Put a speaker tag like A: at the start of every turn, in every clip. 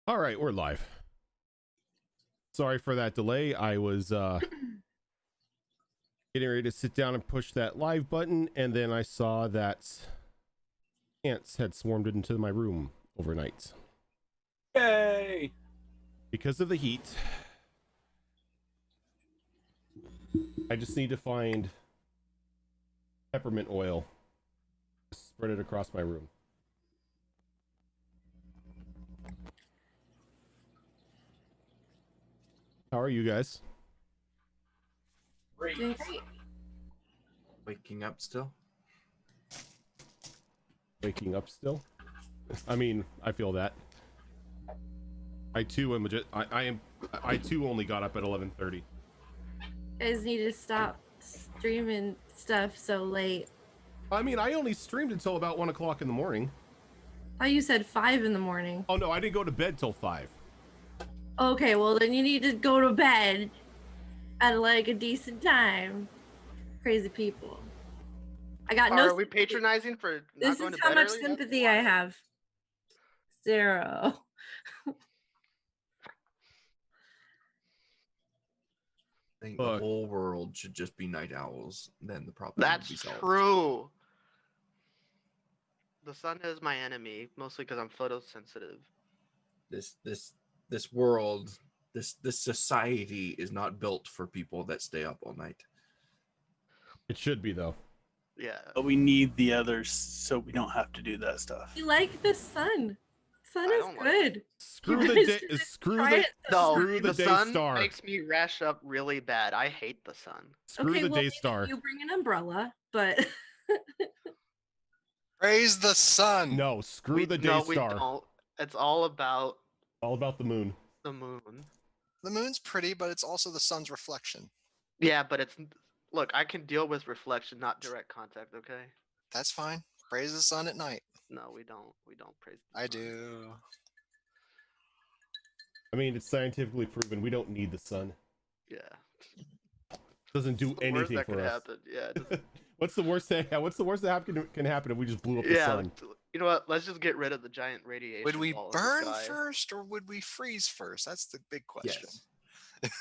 A: All right, we're live. Sorry for that delay. I was getting ready to sit down and push that live button, and then I saw that ants had swarmed into my room overnight.
B: Yay!
A: Because of the heat, I just need to find peppermint oil, spread it across my room. How are you guys?
B: Great.
C: Doing great.
D: Waking up still?
A: Waking up still? I mean, I feel that. I too am legit. I too only got up at 11:30.
C: You guys need to stop streaming stuff so late.
A: I mean, I only streamed until about 1 o'clock in the morning.
C: I thought you said 5 in the morning.
A: Oh no, I didn't go to bed till 5.
C: Okay, well then you need to go to bed at like a decent time. Crazy people. I got no.
E: Are we patronizing for not
C: This
E: going
C: is
E: to
C: how
E: bed
C: much
E: early?
C: sympathy I have. 0.
D: I think
A: Fuck.
D: the whole world should just be night owls. Then the problem would
E: That's
D: be solved.
E: true. The sun is my enemy, mostly because I'm photosensitive.
D: This world, this society is not built for people that stay up all night.
A: It should be though.
E: Yeah.
B: But we need the others so we don't have to do that stuff.
C: You like the sun. Sun
E: I
C: is
E: don't like
C: good.
A: Screw
C: You
A: the
C: guys
A: day.
C: should
A: Screw
C: try
A: the.
C: it.
E: No,
A: Screw the day
E: sun
A: star.
E: makes me rash up really bad. I hate the sun.
A: Screw
C: Okay,
A: the
C: well,
A: day
C: maybe
A: star.
C: you bring an umbrella, but
F: Praise the sun.
A: No, screw the day
E: we
A: star.
E: don't. It's all about
A: All about the moon.
E: the moon.
F: The moon's pretty, but it's also the sun's reflection.
E: Yeah, but it's look. I can deal with reflection, not direct contact. Okay.
F: That's fine. Praise the sun at night.
E: No, we don't. We don't praise. The
F: I
E: sun.
F: do.
A: I mean, it's scientifically proven we don't need the sun.
E: Yeah.
A: Doesn't do
E: It's the worst
A: anything
E: that
A: for
E: could
A: us.
E: happen. Yeah. Just,
A: What's the worst that? What's the worst that can happen if we just blew up the
E: yeah.
A: sun?
E: You know what? Let's just get rid of the giant radiation.
F: Would we
E: wall in the
F: burn
E: sky.
F: first or would we freeze first? That's the big question.
D: Yes.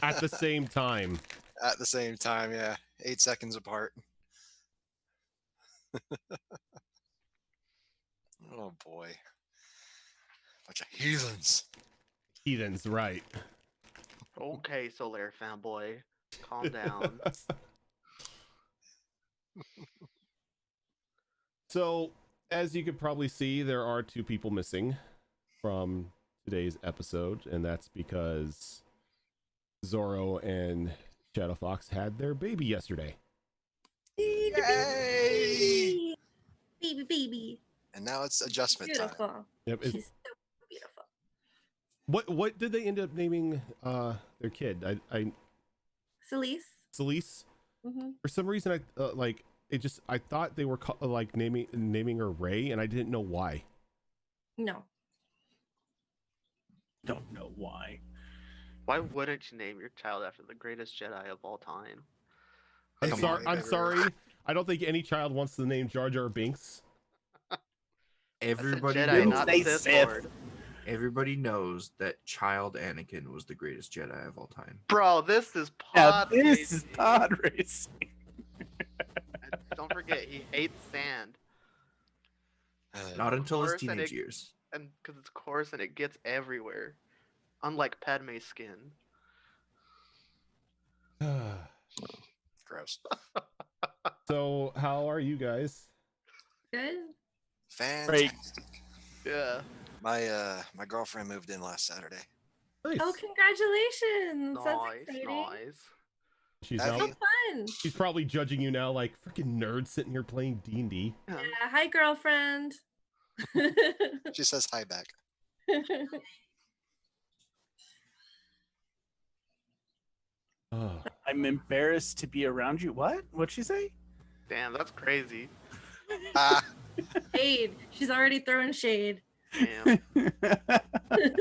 A: At the same time.
F: At the same time, yeah. 8 seconds apart. Oh boy. Bunch of heathens.
A: Heathens, right.
E: Okay, Solaire fanboy, calm down.
A: So, as you could probably see, there are 2 people missing from today's episode, and that's because Zorro and Shadow Fox had their baby yesterday.
F: Yay!
C: baby.
F: And now it's adjustment time.
C: Beautiful.
A: Yep,
C: She's so beautiful.
A: what did they end up naming their kid?
C: Celise.
A: Celise.
C: Mm-hmm.
A: For some reason, I thought they were like naming her Ray, and I didn't know why.
C: No.
B: Don't know why.
E: Why wouldn't you name your child after the greatest Jedi of all time?
A: I'm
F: Come
A: sorry.
F: on,
A: I'm
F: baby.
A: sorry. I don't think any child wants the name Jar Jar Binks.
D: Everybody
E: Jedi,
D: knows.
E: not
B: They
E: Sith
B: Sith.
E: Lord.
D: Everybody knows that child Anakin was the greatest Jedi of all time.
E: Bro, this is
B: Yeah,
E: pod.
B: this is
E: racing.
B: pod racing.
E: And don't forget, he hates sand,
D: Not until his
E: course, and
D: teenage
E: it-
D: years.
E: and because it's coarse and it gets everywhere, unlike Padme's skin.
F: Gross.
A: So, how are you guys?
C: Good.
F: Fantastic.
E: Yeah.
F: My girlfriend moved in last Saturday.
A: Nice.
C: Oh, congratulations. That's
E: Nice,
C: exciting.
E: nice.
A: She's
F: Have
A: now,
C: So fun.
A: she's probably judging you now, like freaking nerd sitting here playing D&D.
E: Yeah.
C: Yeah, hi, girlfriend.
F: She says hi back.
A: Oh.
B: I'm embarrassed to be around you. What? What'd she say?
E: Damn, that's crazy.
F: Ah,
C: Shade. She's already throwing shade.
E: Damn.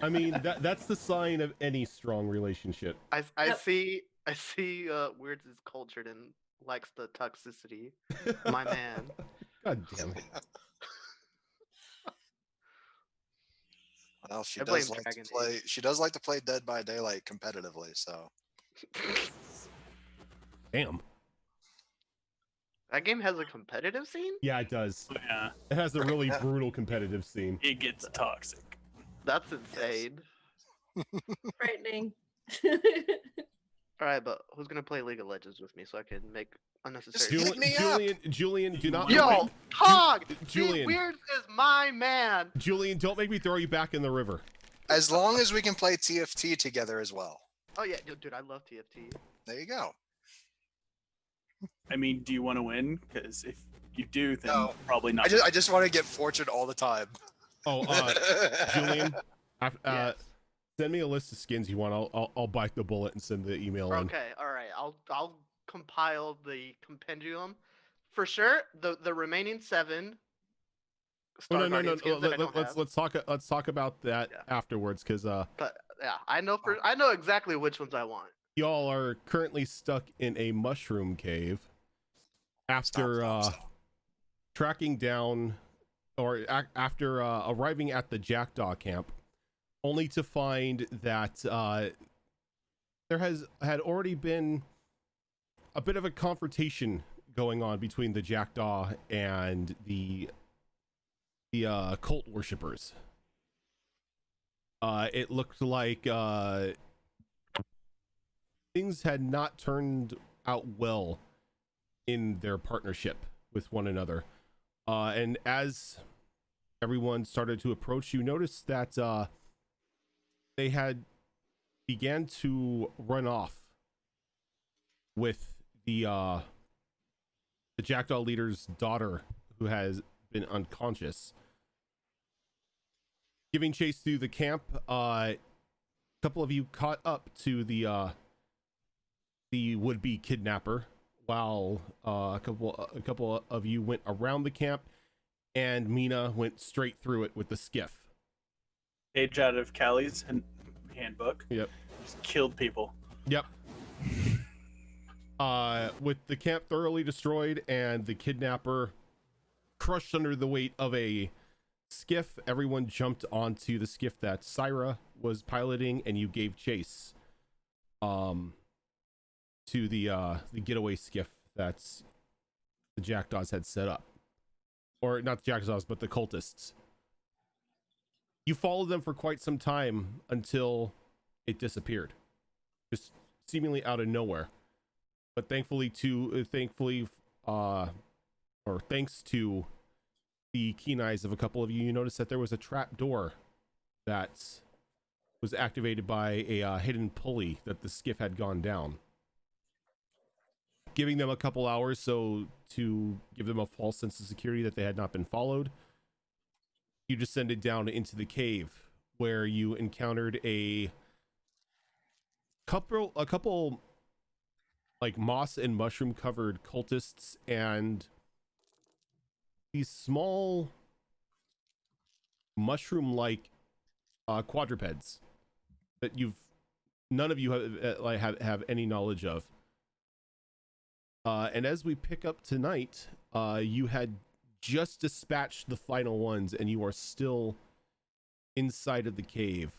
A: I mean, that's the sign of any strong relationship.
E: I
C: Yep.
E: see Weirds is cultured and likes the toxicity. My man.
A: God damn it.
F: Well, she
E: I blame
F: does like to
E: Dragon
F: play.
E: Age.
F: She does like to play Dead by Daylight competitively. So
A: Damn.
E: That game has a competitive scene?
A: Yeah, it does.
B: Yeah,
A: It has a really
F: Yeah.
A: brutal competitive scene.
B: it gets toxic.
E: That's insane.
C: Frightening.
E: Alright, but who's gonna play League of Legends with me so I can make unnecessary
F: Hit
A: Julian,
F: me up.
A: Julian, do not.
E: Yo,
A: wait,
E: Hog!
A: Julian.
E: See, Weird is my man!
A: Julian, don't make me throw you back in the river.
F: as long as we can play TFT together as well.
E: Oh yeah, dude, I love TFT.
F: There you go.
B: I mean, do you want to win? Because if you do, then
F: No.
B: probably not.
F: I just want to get fortune all the time.
A: Oh, Julian,
E: Yes.
A: send me a list of skins you want. I'll bite the bullet and send the email in.
E: Okay, alright. I'll compile the compendium. For sure, the remaining 7
A: Oh,
E: Star
A: no.
E: Guardian skins that I don't have.
A: Let's talk about that
E: Yeah.
A: afterwards, because
E: But yeah, I know exactly which ones I want.
A: y'all are currently stuck in a mushroom cave after
F: Stop.
A: tracking down, or after arriving at the Jackdaw camp, only to find that there had already been a bit of a confrontation going on between the Jackdaw and the cult worshippers. It looked like things had not turned out well in their partnership with one another. And as everyone started to approach, you noticed that they had began to run off with the Jackdaw leader's daughter, who has been unconscious. Giving chase through the camp, a couple of you caught up to the would-be kidnapper, while a couple of you went around the camp, and Mina went straight through it with the skiff.
B: Page out of Callie's handbook.
A: Yep.
B: Just killed people.
A: Yep. With the camp thoroughly destroyed and the kidnapper crushed under the weight of a skiff, everyone jumped onto the skiff that Syra was piloting, and you gave chase to the getaway skiff that's the Jackdaws had set up. Or not the Jackdaws, but the cultists. You followed them for quite some time until it disappeared, just seemingly out of nowhere. But thanks to the keen eyes of a couple of you, you noticed that there was a trap door that was activated by a hidden pulley that the skiff had gone down. Giving them a couple hours so to give them a false sense of security that they had not been followed, you descended down into the cave, where you encountered a couple like moss and mushroom covered cultists and these small mushroom like quadrupeds that none of you have any knowledge of. And as we pick up tonight, you had just dispatched the final ones, and you are still inside of the cave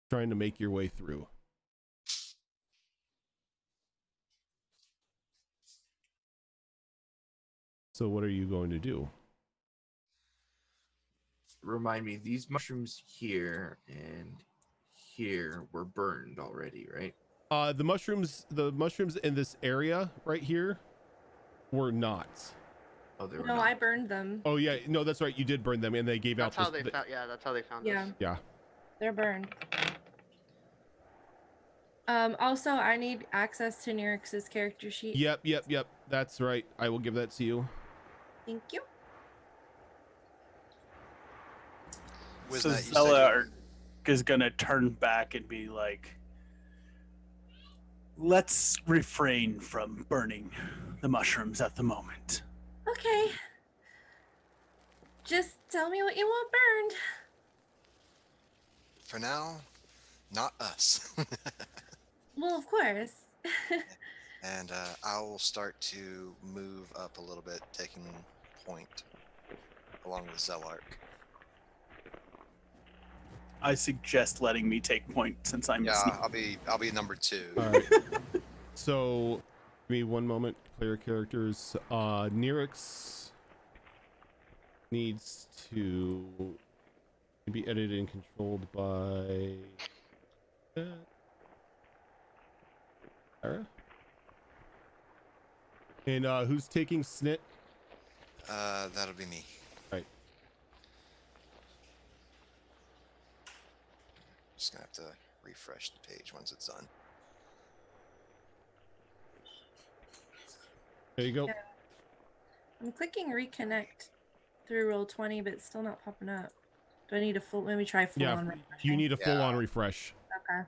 A: trying to make your way through. So what are you going to do?
D: Remind me, these mushrooms here and here were burned already, right?
A: The mushrooms in this area right here were not.
D: Oh, they were
C: No,
D: not.
C: I burned them.
A: Oh yeah, no, that's right. You did burn them, and they gave
E: That's
A: out.
E: how they found. Yeah, that's how they found
C: Yeah.
E: us.
A: Yeah.
C: They're burned. Also, I need access to Nyrix's character sheet.
A: Yep. That's right. I will give that to you.
C: Thank you.
F: Was
B: So
F: that you
B: Zella is gonna turn back and be like, "Let's refrain from burning the mushrooms at the moment."
C: Okay. Just tell me what you want burned.
F: For now, not us.
C: Well, of course.
F: And I will start to move up a little bit, taking point along with Zelark.
B: I suggest letting me take point since I'm
F: Yeah, I'll be number 2.
A: All right. So, give me one moment. Player characters. Nirix needs to be edited and controlled by Sarah. And who's taking Snit?
F: That'll be me.
A: Right.
F: Just gonna have to refresh the page once it's done.
A: There you go.
C: Yeah. I'm clicking reconnect through Roll20, but it's still not popping up. Do I need a full? Let me try full
A: Yeah,
C: on.
A: you
C: refreshing.
A: need a full-on
F: Yeah.
A: refresh.
C: Okay.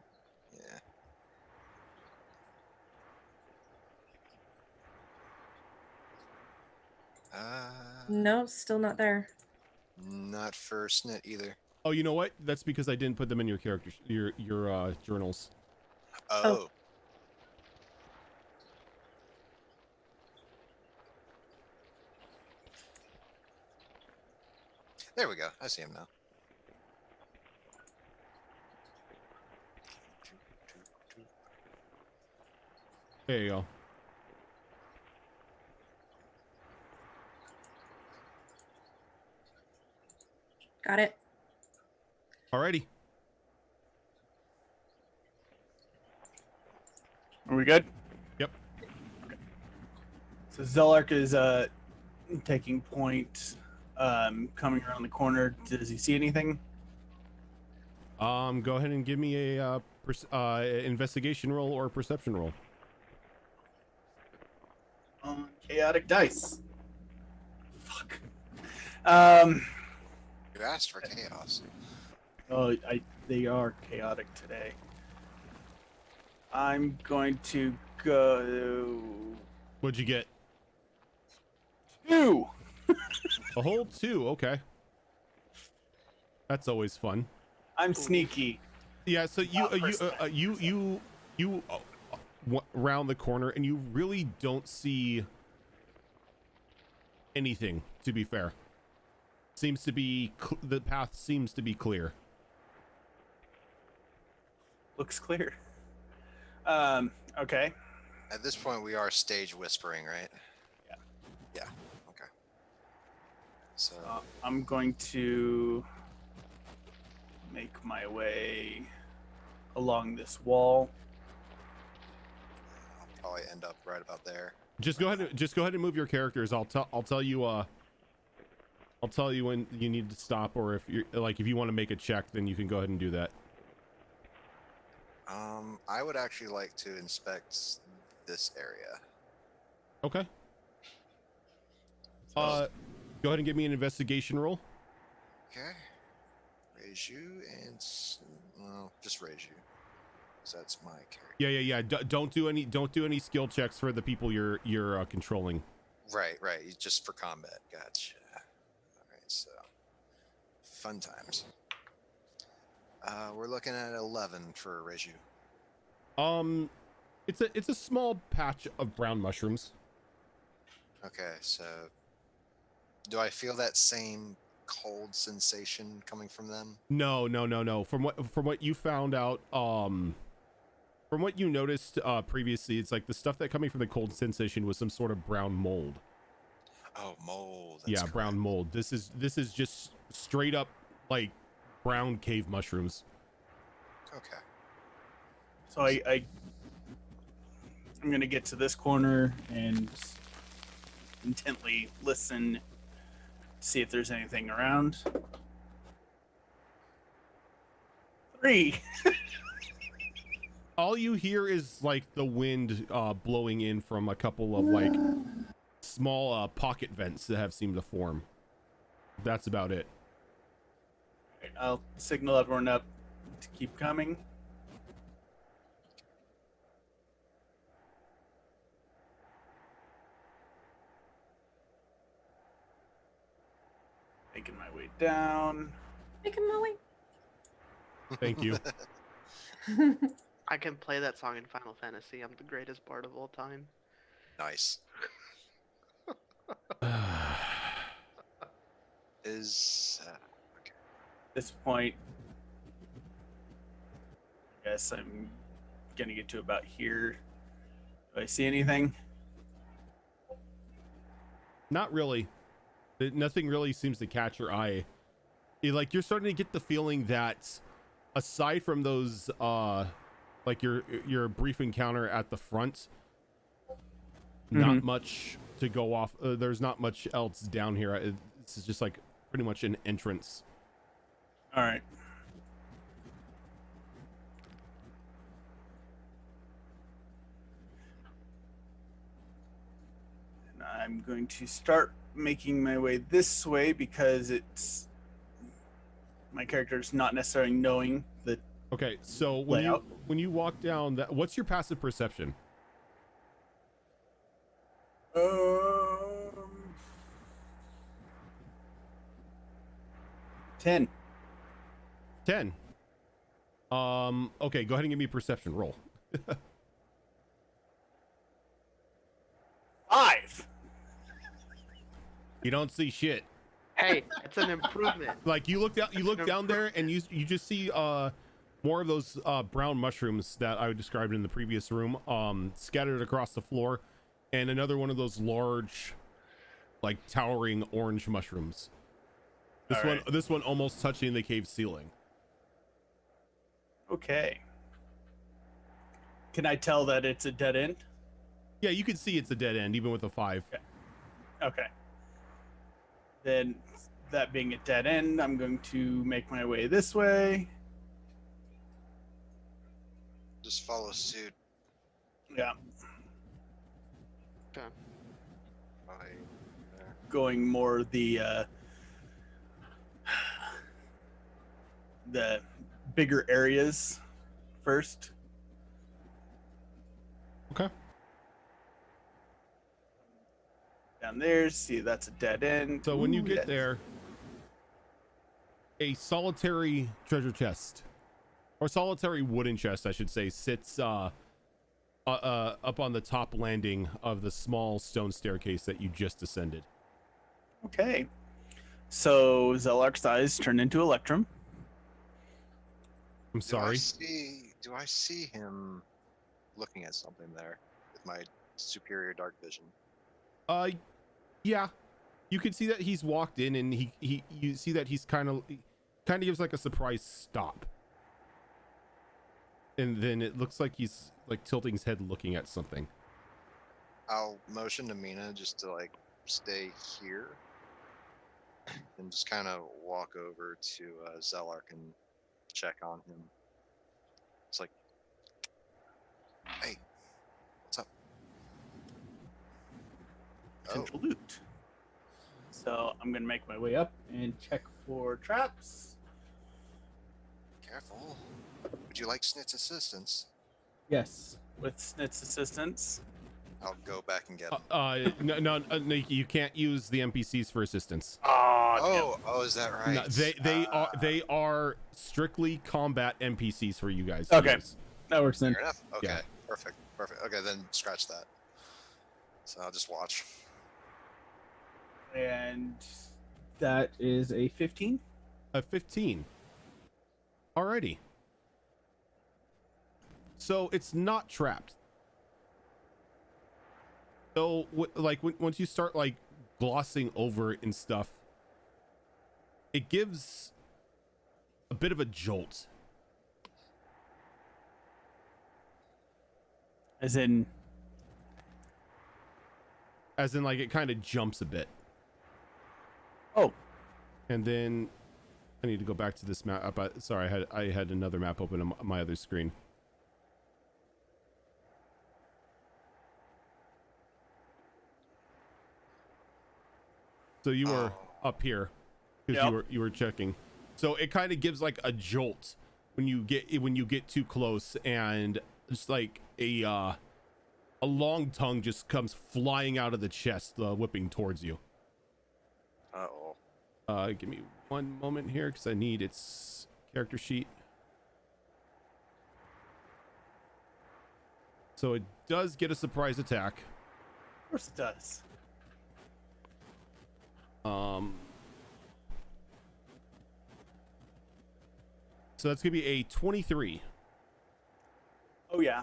F: Yeah.
C: No, still not there.
F: Not for Snit either.
A: Oh, you know what? That's because I didn't put them in your characters, your journals.
F: Oh. There we go. I see him now.
A: There you go.
C: Got it.
A: Alrighty.
B: Are we good?
A: Yep.
B: So Zelark is taking point, coming around the corner. Does he see anything?
A: Go ahead and give me a investigation roll or perception roll.
B: Chaotic dice. Fuck.
F: You asked for chaos.
B: Oh, they are chaotic today. I'm going to go
A: What'd you get?
B: 2.
A: A whole 2. Okay. That's always fun.
B: I'm sneaky.
A: Yeah. So you round the corner and you really don't see anything. To be fair, seems to be the path seems to be clear.
B: Looks clear. Okay.
F: At this point, we are stage whispering, right?
B: Yeah.
F: Yeah. Okay. So
B: I'm going to make my way along this wall.
F: I'll probably end up right about there.
A: Just go ahead and move your characters. I'll tell you when you need to stop, or if you're like if you want to make a check, then you can go ahead and do that.
F: I would actually like to inspect this area.
A: Okay.
F: So,
A: Go ahead and give me an investigation roll.
F: okay. Raise you and well, just raise you. So that's my character.
A: Yeah. Don't do any skill checks for the people you're controlling.
F: Right. Just for combat. Gotcha. All right. So fun times. We're looking at 11 for raise you.
A: It's a small patch of brown mushrooms.
F: Okay. So do I feel that same cold sensation coming from them?
A: No. From what you found out, from what you noticed previously, it's like the stuff that coming from the cold sensation was some sort of brown mold.
F: Oh, mold. That's
A: Yeah,
F: correct.
A: brown mold. This is just straight up like brown cave mushrooms.
F: Okay.
B: So I'm gonna get to this corner and intently listen, see if there's anything around. 3.
A: All you hear is like the wind blowing in from a couple of like small pocket vents that have seemed to form. That's about it.
B: I'll signal everyone up to keep coming. Making my way down.
C: Making my way.
A: Thank you.
E: I can play that song in Final Fantasy. I'm the greatest bard of all time.
F: Nice. Is
B: At this point, Yes, I'm gonna get to about here. Do I see anything?
A: Not really. Nothing really seems to catch your eye. Like, you're starting to get the feeling that aside from those like your brief encounter at the front, not much to go off. There's not much else down here. This is just like pretty much an entrance.
B: All right. And I'm going to start making my way this way because it's my character's not necessarily knowing the
A: Okay, so
B: layout.
A: when you walk down that, what's your passive perception?
B: 10.
A: 10. Okay, go ahead and give me a perception roll.
B: 5.
A: You don't see shit.
E: Hey, it's an improvement.
A: Like, you look down there and you just see more of those brown mushrooms that I described in the previous room scattered across the floor, and another one of those large, like, towering orange mushrooms. This one almost touching the cave ceiling.
B: Okay. Can I tell that it's a dead end?
A: Yeah, you can see it's a dead end even with a 5.
B: Okay. Then, that being a dead end, I'm going to make my way this way.
F: Just follow suit.
B: Yeah.
E: Okay.
F: Right there.
B: Going more the bigger areas first.
A: Okay.
B: Down there, see that's a dead end.
A: So when you
B: Ooh,
A: get
B: yes.
A: there, a solitary treasure chest, or solitary wooden chest, I should say, sits up on the top landing of the small stone staircase that you just ascended.
B: Okay. So Zelark's eyes turn into Electrum.
A: I'm sorry.
F: Do I see him looking at something there with my superior dark vision?
A: Yeah, you can see that he's walked in, and you see that he's kind of gives like a surprise stop, and then it looks like he's like tilting his head looking at something.
F: I'll motion to Mina just to like stay here and just kind of walk over to Zelark and check on him. It's like, hey, what's up?
B: Potential loot. So I'm gonna make my way up and check for traps.
F: Careful. Would you like Snit's assistance?
B: Yes. With Snit's assistance.
F: I'll go back and get him.
A: No, you can't use the NPCs for assistance.
F: Oh, is that right?
A: No, they are strictly combat NPCs for you guys. To
B: Okay.
A: use.
B: That works then.
F: Fair enough. Okay,
A: Yeah.
F: perfect. Okay, then scratch that. So I'll just watch.
B: And that is a 15.
A: A 15. Alrighty. So it's not trapped. So once you start like glossing over it and stuff, it gives a bit of a jolt.
B: As in
A: like it kind of jumps a bit.
B: Oh.
A: And then I need to go back to this map. Sorry, I had another map open on my other screen. So you were up here because you were checking. So it kind of gives like a jolt when you get too close, and just like a long tongue just comes flying out of the chest, whipping towards you. Give me one moment here because I need its character sheet. So it does get a surprise attack.
B: Of course it does.
A: So that's gonna be a 23.
B: Oh yeah.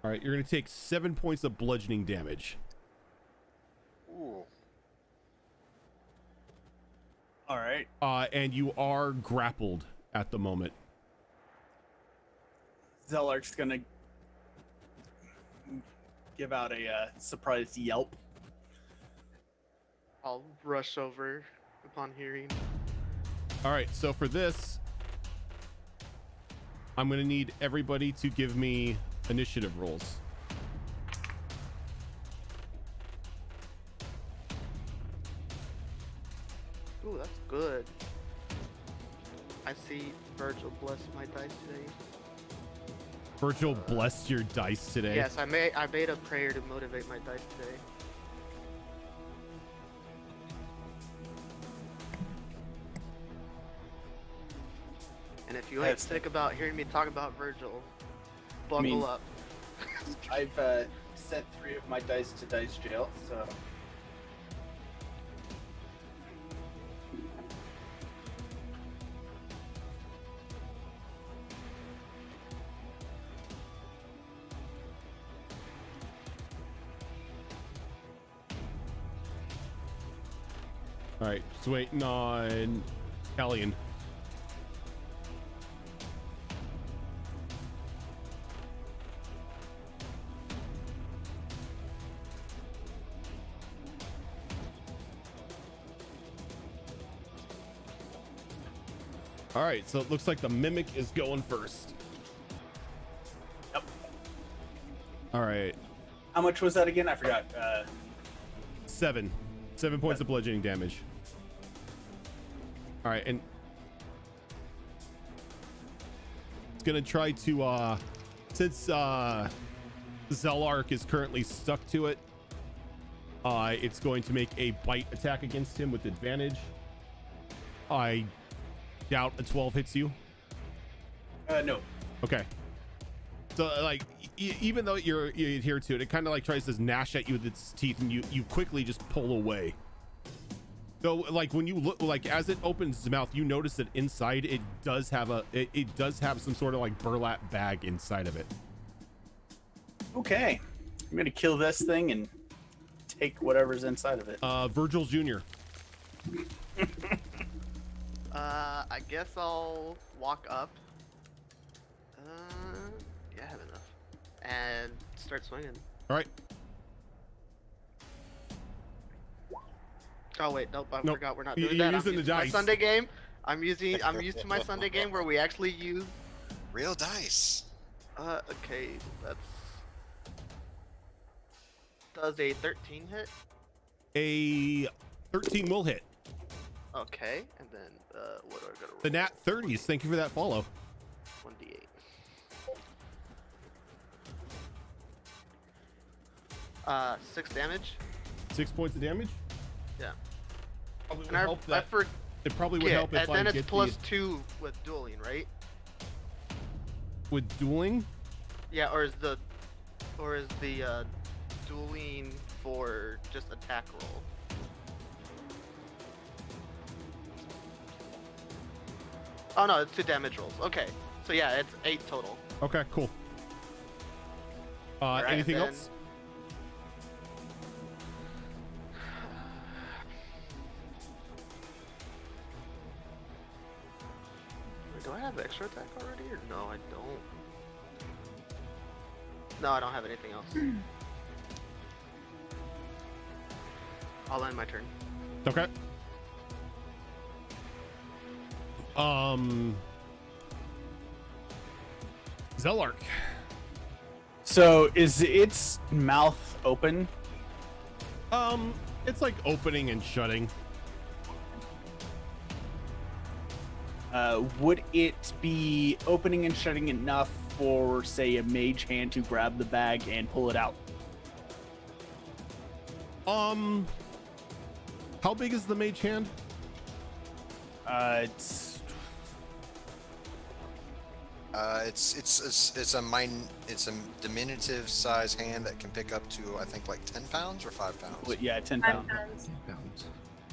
A: All right, you're gonna take 7 points of bludgeoning damage.
F: Ooh.
B: All right.
A: And you are grappled at the moment.
B: Zelark's gonna give out a surprised yelp.
E: I'll rush over upon hearing.
A: All right, so for this, I'm gonna need everybody to give me initiative rolls.
E: Ooh, that's good. I see Virgil bless my dice today.
A: Virgil, bless your dice today.
E: Yes, I made a prayer to motivate my dice today. And if you ain't
B: That's-
E: sick about hearing me talk about Virgil, buckle up.
B: I've sent 3 of my dice to dice jail, so.
A: All right, just waiting on Hellion. All right, so it looks like the mimic is going first.
B: Yep.
A: All right,
B: How much was that again? I forgot.
A: 7 points of bludgeoning damage. All right, and it's gonna try to since Zelark is currently stuck to it, it's going to make a bite attack against him with advantage. I doubt a 12 hits you.
B: No.
A: Okay. So like even though you adhere to it, it kind of like tries to gnash at you with its teeth, and you quickly just pull away. So like when you look, like as it opens its mouth, you notice that inside it does have it does have some sort of like burlap bag inside of it.
B: Okay. I'm gonna kill this thing and take whatever's inside of it.
A: Virgil Jr.
E: I guess I'll walk up. Yeah, I have enough. And start swinging.
A: All right.
E: Oh wait, nope, I
A: Nope.
E: forgot we're not
A: You're
E: doing that. I'm
A: using the
E: used to my
A: dice.
E: Sunday game. I'm used to my Sunday game where we actually use.
F: Real dice.
E: Okay, that's. Does a 13 hit?
A: A 13 will hit.
E: Okay, and then what do I gotta roll?
A: The nat 30s. Thank you for that follow.
E: 1d8. Uh, 6 damage.
A: 6 points of damage.
E: Yeah.
A: Probably would
E: And
A: help that. It probably would
E: forget,
A: help if
E: and
A: I
E: then
A: get
E: it's plus 2 with dueling, right?
A: with dueling.
E: Yeah, or is the dueling for just attack roll? Oh no, it's 2 damage rolls. Okay, so yeah, it's 8 total.
A: Okay, cool.
E: Alright,
A: Anything
E: then-
A: else?
E: Wait, do I have extra attack already, or no? I don't. No, I don't have anything else. I'll end my turn.
A: Okay. Zelark.
B: So is its mouth open?
A: It's like opening and shutting.
B: Would it be opening and shutting enough for, say, a mage hand to grab the bag and pull it out?
A: How big is the mage hand?
B: It's
F: It's a diminutive size hand that can pick up to, I think, like 10 pounds or 5 pounds.
B: what, yeah, 10
C: 5
B: pounds.
C: pounds.
D: Pounds.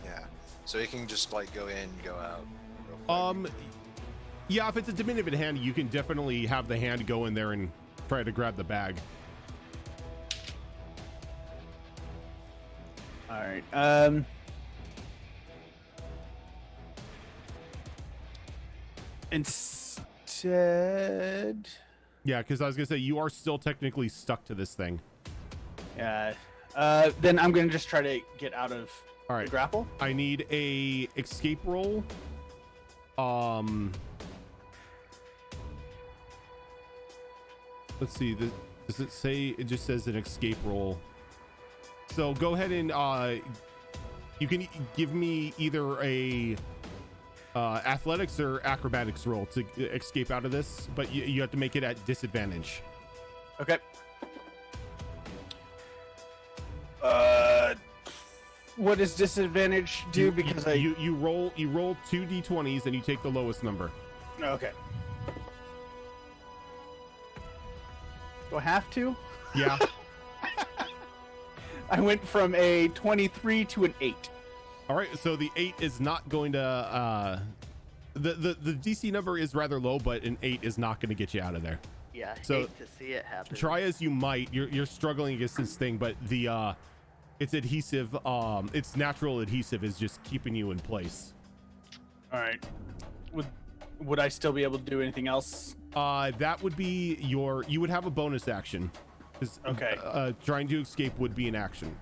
F: Yeah. So you can just like go in, and go out. real quick.
A: Yeah, if it's a diminutive hand, you can definitely have the hand go in there and try to grab the bag.
B: All right. Instead,
A: Yeah, because I was gonna say you are still technically stuck to this thing.
B: yeah. Then I'm gonna just try to get out of
A: All
B: the
A: right.
B: grapple.
A: I need a escape roll. Let's see. Does it say? It just says an escape roll. So go ahead and you can give me either a athletics or acrobatics roll to escape out of this, but you have to make it at disadvantage.
B: Okay. What does disadvantage do? Because
A: you roll 2 d20s and you take the lowest number.
B: Okay. Do I have to?
A: Yeah.
B: I went from a 23 to an 8.
A: All right, so the 8 is not going to the DC number is rather low, but an 8 is not going to get you out of there.
E: Yeah, I
A: So,
E: hate to see it happen.
A: Try as you might, you're struggling against this thing, but the its adhesive, its natural adhesive is just keeping you in place.
B: All right. Would I still be able to do anything else?
A: That would be you would have a bonus action.
B: Okay.
A: Trying to escape would be an action.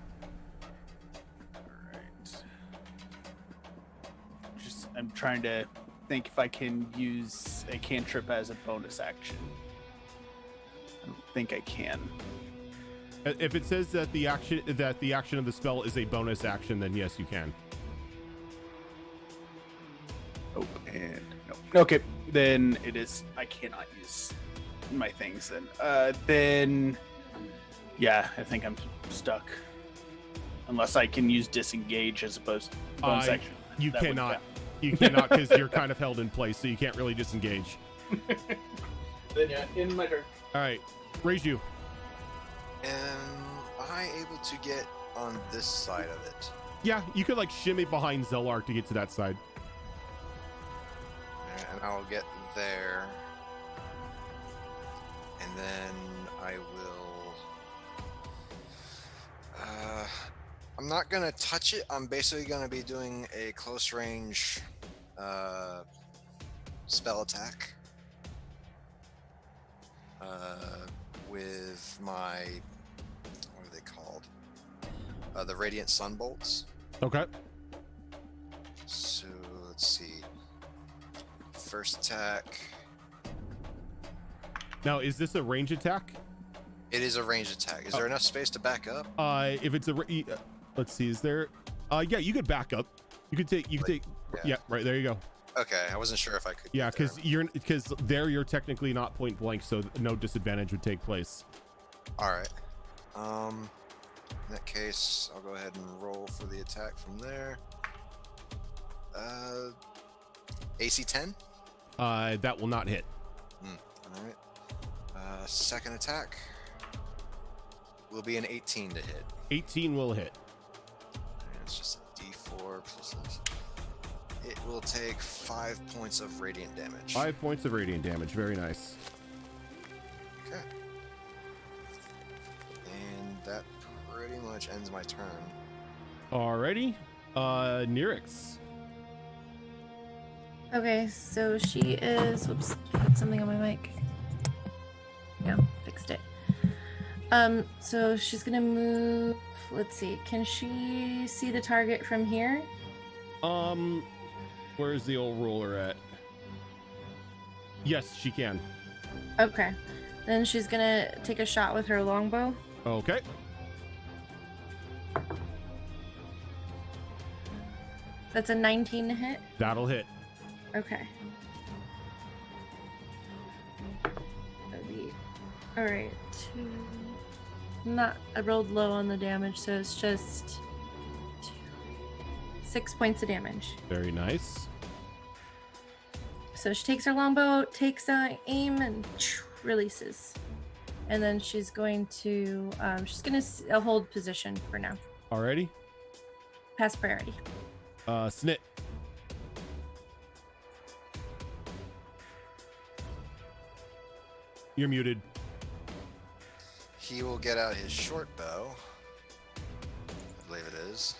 B: Alright. I'm trying to think if I can use a cantrip as a bonus action. I don't think I can.
A: If it says that the action of the spell is a bonus action, then yes, you can.
B: Oh, and no. Okay, then it is. I cannot use my things then. Then, yeah, I think I'm stuck. Unless I can use disengage as opposed to bonus action.
A: You
B: That would
A: cannot.
B: count.
A: You cannot because you're kind of held in place, so you can't really disengage.
B: Then yeah, in my turn.
A: All right, raise you.
F: Am I able to get on this side of it?
A: Yeah, you could like shimmy behind Zelark to get to that side.
F: And I'll get there. And then I will... I'm not going to touch it. I'm basically going to be doing a close range spell attack. With my... What are they called? The Radiant Sunbolts.
A: Okay.
F: So, let's see. First attack.
A: Now, is this a range attack?
F: It is a ranged attack. Is there enough space to back up?
A: If it's let's see, is there? Yeah, you could back up. You could take. Yeah, right there you go.
F: Okay, I wasn't sure if I could.
A: Yeah,
F: get there.
A: because there you're technically not point blank, so no disadvantage would take place.
F: All right. In that case, I'll go ahead and roll for the attack from there. AC 10.
A: That will not hit.
F: All right. Second attack will be an 18 to hit.
A: 18 will hit.
F: And it's just a D4 plus. It will take 5 points of radiant damage.
A: 5 points of radiant damage. Very nice.
F: Okay. And that pretty much ends my turn.
A: Alrighty. Nyrix.
C: Okay, so she is. Whoops, put something on my mic. Yeah, fixed it. So she's gonna move. Let's see. Can she see the target from here?
A: Where's the old ruler at? Yes, she can.
C: Okay. Then she's gonna take a shot with her longbow.
A: Okay.
C: That's a 19 to hit.
A: That'll hit.
C: Okay. That'd be all right. I rolled low on the damage, so it's just 6 points of damage.
A: Very nice.
C: So she takes her longbow, takes aim, and releases. And then she's going to hold position for now.
A: Alrighty.
C: Pass priority.
A: Snit. You're muted.
F: he will get out his short bow. I believe it is.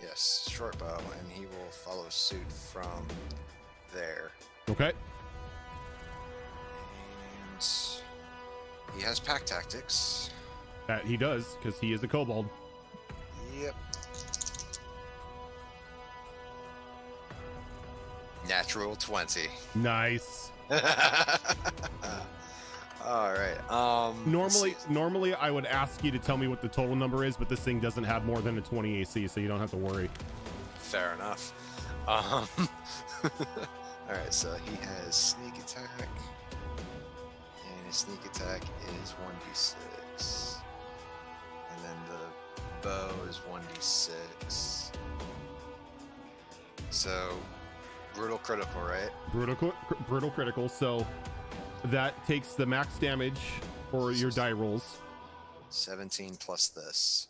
F: Yes, short bow, and he will follow suit from there.
A: Okay.
F: And he has pack tactics.
A: That he does, because he is a kobold.
F: Yep. Natural 20.
A: Nice.
F: All right.
A: Normally I would ask you to tell me what the total number is, but this thing doesn't have more than a 20 AC, so you don't have to worry.
F: Fair enough. All right, so he has sneak attack, and his sneak attack is 1d6, and then the bow is 1d6. So brutal critical, right?
A: Brutal critical. So that takes the max damage for your die rolls.
F: 17 plus this.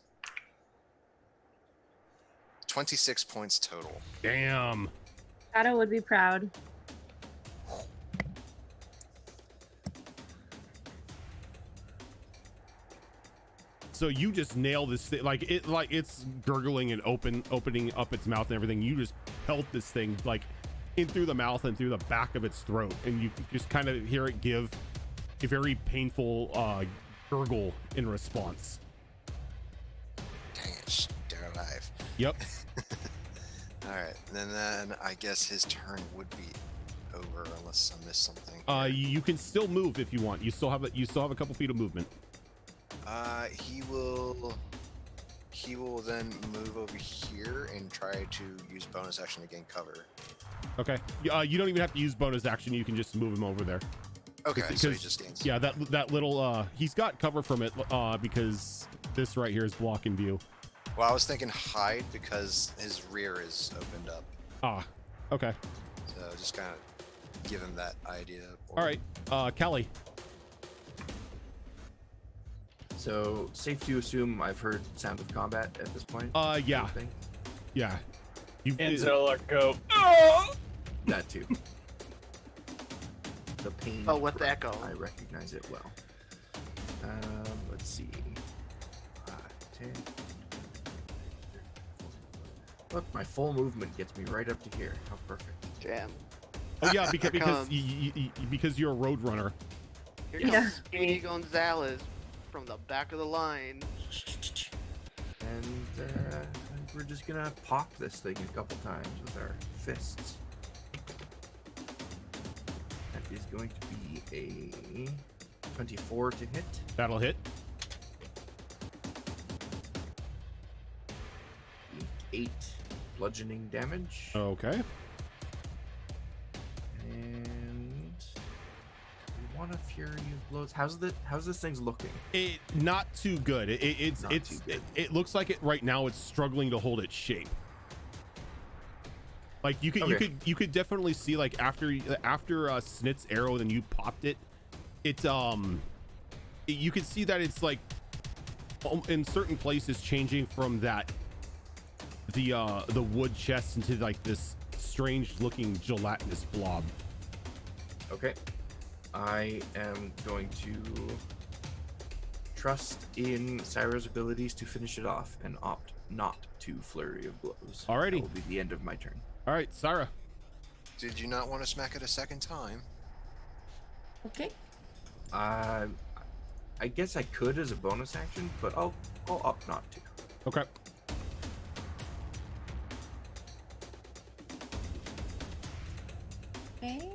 F: 26 points total.
A: Damn.
C: Shadow would be proud.
A: So you just nail this thing, like it's gurgling and opening up its mouth and everything. You just pelt this thing like in through the mouth and through the back of its throat, and you just kind of hear it give a very painful gurgle in response.
F: Dang it, still alive.
A: Yep.
F: All right, and then I guess his turn would be over unless I missed something.
A: You can still move if you want. You still have a couple feet of movement.
F: He will then move over here and try to use bonus action to gain cover.
A: Okay. You don't even have to use bonus action. You can just move him over there.
F: Okay, so he just gains.
A: Yeah, that little he's got cover from it because this right here is blocking view.
F: Well, I was thinking hide because his rear is opened up.
A: Ah, okay.
F: So just kind of give him that idea.
A: All right, Kelly.
D: So safe to assume I've heard sound of combat at this point.
A: Yeah, yeah.
B: And Zolar go.
D: That too. The pain.
E: Oh, with the echo.
D: I recognize it well. Let's see. 10. Look, my full movement gets me right up to here. How perfect.
E: Jam.
A: Oh yeah, because
E: comes.
A: because you're a road runner.
E: Here
C: Yeah.
E: comes Speedy Gonzalez from the back of the line.
D: And we're just gonna pop this thing a couple times with our fists. That is going to be a 24 to hit.
A: That'll hit.
D: 8 bludgeoning damage.
A: Okay.
D: And we want a fury of blows. How's this thing's looking?
A: Not too good.
D: Not too good.
A: It looks like it right now. It's struggling to hold its shape. Like you could definitely see like after Snit's arrow, then you popped it. You could see that it's like in certain places changing from the wood chest into like this strange looking gelatinous blob.
D: Okay. I am going to trust in Syra's abilities to finish it off and opt not to flurry of blows.
A: Alrighty.
D: That will be the end of my turn.
A: All right, Syra.
F: Did you not want to smack it a second time?
C: Okay.
D: I guess I could as a bonus action, but I'll opt not to.
A: Okay.
C: Okay.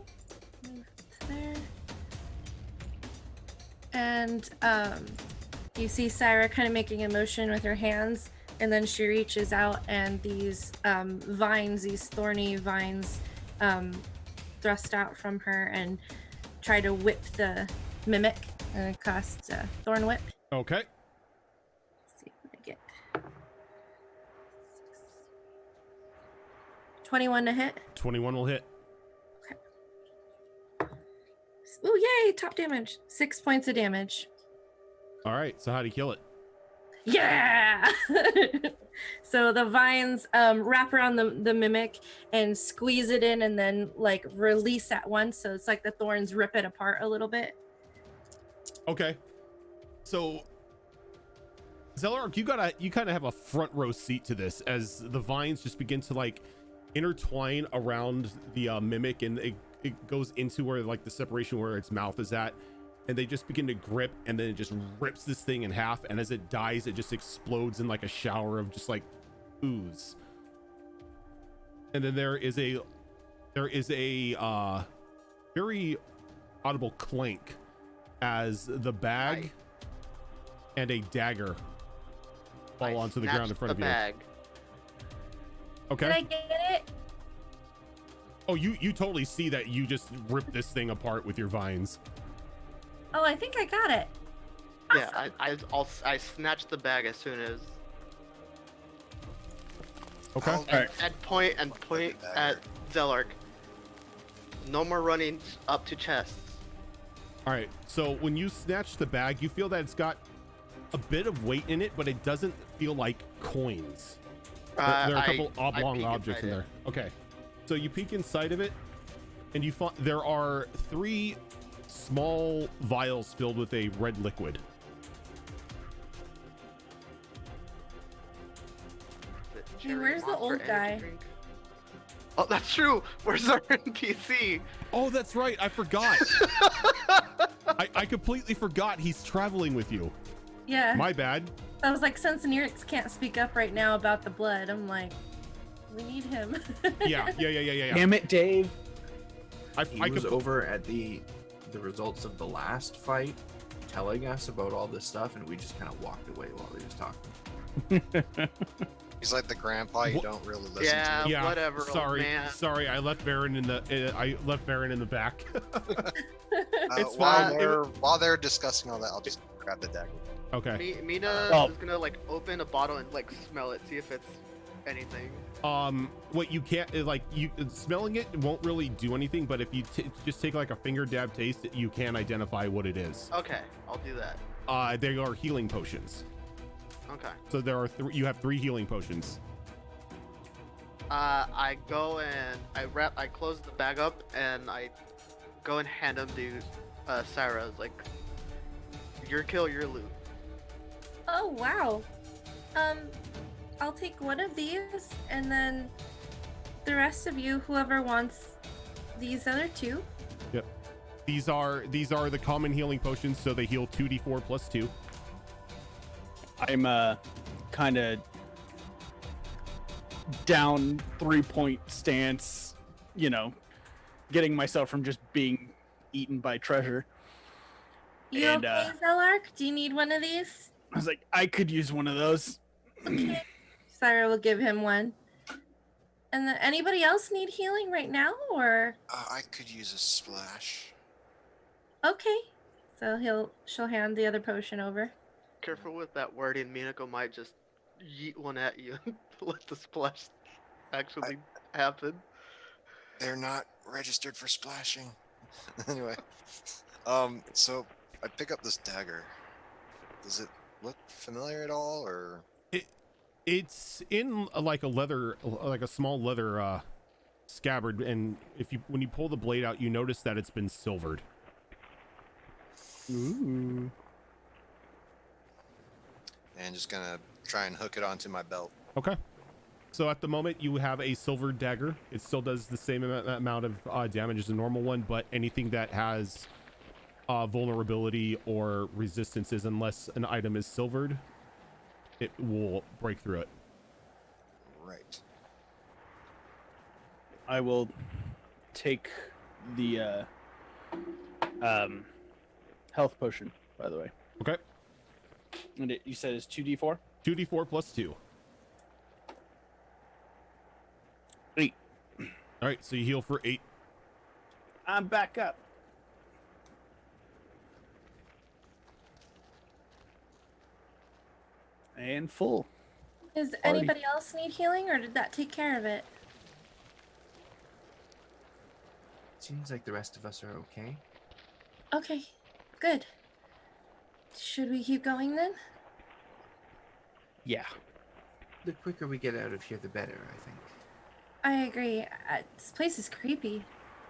C: Move to there. And you see Syra kind of making a motion with her hands, and then she reaches out, and these vines, these thorny vines, thrust out from her and try to whip the mimic, and it costs a thorn whip.
A: Okay.
C: Let's see what I get. 21 to hit.
A: 21 will hit.
C: Oh yay! Top damage. 6 points of damage.
A: All right. So how do you kill it?
C: Yeah. So the vines wrap around the mimic and squeeze it in, and then like release at once. So it's like the thorns rip it apart a little bit.
A: Okay. So, Zelark, you kind of have a front row seat to this as the vines just begin to like intertwine around the mimic, and it goes into where like the separation where its mouth is at, and they just begin to grip, and then it just rips this thing in half, and as it dies, it just explodes in like a shower of just like ooze. And then there is a very audible clank as the bag and a dagger fall onto the ground in front of you.
E: Bag.
A: Okay.
C: Did I get it?
A: Oh, you totally see that you just ripped this thing apart with your vines.
C: Oh, I think I got it.
E: Yeah, I snatched the bag as soon as.
A: Okay.
E: And point at Zelark. No more running up to chests.
A: All right. So when you snatch the bag, you feel that it's got a bit of weight in it, but it doesn't feel like coins. There are a couple oblong objects in there. Okay. So you peek inside of it, and you find there are 3 small vials filled with a red liquid.
C: Hey, where's the old guy?
E: Drink? Oh, that's true. Where's our NPC?
A: Oh, that's right. I forgot. I completely forgot he's traveling with you.
C: Yeah.
A: My bad.
C: I was like, since Nirix can't speak up right now about the blood, I'm like, we need him.
A: Yeah.
B: Damn it, Dave.
D: He was over at the results of the last fight, telling us about all this stuff, and we just kind of walked away while he was talking.
F: He's like the grandpa you don't really listen
E: Yeah,
F: to.
A: Yeah,
E: whatever.
A: Sorry,
E: old man.
A: sorry. I left Baron in the back. It's
F: While
A: fine.
F: while they're discussing all that, I'll just grab the dagger.
A: Okay.
E: Mina
B: Oh.
E: is gonna like open a bottle and like smell it, see if it's anything.
A: What you can't like you smelling it won't really do anything, but if you just take like a finger dab taste, you can identify what it is.
E: Okay, I'll do that.
A: They are healing potions.
E: Okay.
A: So there are you have 3 healing potions.
E: I go and I close the bag up and I go and hand them to Sarah. Like, your kill, your loot.
C: Oh, wow. I'll take one of these, and then the rest of you, whoever wants these other 2.
A: Yep. These are the common healing potions, so they heal 2d4 plus 2.
B: I'm kind of down 3-point stance, getting myself from just being eaten by treasure.
C: You
B: And,
C: okay, Zelark? Do you need one of these?
B: I was like, I could use one of those.
C: Okay. Sarah will give him one. And then anybody else need healing right now, or?
F: I could use a splash.
C: Okay. So she'll hand the other potion over.
E: Careful with that wording. Minako might just yeet one at you and let the splash actually happen.
F: They're not registered for splashing. Anyway, so I pick up this dagger. Does it look familiar at all, or?
A: It's in like a small leather scabbard, and when you pull the blade out, you notice that it's been silvered.
B: Ooh.
F: And just gonna try and hook it onto my belt.
A: Okay. So at the moment, you have a silver dagger. It still does the same amount of damage as a normal one, but anything that has vulnerability or resistances, unless an item is silvered, it will break through it.
F: Right.
B: I will take the health potion, by the way.
A: Okay.
B: And you said it's 2d4?
A: 2d4 plus 2.
B: 8.
A: All right, so you heal for 8.
B: I'm back up. And full.
C: Does anybody else need healing, or did that take care of it?
D: Seems like the rest of us are okay.
C: Okay, good. Should we keep going then?
B: Yeah.
D: The quicker we get out of here, the better, I think.
C: I agree. This place is creepy.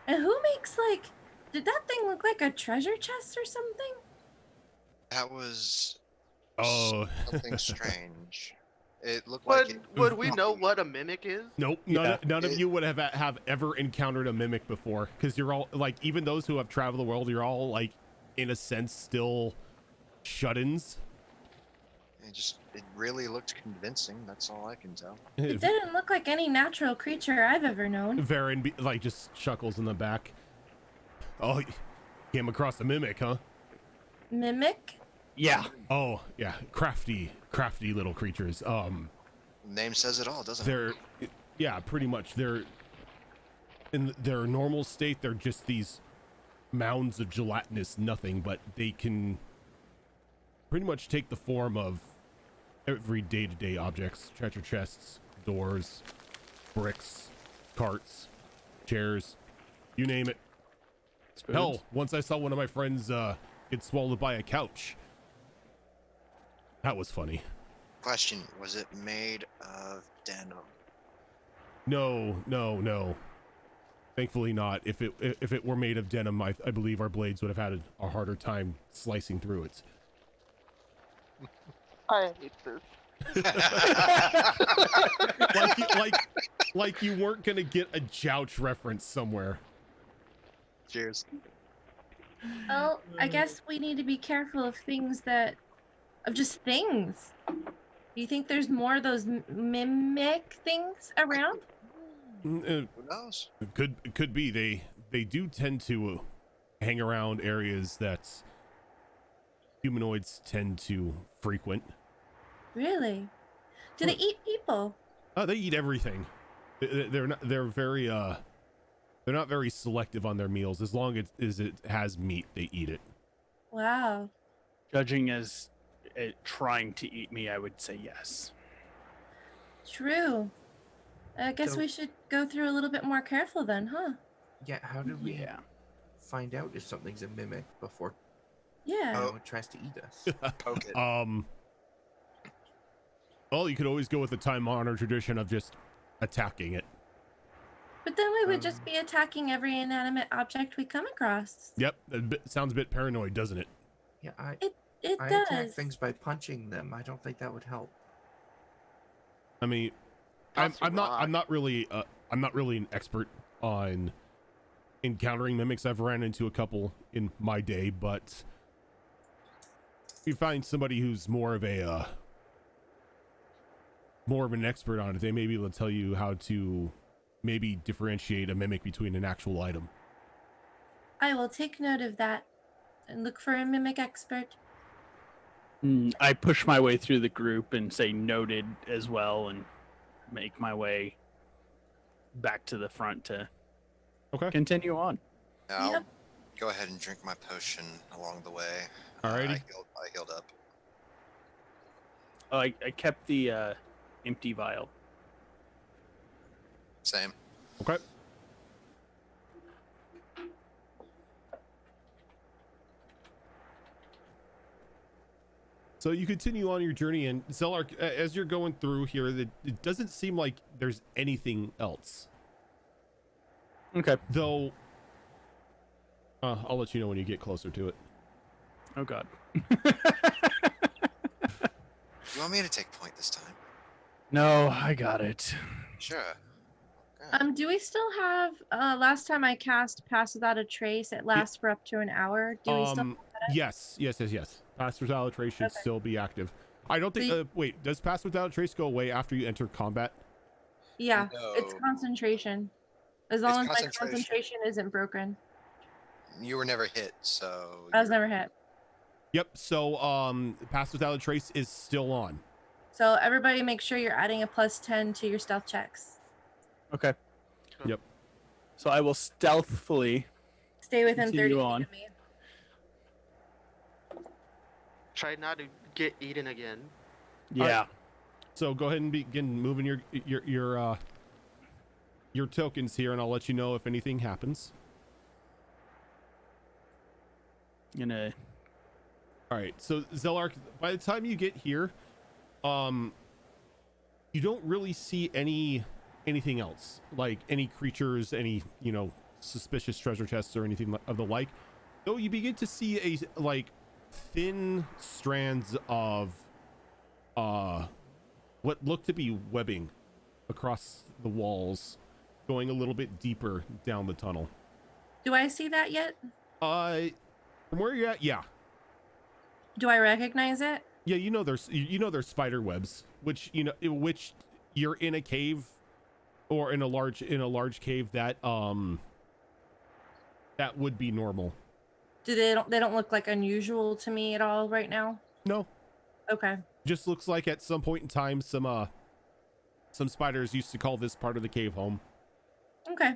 C: And who makes, like, did that thing look like a treasure chest or something?
F: That was
A: Oh,
F: something strange. It looked
E: But
F: like it.
E: would we know what a mimic is?
A: nope.
B: Yeah.
A: None of you would have ever encountered a mimic before, because you're all like, even those who have traveled the world, you're all like, in a sense, still shut-ins.
F: It really looked convincing. That's all I can tell.
C: It didn't look like any natural creature I've ever known.
A: Varen like just chuckles in the back. Oh, you came across a mimic, huh?
C: Mimic?
B: Yeah.
A: Oh, yeah, crafty little creatures.
F: Name says it all, doesn't it?
A: They're, yeah, pretty much. They're in their normal state. They're just these mounds of gelatinous nothing, but they can pretty much take the form of every day-to-day objects: treasure chests, doors, bricks, carts, chairs, you name it.
B: Spoons.
A: Hell, once I saw one of my friends get swallowed by a couch. That was funny.
F: Question: was it made of denim?
A: No. Thankfully not. If it were made of denim, I believe our blades would have had a harder time slicing through it.
E: I hate this.
A: like you weren't gonna get a jouch reference somewhere.
F: Cheers.
C: Well, I guess we need to be careful of things of just things. Do you think there's more of those mimic things around?
F: Who knows?
A: Could be. They do tend to hang around areas that humanoids tend to frequent.
C: Really? Do they eat people?
A: Oh, they eat everything. They're not very selective on their meals. As long as it has meat, they eat it.
C: Wow.
B: Judging as it trying to eat me, I would say yes.
C: True. I guess
D: So-
C: we should go through a little bit more careful then, huh?
D: Yeah, how did we
B: Yeah.
D: find out if something's a mimic before
C: Yeah.
D: it tries to eat us?
F: Poke it.
A: Well, you could always go with the time-honored tradition of just attacking it.
C: But then we would just be attacking every inanimate object we come across.
A: Yep, sounds a bit paranoid, doesn't it?
D: Yeah, I
C: It
D: attack
C: does.
D: things by punching them. I don't think that would help.
A: I mean, I'm not really an expert on encountering mimics. I've ran into a couple in my day, but if you find somebody who's more of an expert on it, they may be able to tell you how to maybe differentiate a mimic between an actual item.
C: I will take note of that and look for a mimic expert.
B: I push my way through the group and say noted as well and make my way back to the front to
A: Okay.
B: continue on.
F: I'll
C: Yep.
F: go ahead and drink my potion along the way.
A: Alrighty.
F: I healed up.
B: Oh, I kept the empty vial.
F: Same.
A: Okay. So you continue on your journey, and Zelark, as you're going through here, it doesn't seem like there's anything else.
B: Okay.
A: Though, I'll let you know when you get closer to it.
B: Oh God.
F: You want me to take point this time?
B: No, I got it.
F: Sure. Okay.
C: Do we still have last time I cast Pass Without a Trace, it lasts for up to an hour. Do we still
A: Yes. Pass Without a Trace should
C: Okay.
A: still be active. I don't think.
C: So
A: Wait, does Pass Without a Trace go away after you enter combat?
C: Yeah, it's
F: No.
C: concentration. As long as my
F: concentration.
C: concentration isn't broken.
F: You were never hit, so.
C: I was
F: you're-
C: never hit.
A: Yep. So Pass Without a Trace is still on.
C: So everybody make sure you're adding a +10 to your stealth checks.
B: Okay.
A: Yep.
B: So I will stealthily.
C: Stay within 30
B: Continue
C: feet
B: on.
C: of me.
E: Try not to get eaten again.
B: Yeah.
A: So go ahead and begin moving your tokens here, and I'll let you know if anything happens.
B: Gonna.
A: All right. So Zelark, by the time you get here, you don't really see anything else, like any creatures, any suspicious treasure chests or anything of the like. Though you begin to see thin strands of what looked to be webbing across the walls, going a little bit deeper down the tunnel.
C: Do I see that yet?
A: From where you're at, yeah.
C: Do I recognize it?
A: Yeah, there's spider webs, which which you're in a cave or in a large cave that would be normal.
C: They don't look like unusual to me at all right now?
A: No.
C: Okay.
A: Just looks like at some point in time some spiders used to call this part of the cave home.
C: Okay.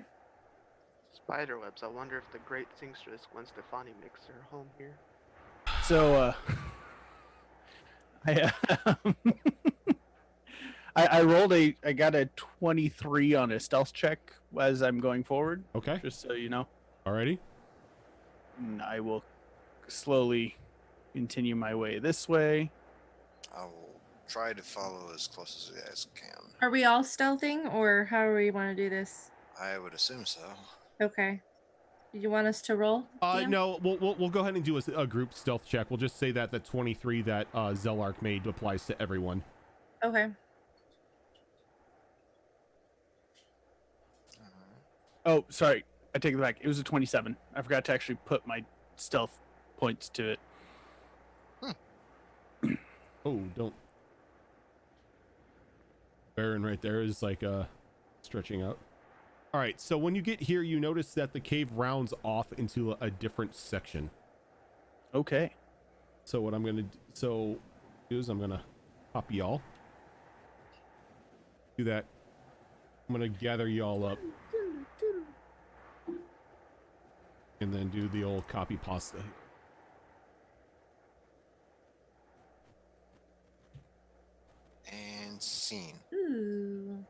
E: Spiderwebs. I wonder if the great seamstress Gwen Stefani makes her home here.
B: So, I rolled I got a 23 on a stealth check as I'm going forward.
A: Okay.
B: Just so you know.
A: Alrighty.
B: And I will slowly continue my way this way.
F: I will try to follow as close as you guys can.
C: Are we all stealthing, or how do we want to do this?
F: I would assume so.
C: Okay. Do you want us to roll? Ian?
A: No, we'll go ahead and do a group stealth check. We'll just say that the 23 that Zelark made applies to everyone.
C: Okay.
B: Oh, sorry. I take it back. It was a 27. I forgot to actually put my stealth points to it.
A: Oh, don't. Baron right there is like stretching out. All right, so when you get here, you notice that the cave rounds off into a different section.
B: Okay.
A: So what I'm gonna do is I'm gonna copy y'all. Do that. I'm gonna gather y'all up. And then do the old copy pasta.
F: And scene.
C: Ooh.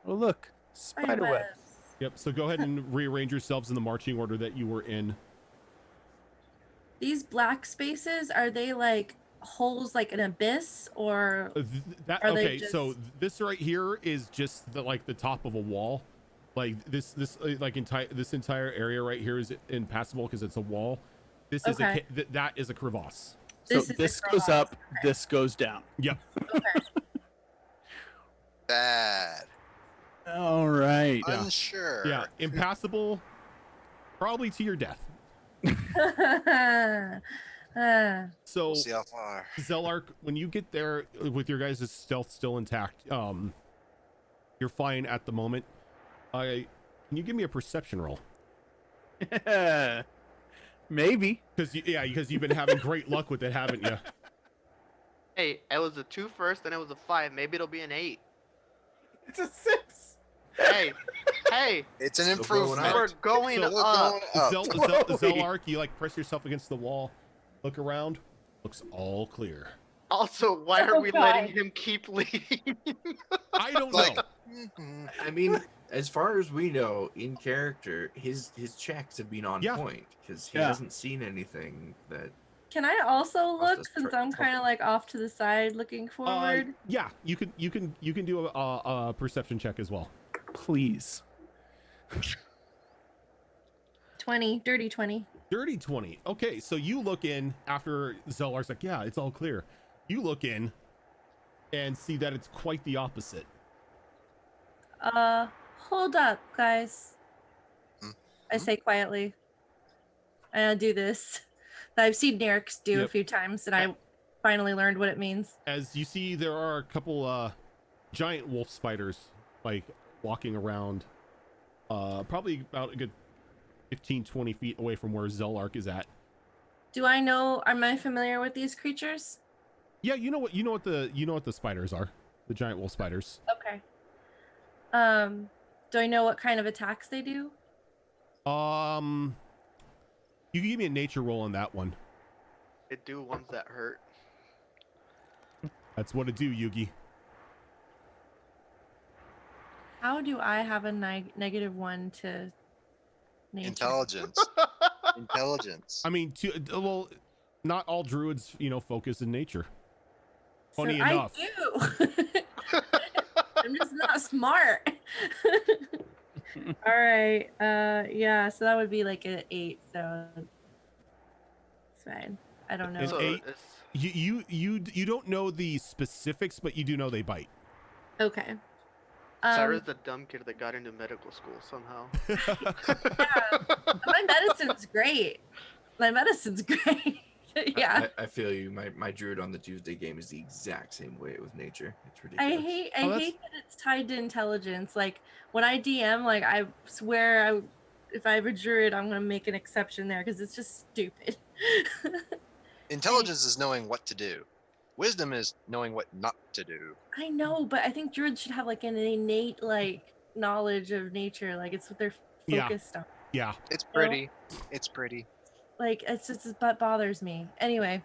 B: Oh, look. Spiderweb.
A: Yep, so go ahead and rearrange yourselves in the marching order that you were in.
C: These black spaces, are they like holes like an abyss, or are they
A: Okay,
C: just...
A: so this right here is just the top of a wall. Like this entire area right here is impassable because it's a wall. This is
C: Okay.
A: that is a crevasse.
B: So
C: This is
B: this
C: a
B: goes up,
C: crevasse.
B: this goes down.
A: Yep.
C: Okay.
F: Bad.
B: All right.
A: Yeah.
F: Unsure.
A: Yeah, impassable, probably to your death. So
F: We'll see how far.
A: Zelark, when you get there with your guys' stealth still intact, you're fine at the moment. Can you give me a perception roll?
B: Maybe.
A: Because you've been having great luck with it, haven't you?
E: Hey, it was a 2 first, then it was a 5. Maybe it'll be an 8.
B: It's a 6.
E: Hey, hey,
F: It's an
D: Still going
F: improvement.
D: up.
E: we're going
A: So-
E: up.
A: Zelark, you like press yourself against the wall, look around, looks all clear.
E: Also, why are
C: Oh,
E: we
C: God.
E: letting him keep leading?
A: I don't
F: Like-
A: know.
F: Mhm.
D: I mean, as far as we know, in character, his checks have been on
A: Yeah.
D: point because he
B: Yeah.
D: hasn't seen anything that.
C: Can I also
D: Must
C: look,
D: have
C: since
D: tri-
C: I'm kind of like off to the side looking forward?
A: Yeah, you can do a perception check as well.
B: Please.
C: 20, dirty 20.
A: Dirty 20. Okay, so you look in after Zelark's like, yeah, it's all clear. You look in and see that it's quite the opposite.
C: Hold up, guys.
F: Hmm?
C: I say quietly. I do this that I've seen Nerix do a
A: Yep.
C: few times, and I finally learned what it means.
A: As you see, there are a couple giant wolf spiders like walking around, probably about a good 15-20 feet away from where Zelark is at.
C: Do I know? Am I familiar with these creatures?
A: Yeah, you know what the spiders are, the giant wolf spiders.
C: Okay. Do I know what kind of attacks they do?
A: You can give me a nature roll on that one.
E: It do ones that hurt.
A: That's what it do, Yugi.
C: How do I have a -1 to nature?
F: Intelligence. Intelligence.
A: I mean, well, not all druids, focus in nature.
C: So
A: Funny
C: I
A: enough.
C: do. I'm just not smart. All right. Yeah. So that would be like an 8. So It's fine. I don't know.
A: And
E: So
A: eight-
E: it's
A: You don't know the specifics, but you do know they bite.
C: Okay.
E: Sarah's the dumb kid that got into medical school somehow.
C: My medicine's great. My medicine's great. Yeah.
D: I feel you. My druid on the Tuesday game is the exact same way with nature. It's
C: I
D: ridiculous.
C: hate
A: Oh, that's-
C: hate that it's tied to intelligence. Like when I DM, like I swear if I have a druid, I'm gonna make an exception there because it's just stupid.
F: Intelligence is knowing what to do. Wisdom is knowing what not to do.
C: I know, but I think druids should have like an innate like knowledge of nature. Like it's what they're
A: Yeah.
C: focused on.
A: Yeah.
F: It's pretty. It's pretty.
C: Like it's just it bothers me. Anyway,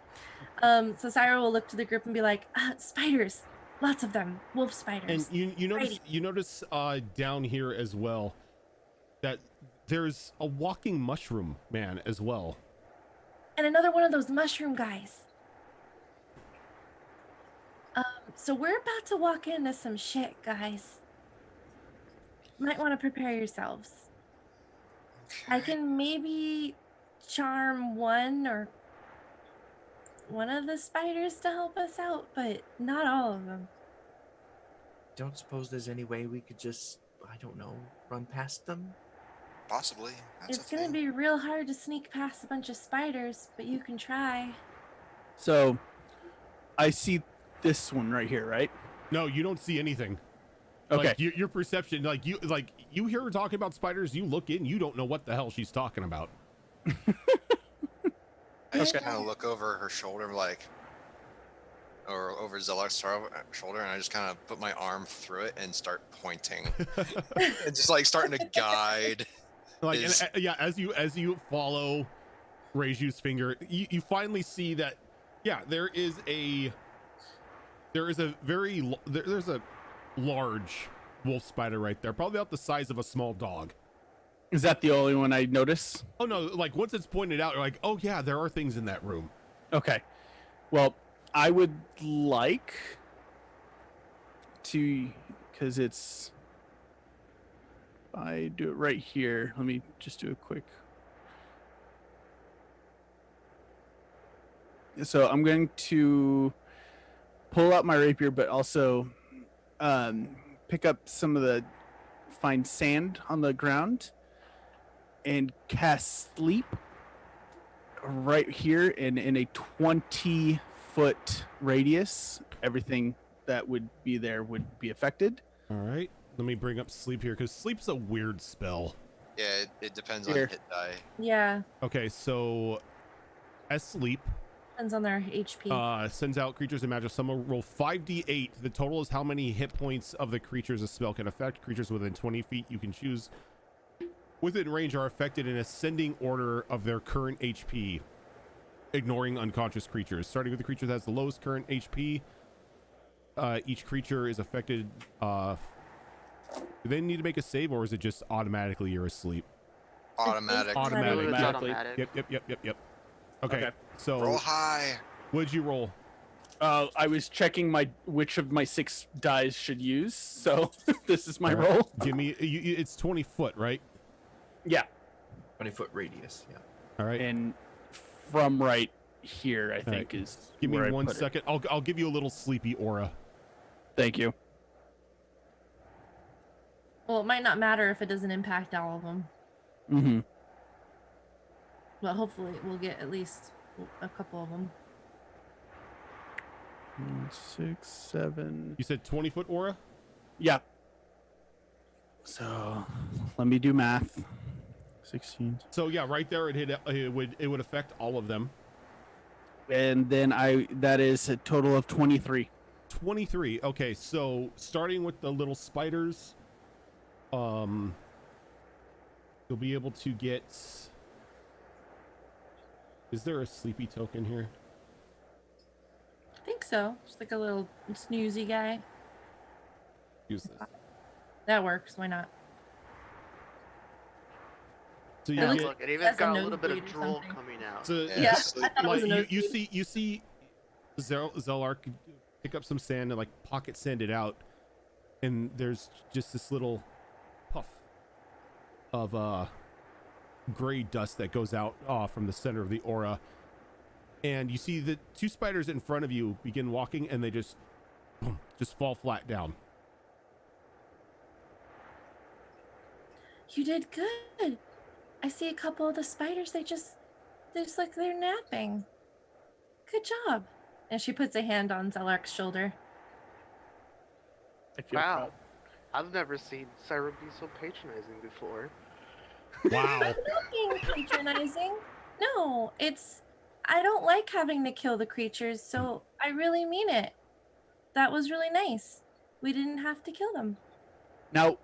C: so Syra will look to the group and be like, spiders, lots of them, wolf spiders.
A: And you notice down here as well that there's a walking mushroom man as well.
C: And another one of those mushroom guys. So we're about to walk into some shit, guys. Might want to prepare yourselves. I can maybe charm one of the spiders to help us out, but not all of them.
D: Don't suppose there's any way we could just, I don't know, run past them?
F: Possibly. That's
C: It's gonna be real hard to sneak past a bunch of spiders, but you can try.
B: So, I see this one right here, right?
A: No, you don't see anything.
B: Okay.
A: Like, your perception, you hear her talking about spiders, you look in, you don't know what the hell she's talking about.
F: I just kind of look over her shoulder, or over Zellar's shoulder, and I just kind of put my arm through it and start pointing, and just starting to guide.
A: As you follow Reiju's finger, you finally see that, there's a large wolf spider right there, probably about the size of a small dog.
B: Is that the only one I notice?
A: Oh no, like once it's pointed out, you're like, oh yeah, there are things in that room.
B: Okay. Well, I would like to, because it's, I do it right here. Let me just do a quick. So I'm going to pull out my rapier, but also pick up some of the fine sand on the ground and cast sleep right here in a 20-foot radius. Everything that would be there would be affected.
A: All right, let me bring up sleep here because sleep's a weird spell.
F: Yeah, it depends
B: Here.
F: on hit die.
C: Yeah,
A: Okay, so as sleep
C: depends on their HP.
A: sends out creatures and magic. Someone roll 5d8. The total is how many hit points of the creatures a spell can affect. Creatures within 20 feet you can choose within range are affected in ascending order of their current HP, ignoring unconscious creatures. Starting with the creature that has the lowest current HP, each creature is affected. Do they need to make a save, or is it just automatically you're asleep?
F: Automatic.
A: Automatic.
E: It's
A: Yeah.
E: automatic.
A: Yep. Okay. So
F: Roll high.
A: what'd you roll?
B: I was checking which of my 6 dice should use, so this is my roll.
A: Give me. It's 20 foot, right?
B: Yeah,
D: 20-foot radius, yeah.
A: All right.
B: and from right here, I think
A: right.
B: is.
A: Give me
B: where I
A: 1
B: put it.
A: second. I'll give you a little sleepy aura.
B: Thank you.
C: Well, it might not matter if it doesn't impact all of them,
B: Mm-hmm.
C: but hopefully we'll get at least a couple of them.
B: 6, 7.
A: You said 20 foot aura.
B: Yeah. So let me do math. 16.
A: So yeah, right there it would affect all of them.
B: And then that is a total of 23.
A: 23. Okay, so starting with the little spiders, you'll be able to get. Is there a sleepy token here?
C: I think so. Just like a little snoozy guy.
A: Use this.
C: That works. Why not?
A: So
E: Yeah,
A: you get.
E: look, it even
C: Has a
E: got a little bit
C: nosebleed
E: of
C: or
E: drool
C: something.
E: coming out.
A: So
C: Yeah.
F: sleep.
C: That was a
A: like you
C: nosebleed.
A: see Zellark pick up some sand and like pocket sand it out, and there's just this little puff of gray dust that goes out from the center of the aura, and you see the 2 spiders in front of you begin walking, and they just boom, just fall flat down.
C: You did good. I see a couple of the spiders. They just like they're napping. Good job. And she puts a hand on Zelark's shoulder.
B: I feel
E: Wow.
B: proud.
E: I've never seen Sarah be so patronizing before.
A: Wow.
C: I'm not being patronizing. No, I don't like having to kill the creatures, so I really mean it. That was really nice. We didn't have to kill them.
B: Now,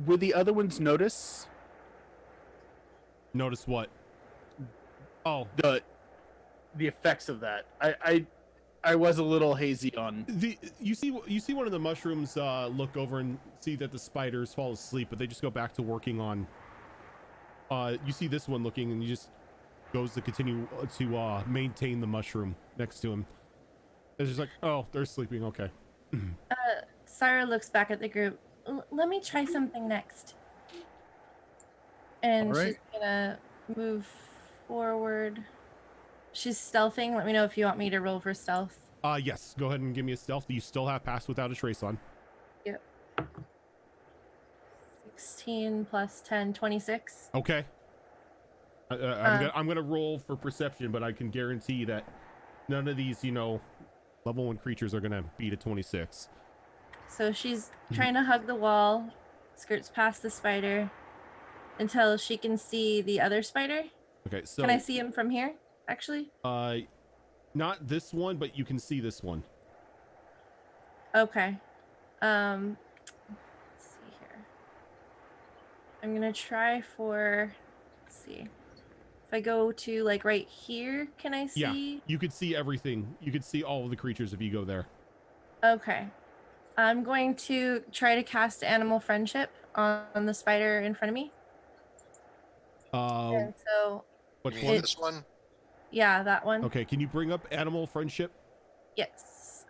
B: would the other ones notice
A: Notice what? Oh,
B: the effects of that? I was a little hazy on.
A: you see one of the mushrooms look over and see that the spiders fall asleep, but they just go back to working on. You see this one looking, and he just goes to continue to maintain the mushroom next to him. It's just like, oh, they're sleeping. Okay.
C: Sarah looks back at the group. Let me try something next. And
B: All right.
C: she's gonna move forward. She's stealthing. Let me know if you want me to roll for stealth.
A: Yes. Go ahead and give me a stealth. You still have pass without a trace on.
C: Yep. 16 plus 10, 26.
A: Okay. I'm gonna roll for perception, but I can guarantee that none of these, level 1 creatures are gonna beat a 26.
C: So she's trying to hug the wall, skirts past the spider until she can see the other spider.
A: Okay, so
C: Can I see him from here, actually?
A: not this one, but you can see this one.
C: Okay. Let's see here. I'm gonna try for, let's see. If I go to like right here, can I see?
A: Yeah, you could see everything. You could see all of the creatures if you go there.
C: Okay. I'm going to try to cast Animal Friendship on the spider in front of me. And so,
A: Which
F: You
A: one?
F: mean this one?
C: yeah, that one.
A: Okay, can you bring up animal friendship?
C: Yes.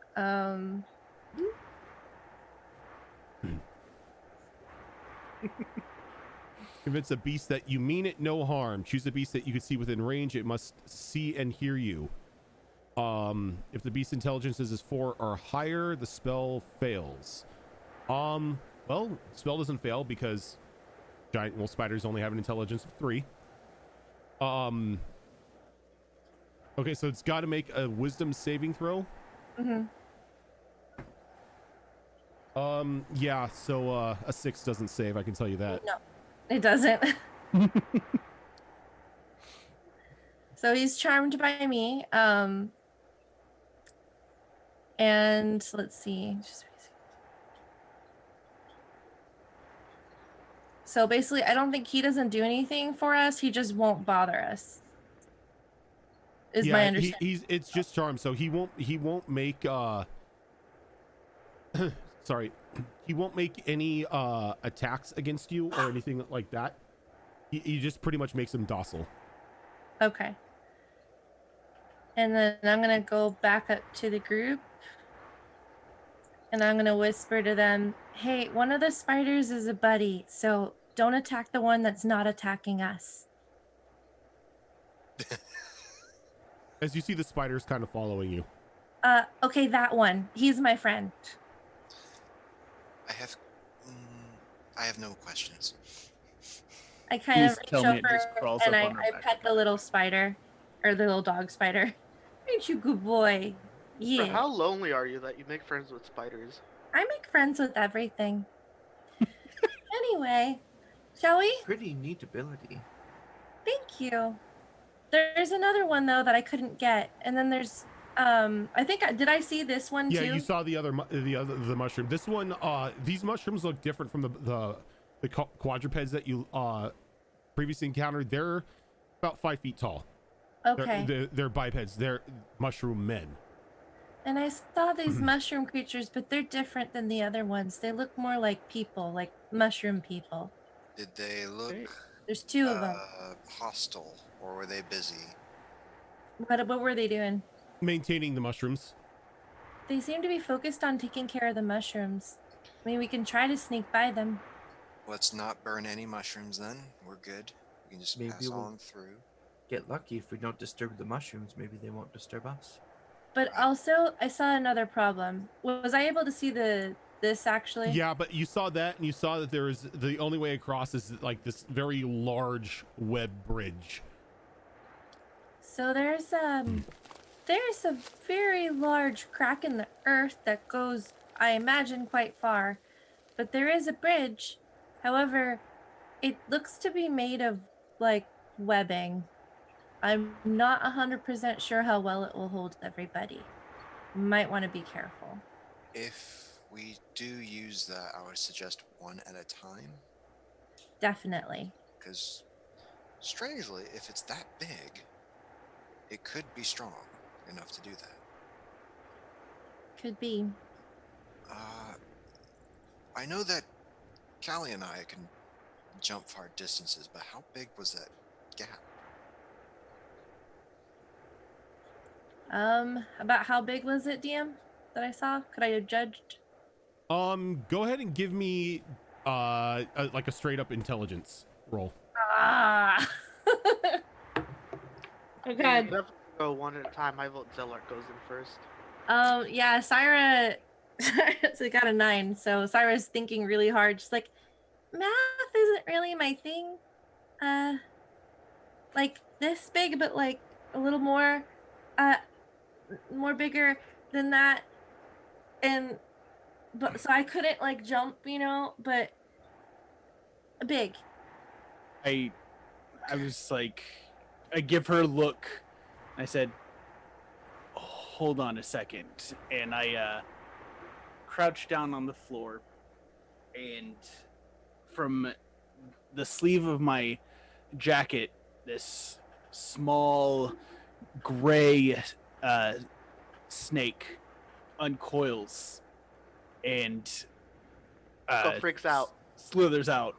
A: Convince a beast that you mean it no harm. Choose a beast that you can see within range. It must see and hear you. If the beast's intelligence is 4 or higher, the spell fails. Well, spell doesn't fail because giant spiders only have an intelligence of 3. Okay, so it's got to make a wisdom saving throw. Yeah, so a 6 doesn't save, I can tell you that.
C: No, it doesn't. So he's charmed by me. And let's see. So basically, I don't think he doesn't do anything for us. He just won't bother us. Is my understanding.
A: It's just charm, so he won't make sorry, he won't make any attacks against you or anything like that. He just pretty much makes him docile.
C: Okay. And then I'm gonna go back up to the group, and I'm gonna whisper to them, "Hey, one of the spiders is a buddy, so don't attack the one that's not attacking us."
A: As you see the spiders kind of following you.
C: Okay, that one. He's my friend.
F: I have no questions.
C: I kind of
B: Please
C: reach
B: tell me it
C: over
B: just crawls
C: and
B: up
C: I
B: on her back.
C: pet the little spider, or the little dog spider. Ain't you good boy?
E: Bro,
C: Yeah.
E: how lonely are you that you make friends with spiders?
C: I make friends with everything. Anyway, shall we?
D: Pretty neat ability.
C: Thank you. There's another one though that I couldn't get, and then there's I think did I see this one
A: Yeah,
C: too?
A: you saw the mushroom. This one, these mushrooms look different from the quadrupeds that you previously encountered. They're about 5 feet tall.
C: Okay.
A: They're bipeds. They're mushroom men.
C: And I saw these mushroom creatures, but they're different than the other ones. They look more like people, like mushroom people.
F: Did they look
C: There's 2 of them.
F: hostile, or were they busy?
C: What were they doing?
A: Maintaining the mushrooms.
C: They seem to be focused on taking care of the mushrooms. I mean, we can try to sneak by them.
F: Let's not burn any mushrooms then. We're good. We can just
D: Maybe
F: pass
D: we'll-
F: on through.
D: get lucky. If we don't disturb the mushrooms, maybe they won't disturb us.
C: But also, I saw another problem. Was I able to see this actually?
A: Yeah, but you saw that, and you saw that there is the only way across is like this very large web bridge.
C: So there's a very large crack in the earth that goes, I imagine, quite far. But there is a bridge. However, it looks to be made of like webbing. I'm not 100% sure how well it will hold everybody. Might want to be careful.
F: If we do use that, I would suggest one at a time.
C: Definitely.
F: Because, strangely, if it's that big, it could be strong enough to do that.
C: Could be.
F: I know that Callie and I can jump far distances, but how big was that gap?
C: About how big was it, DM, that I saw? Could I have judged?
A: Go ahead and give me like a straight up intelligence roll.
C: Ah.
E: You
C: Okay.
E: definitely go one at a time. I vote Zellark goes in first.
C: Yeah, Syra. So got a 9. So Syra's thinking really hard. She's like, math isn't really my thing. Like this big, but like a little more, more bigger than that. But so I couldn't like jump, but big.
B: I was like, I give her a look. I said, hold on a second. And I crouched down on the floor, and from the sleeve of my jacket, this small gray snake uncoils and
E: Go freaks out.
B: slithers out.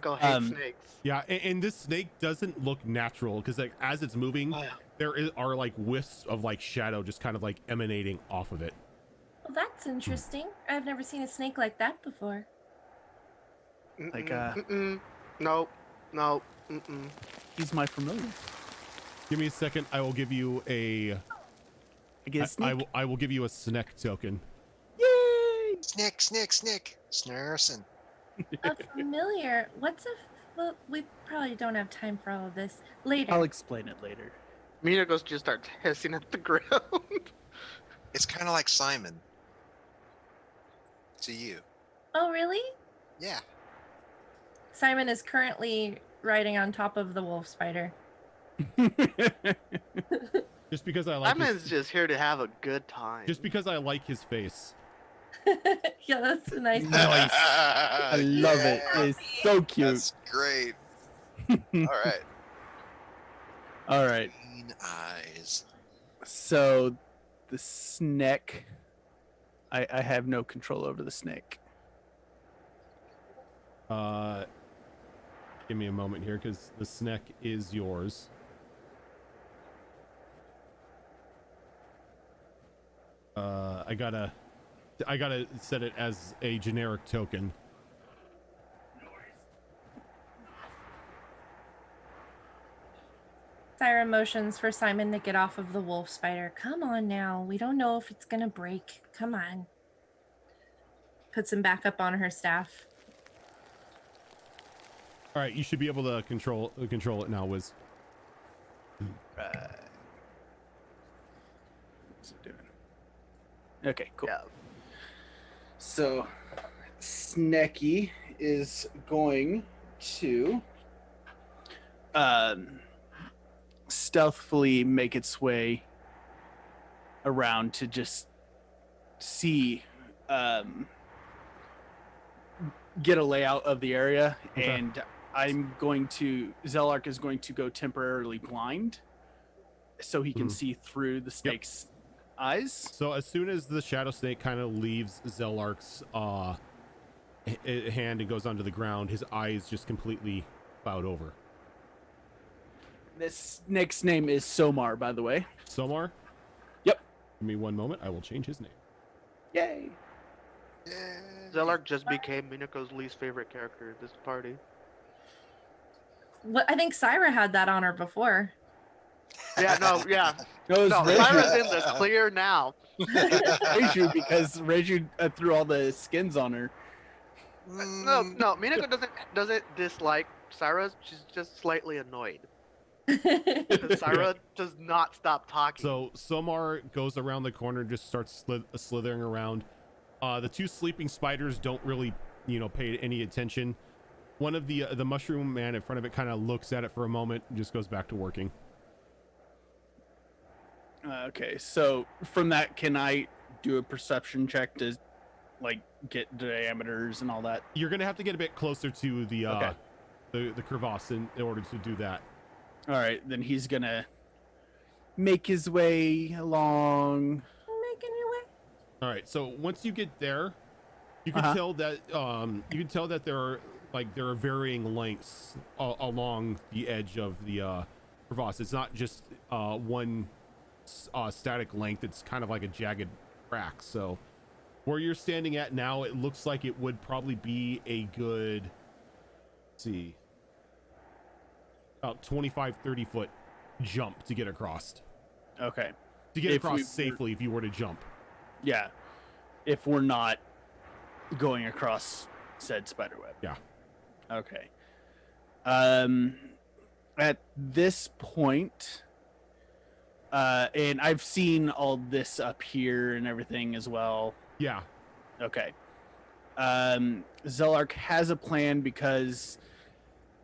E: Go hate snakes.
A: Yeah, and this snake doesn't look natural because like as it's moving, are like wisps of like shadow just kind of like emanating off of it.
C: Well, that's interesting. I've never seen a snake like that before.
B: Like,
E: Nope.
B: he's my familiar.
A: Give me a second. I will give you a.
B: I get a snake.
A: I will give you a snack token.
B: Yay!
F: Snick, Snarson.
C: A familiar. Well, we probably don't have time for all of this. Later.
B: I'll explain it later.
E: Minago's just starts hissing at the ground.
F: It's kind of like Simon. To you.
C: Oh, really?
F: Yeah.
C: Simon is currently riding on top of the wolf spider.
A: Just because I like.
E: Simon's just here to have a good time.
A: Just because I like his face.
C: Yeah, that's a nice.
B: Nice. I love it. It's so cute.
F: That's great. All right.
B: All right.
F: Green eyes.
B: So the snake, I have no control over the snake.
A: Give me a moment here because the snack is yours. I gotta set it as a generic token.
C: Syra motions for Simon to get off of the wolf spider. Come on now. We don't know if it's gonna break. Come on. Puts him back up on her staff.
A: All right, you should be able to control it now, Wiz.
B: Right. What's it doing? Okay, cool.
E: Yeah.
B: So, Snecky is going to stealthily make its way around to just see, get a layout of the area,
A: Okay.
B: and Zellark is going to go temporarily blind so he can see through the snake's eyes.
A: So as soon as the shadow snake kind of leaves Zellark's hand and goes onto the ground, his eyes just completely cloud over.
B: This snake's name is Somar, by the way.
A: Somar?
B: Yep.
A: Give me one moment. I will change his name.
B: Yay.
E: Zellark just became Minako's least favorite character at this party.
C: I think Syra had that on her before.
E: Yeah, no, yeah.
B: No, it's
E: No,
B: Reiju.
E: Syra's in the clear now.
B: Reiju, because Reiju threw all the skins on her.
E: No, Minako doesn't dislike Syra. She's just slightly annoyed. Because Syra does not stop talking.
A: So Somar goes around the corner and just starts slithering around. The two sleeping spiders don't really, pay any attention. One of the mushroom man in front of it kind of looks at it for a moment and just goes back to working.
B: Okay, so from that, can I do a perception check to, like, get diameters and all that?
A: You're gonna have to get a bit closer to the
B: Okay.
A: the crevasse in order to do that.
B: All right, then he's gonna make his way along.
C: Making your way.
A: All right, so once you get there, you can tell that there are varying lengths along the edge of the crevasse. It's not just one static length. It's kind of like a jagged crack. So where you're standing at now, it looks like it would probably be a good, let's see, about 25-30 foot jump to get across.
B: Okay.
A: To get
B: If
A: across
B: we-
A: safely if you were to jump.
B: Yeah. If we're not going across said spiderweb.
A: Yeah.
B: Okay. At this point, and I've seen all this up here and everything as well.
A: Yeah.
B: Okay. Zelark has a plan because,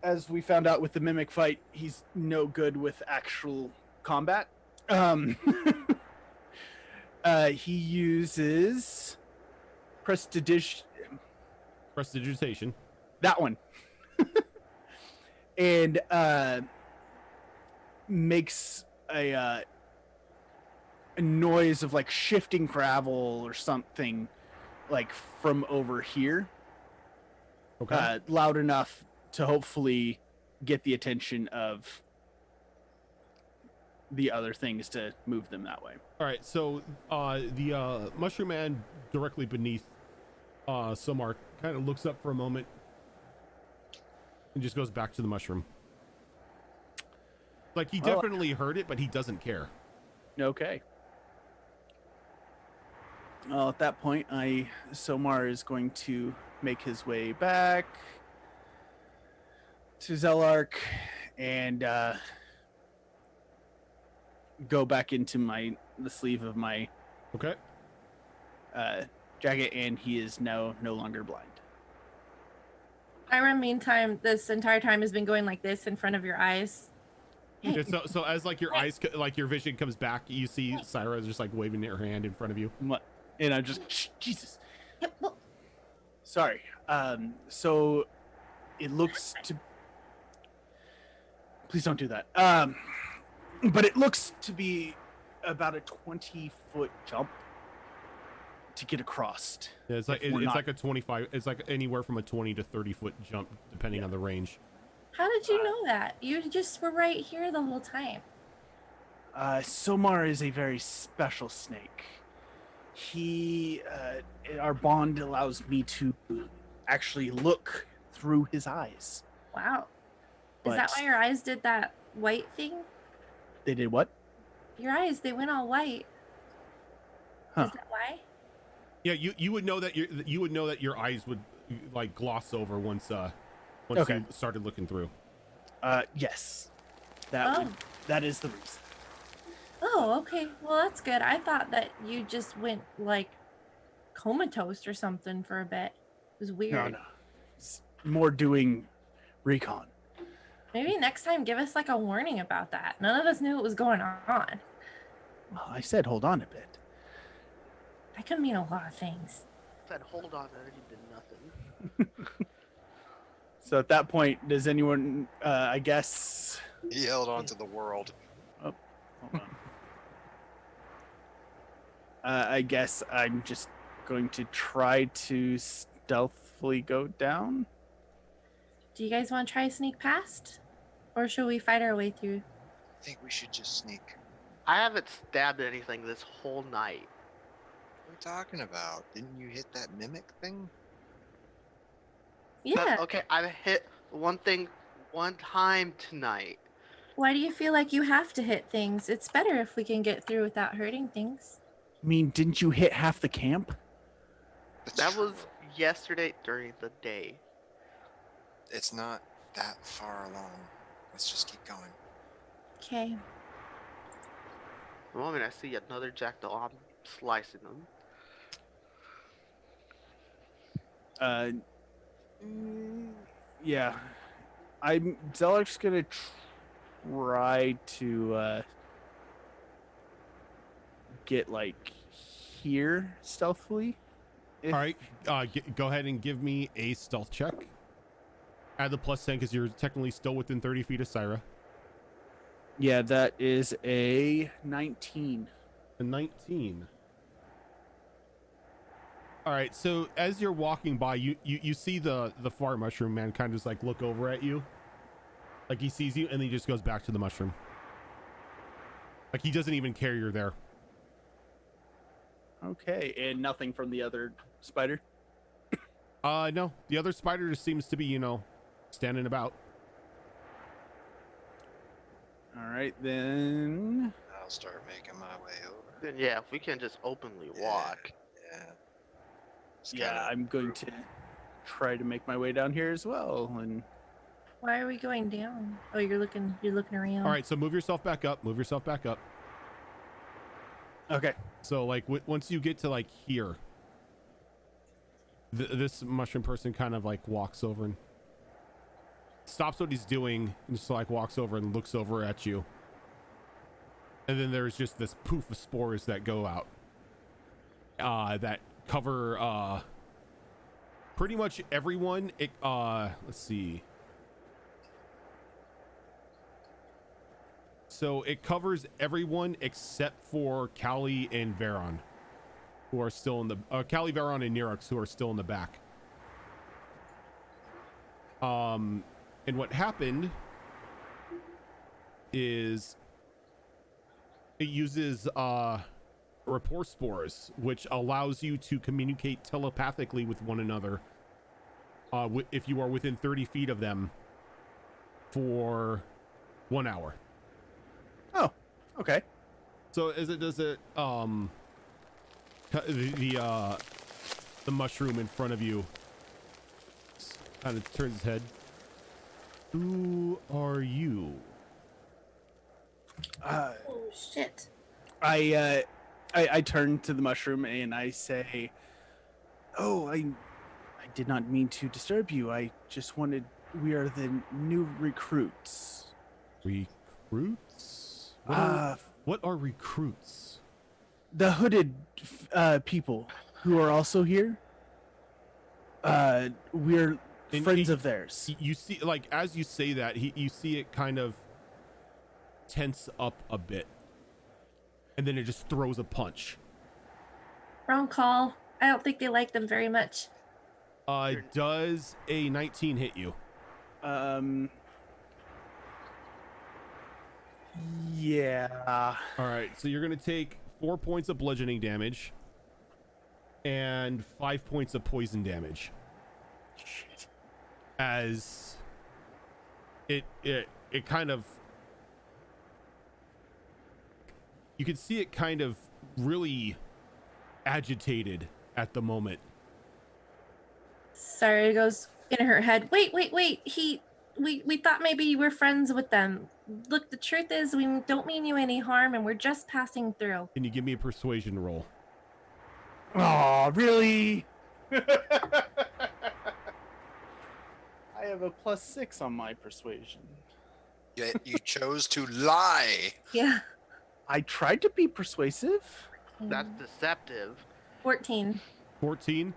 B: as we found out with the mimic fight, he's no good with actual combat. He uses
A: Prestidigitation.
B: that one. And makes a noise of like shifting gravel or something like from over here.
A: Okay.
B: Loud enough to hopefully get the attention of the other things to move them that way.
A: All right, so the mushroom man directly beneath Somar kind of looks up for a moment and just goes back to the mushroom. Like he
B: Well,
A: definitely heard it, but he doesn't care.
B: Okay. Well, at that point, Somar is going to make his way back to Zelark and go back into the sleeve of my
A: Okay.
B: jacket, and he is now no longer blind.
C: Syra, meantime, this entire time has been going like this in front of your eyes. Hey,
A: So as like your eyes, like your vision comes back, you see Syra just like waving her hand in front of you.
B: And I'm just, shh, Jesus.
C: yeah, well,
B: Sorry. So it looks to. Please don't do that. But it looks to be about a 20-foot jump to get across.
A: Yeah, it's like
B: If we're
A: it's
B: not-
A: like a 25. It's like anywhere from a 20 to 30 foot jump, depending on the range.
C: how did you know that? You just were right here the whole time.
B: Somar is a very special snake. Our bond allows me to actually look through his eyes.
C: Wow. Is that
B: But-
C: why your eyes did that white thing?
B: They did what?
C: Your eyes, they went all white.
B: Huh.
C: Is that why?
A: Yeah, you would know that your eyes would like gloss over once
B: Okay.
A: you started looking through.
B: Yes.
C: Oh.
B: That is the reason.
C: Oh, okay. Well, that's good. I thought that you just went like comatose or something for a bit. It was weird.
B: No. It's more doing recon.
C: Maybe next time give us like a warning about that. None of us knew what was going on.
B: Well, I said hold on a bit.
C: That could mean a lot of things.
E: Said, hold on, and he did nothing.
B: So at that point, does anyone, I guess...
F: He held on to the world.
B: Hold on. I guess I'm just going to try to stealthily go down.
C: Do you guys want to try sneak past? Or should we fight our way through?
F: I think we should just sneak.
E: I haven't stabbed anything this whole night.
F: What are you talking about? Didn't you hit that mimic thing?
C: Yeah.
E: Okay, I've hit one thing one time tonight.
C: Why do you feel like you have to hit things? It's better if we can get through without hurting things.
B: I mean, didn't you hit half the camp?
F: It's
E: That
F: true.
E: was yesterday during the day.
F: It's not that far along. Let's just keep going.
C: Okay.
E: The moment I see another jackdaw, I'm slicing them.
B: Yeah. Zeller's gonna try to get like here stealthily.
A: All right, go ahead and give me a stealth check. Add the +10 because you're technically still within 30 feet of Syra.
B: Yeah, that is a 19.
A: A 19. All right, so as you're walking by, you see the far mushroom man kind of just like look over at you, like he sees you, and then he just goes back to the mushroom. Like he doesn't even care you're there.
B: Okay, and nothing from the other spider?
A: No, the other spider just seems to be, standing about.
B: All right, then.
F: I'll start making my way over.
E: Then yeah, if we can just openly
F: Yeah.
E: walk.
F: Yeah. Just
B: Yeah,
F: kinda
B: I'm going to try to make my way down here as well. And
C: Why are we going down? Oh, you're looking around.
A: All right, so move yourself back up. Move yourself back up.
B: okay,
A: So like once you get to like here, this mushroom person kind of like walks over and stops what he's doing and just like walks over and looks over at you. And then there's just this poof of spores that go out that cover pretty much everyone. Let's see. So it covers everyone except for Callie and Veron, who are still in the Callie, Veron, and Nerux, who are still in the back. And what happened is it uses rapport spores, which allows you to communicate telepathically with one another if you are within 30 feet of them for 1 hour.
B: oh, okay.
A: So as it does it, the mushroom in front of you kind of turns his head. Who are you?
C: Oh shit.
B: I turn to the mushroom and I say, "Oh, I did not mean to disturb you. I just wanted. We are the new recruits."
A: Recruits?
B: Uh,
A: What are recruits?
B: the hooded people who are also here. We're
A: And
B: friends of theirs.
A: You see, like, as you say that, you see it kind of tense up a bit. And then it just throws a punch.
C: Wrong call. I don't think they like them very much.
A: Does a 19 hit you?
B: Yeah.
A: All right, so you're gonna take 4 points of bludgeoning damage and 5 points of poison damage
B: Shit.
A: as it kind of, you can see it kind of really agitated at the moment.
C: Sarah goes in her head. Wait. We thought maybe you were friends with them. Look, the truth is we don't mean you any harm and we're just passing through.
A: Can you give me a persuasion roll?
B: Oh, really? I have a +6 on my persuasion.
F: Yet you chose to lie.
C: Yeah.
B: I tried to be persuasive.
E: That's deceptive.
C: 14.
A: 14.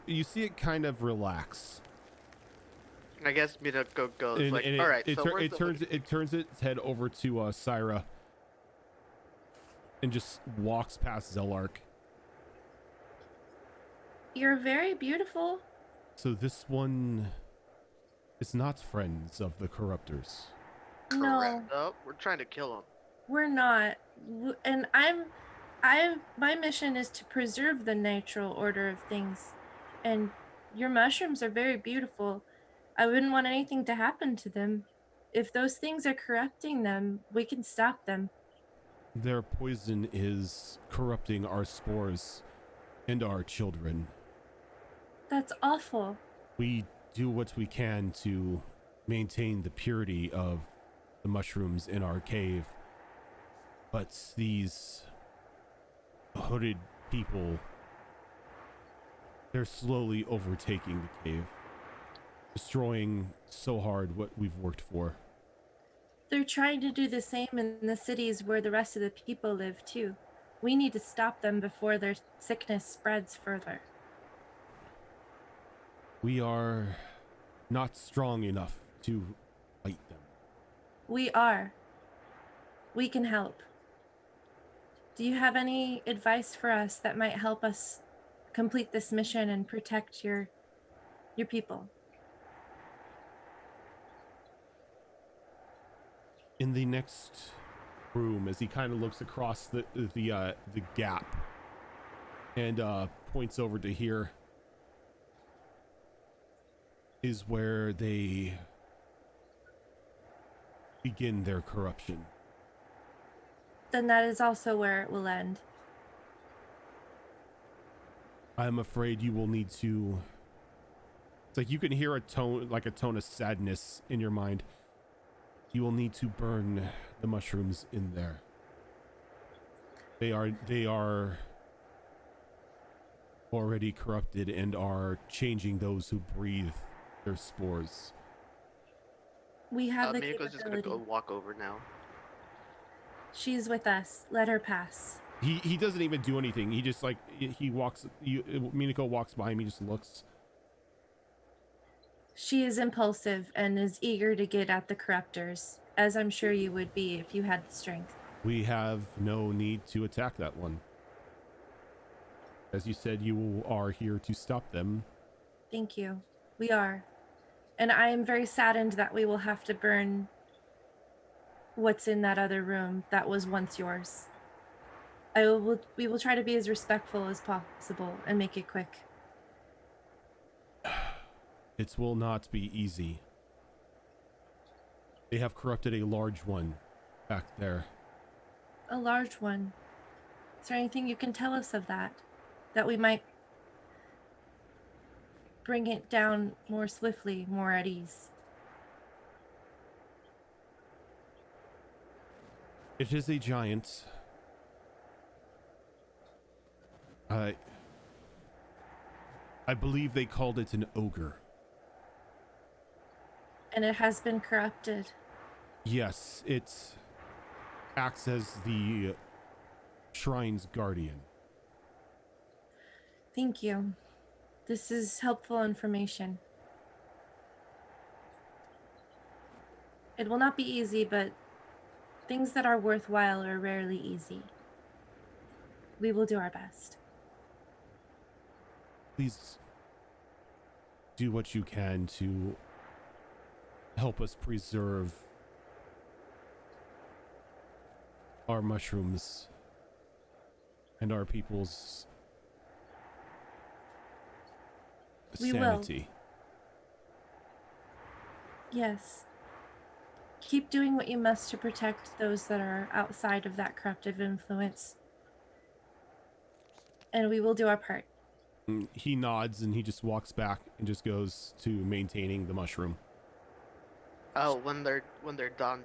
A: You see it kind of relax.
E: I guess Minako goes
A: And
E: like,
A: it,
E: all right,
A: it,
E: so
A: tur-
E: where's
A: it
E: the
A: turns it turns its head over to Syra and just walks past Zelark.
C: You're very beautiful.
A: So this one is not friends of the corruptors.
C: No,
F: Correct.
E: Oh, we're trying to kill him.
C: we're not. And my mission is to preserve the natural order of things. And your mushrooms are very beautiful. I wouldn't want anything to happen to them. If those things are corrupting them, we can stop them.
A: Their poison is corrupting our spores and our children.
C: That's awful.
A: We do what we can to maintain the purity of the mushrooms in our cave, but these hooded people, they're slowly overtaking the cave, destroying so hard what we've worked for.
C: They're trying to do the same in the cities where the rest of the people live, too. We need to stop them before their sickness spreads further.
A: We are not strong enough to fight them.
C: We are. We can help. Do you have any advice for us that might help us complete this mission and protect your people?
A: In the next room, as he kind of looks across the gap and points over to here, is where they begin their corruption.
C: Then that is also where it will end.
A: I'm afraid you will need to... It's like you can hear a tone of sadness in your mind. You will need to burn the mushrooms in there. They are already corrupted and are changing those who breathe their spores.
C: We have the
E: Minako's just gonna
C: capability.
E: go walk over now.
C: She's with us. Let her pass.
A: He doesn't even do anything. He just he walks. Minako walks by him. He just looks.
C: She is impulsive and is eager to get at the corruptors, as I'm sure you would be if you had the strength.
A: We have no need to attack that one. As you said, you are here to stop them.
C: Thank you. We are. And I am very saddened that we will have to burn what's in that other room that was once yours. We will try to be as respectful as possible and make it quick.
A: It will not be easy. They have corrupted a large one back there.
C: A large one. Is there anything you can tell us of that? That we might bring it down more swiftly, more at ease?
A: It is a giant. I believe they called it an ogre.
C: And it has been corrupted.
A: Yes, it acts as the shrine's guardian.
C: Thank you. This is helpful information. It will not be easy, but things that are worthwhile are rarely easy. We will do our best.
A: Please do what you can to help us preserve our mushrooms and our people's
C: We will.
A: sanity.
C: Yes. Keep doing what you must to protect those that are outside of that corruptive influence. And we will do our part.
A: He nods and he just walks back and just goes to maintaining the mushroom.
E: Oh, when they're done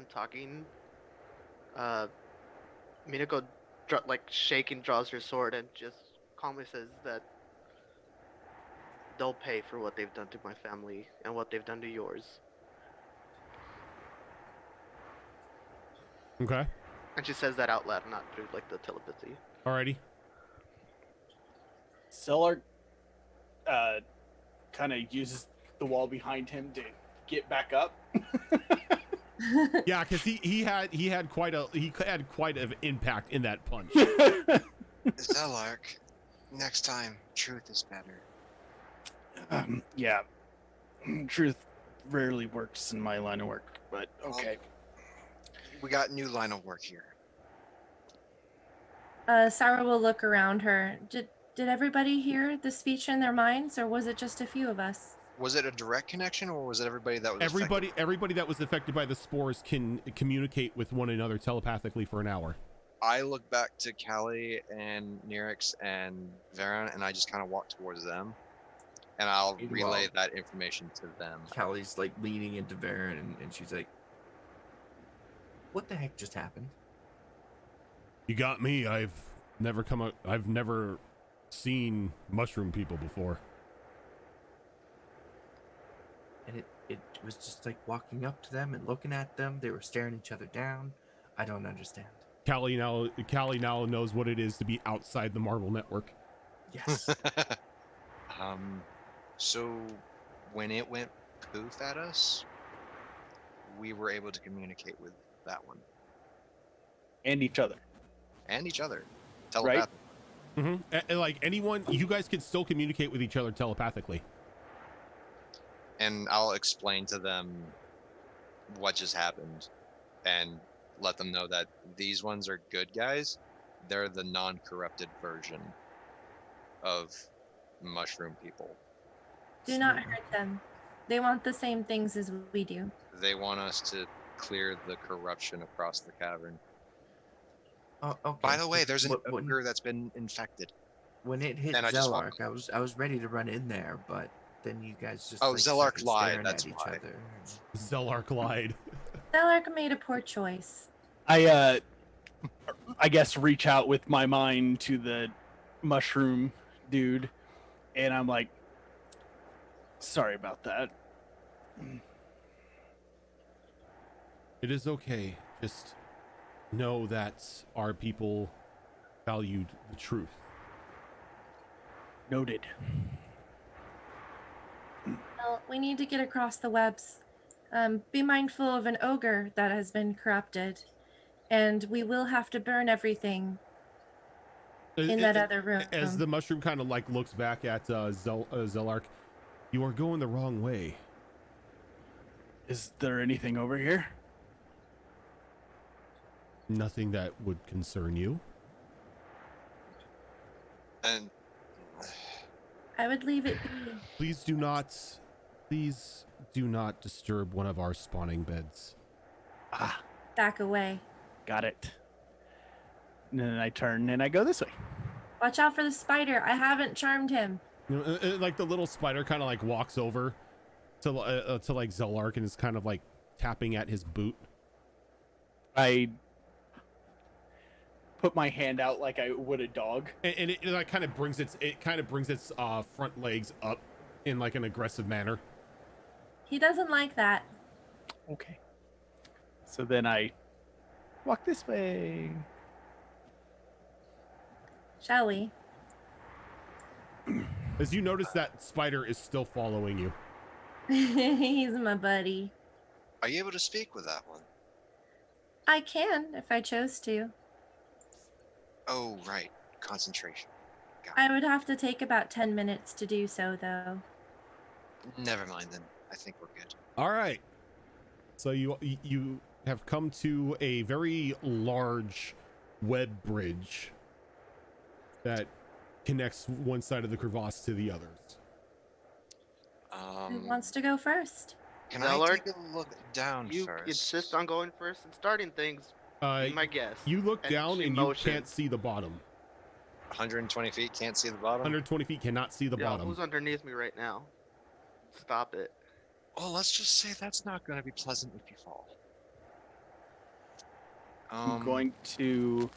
E: talking, Minako shaking draws her sword and just calmly says that they'll pay for what they've done to my family and what they've done to yours.
A: Okay.
E: And she says that out loud, not through the telepathy.
A: Alrighty.
B: Zeller kind of uses the wall behind him to get back up.
A: Yeah, because he had quite an impact in that punch.
F: Zellark, next time, truth is better.
B: Yeah. Truth rarely works in my line of work, but okay.
F: We got new line of work here.
C: Sarah will look around her. Did everybody hear the speech in their minds, or was it just a few of us?
F: Was it a direct connection, or was it everybody that was affected?
A: Everybody that was affected by the spores can communicate with one another telepathically for an hour.
F: I look back to Callie and Nerix and Varen, and I just kind of walk towards them, and I'll relay that information to them.
D: Callie's like leaning into Varen, and she's like, "What the heck just happened?"
A: You got me. I've never seen mushroom people before.
D: And it was just like walking up to them and looking at them. They were staring each other down. I don't understand.
A: Callie now knows what it is to be outside the Marvel network.
D: Yes.
F: So when it went poof at us, we were able to communicate with that one
B: And each other.
F: and each other telepathically.
A: Mm-hmm. Like anyone, you guys can still communicate with each other telepathically.
F: And I'll explain to them what just happened and let them know that these ones are good guys. They're the non-corrupted version of mushroom people.
C: Do not hurt them. They want the same things as we do.
F: They want us to clear the corruption across the cavern.
D: Oh, okay.
F: By the way, there's an
D: When-
F: ogre that's been infected.
D: When it hit
F: And I just
D: Zellark, I was ready to run in there, but then you guys just
F: Oh,
D: like,
F: Zellark
D: started
F: lied,
D: staring
F: that's
D: at each
F: why.
D: other.
A: Zellark lied.
C: Zellark made a poor choice.
B: I guess reach out with my mind to the mushroom dude, and I'm like, sorry about that.
A: It is okay. Just know that our people valued the truth.
B: Noted.
C: Well, we need to get across the webs. Be mindful of an ogre that has been corrupted, and we will have to burn everything in that other room.
A: As the mushroom kind of like looks back at Zellark, you are going the wrong way.
B: Is there anything over here?
A: Nothing that would concern you.
F: And
C: I would leave it be.
A: Please do not disturb one of our spawning beds.
B: Ah,
C: Back away.
B: got it. And then I turn and I go this way.
C: Watch out for the spider. I haven't charmed him.
A: You know, like the little spider kind of like walks over to like Zellark and is kind of like tapping at his boot.
B: I put my hand out like I would a dog.
A: And it like kind of brings its front legs up in like an aggressive manner.
C: He doesn't like that.
B: Okay. So then I walk this way.
C: Shall we?
A: As you notice that spider is still following you.
C: He's my buddy.
F: are you able to speak with that one?
C: I can if I chose to.
F: Oh, right. Concentration. Got
C: I would have to take about 10 minutes to do so, though.
F: it. Never mind then. I think we're good.
A: All right. So you have come to a very large web bridge that connects one side of the crevasse to the others.
C: Who wants to go first?
F: Can
E: Zeller,
F: I take a look down
E: You
F: first?
E: insist on going first and starting things. Be my guess.
A: You look
E: And
A: down
E: she
A: and you
E: motions.
A: can't see the bottom.
F: 120 feet, can't see the bottom?
A: 120 feet cannot see the
E: Yeah,
A: bottom.
E: who's underneath me right now? Stop it.
F: Oh, let's just say that's not going to be pleasant if you fall.
B: I'm going to,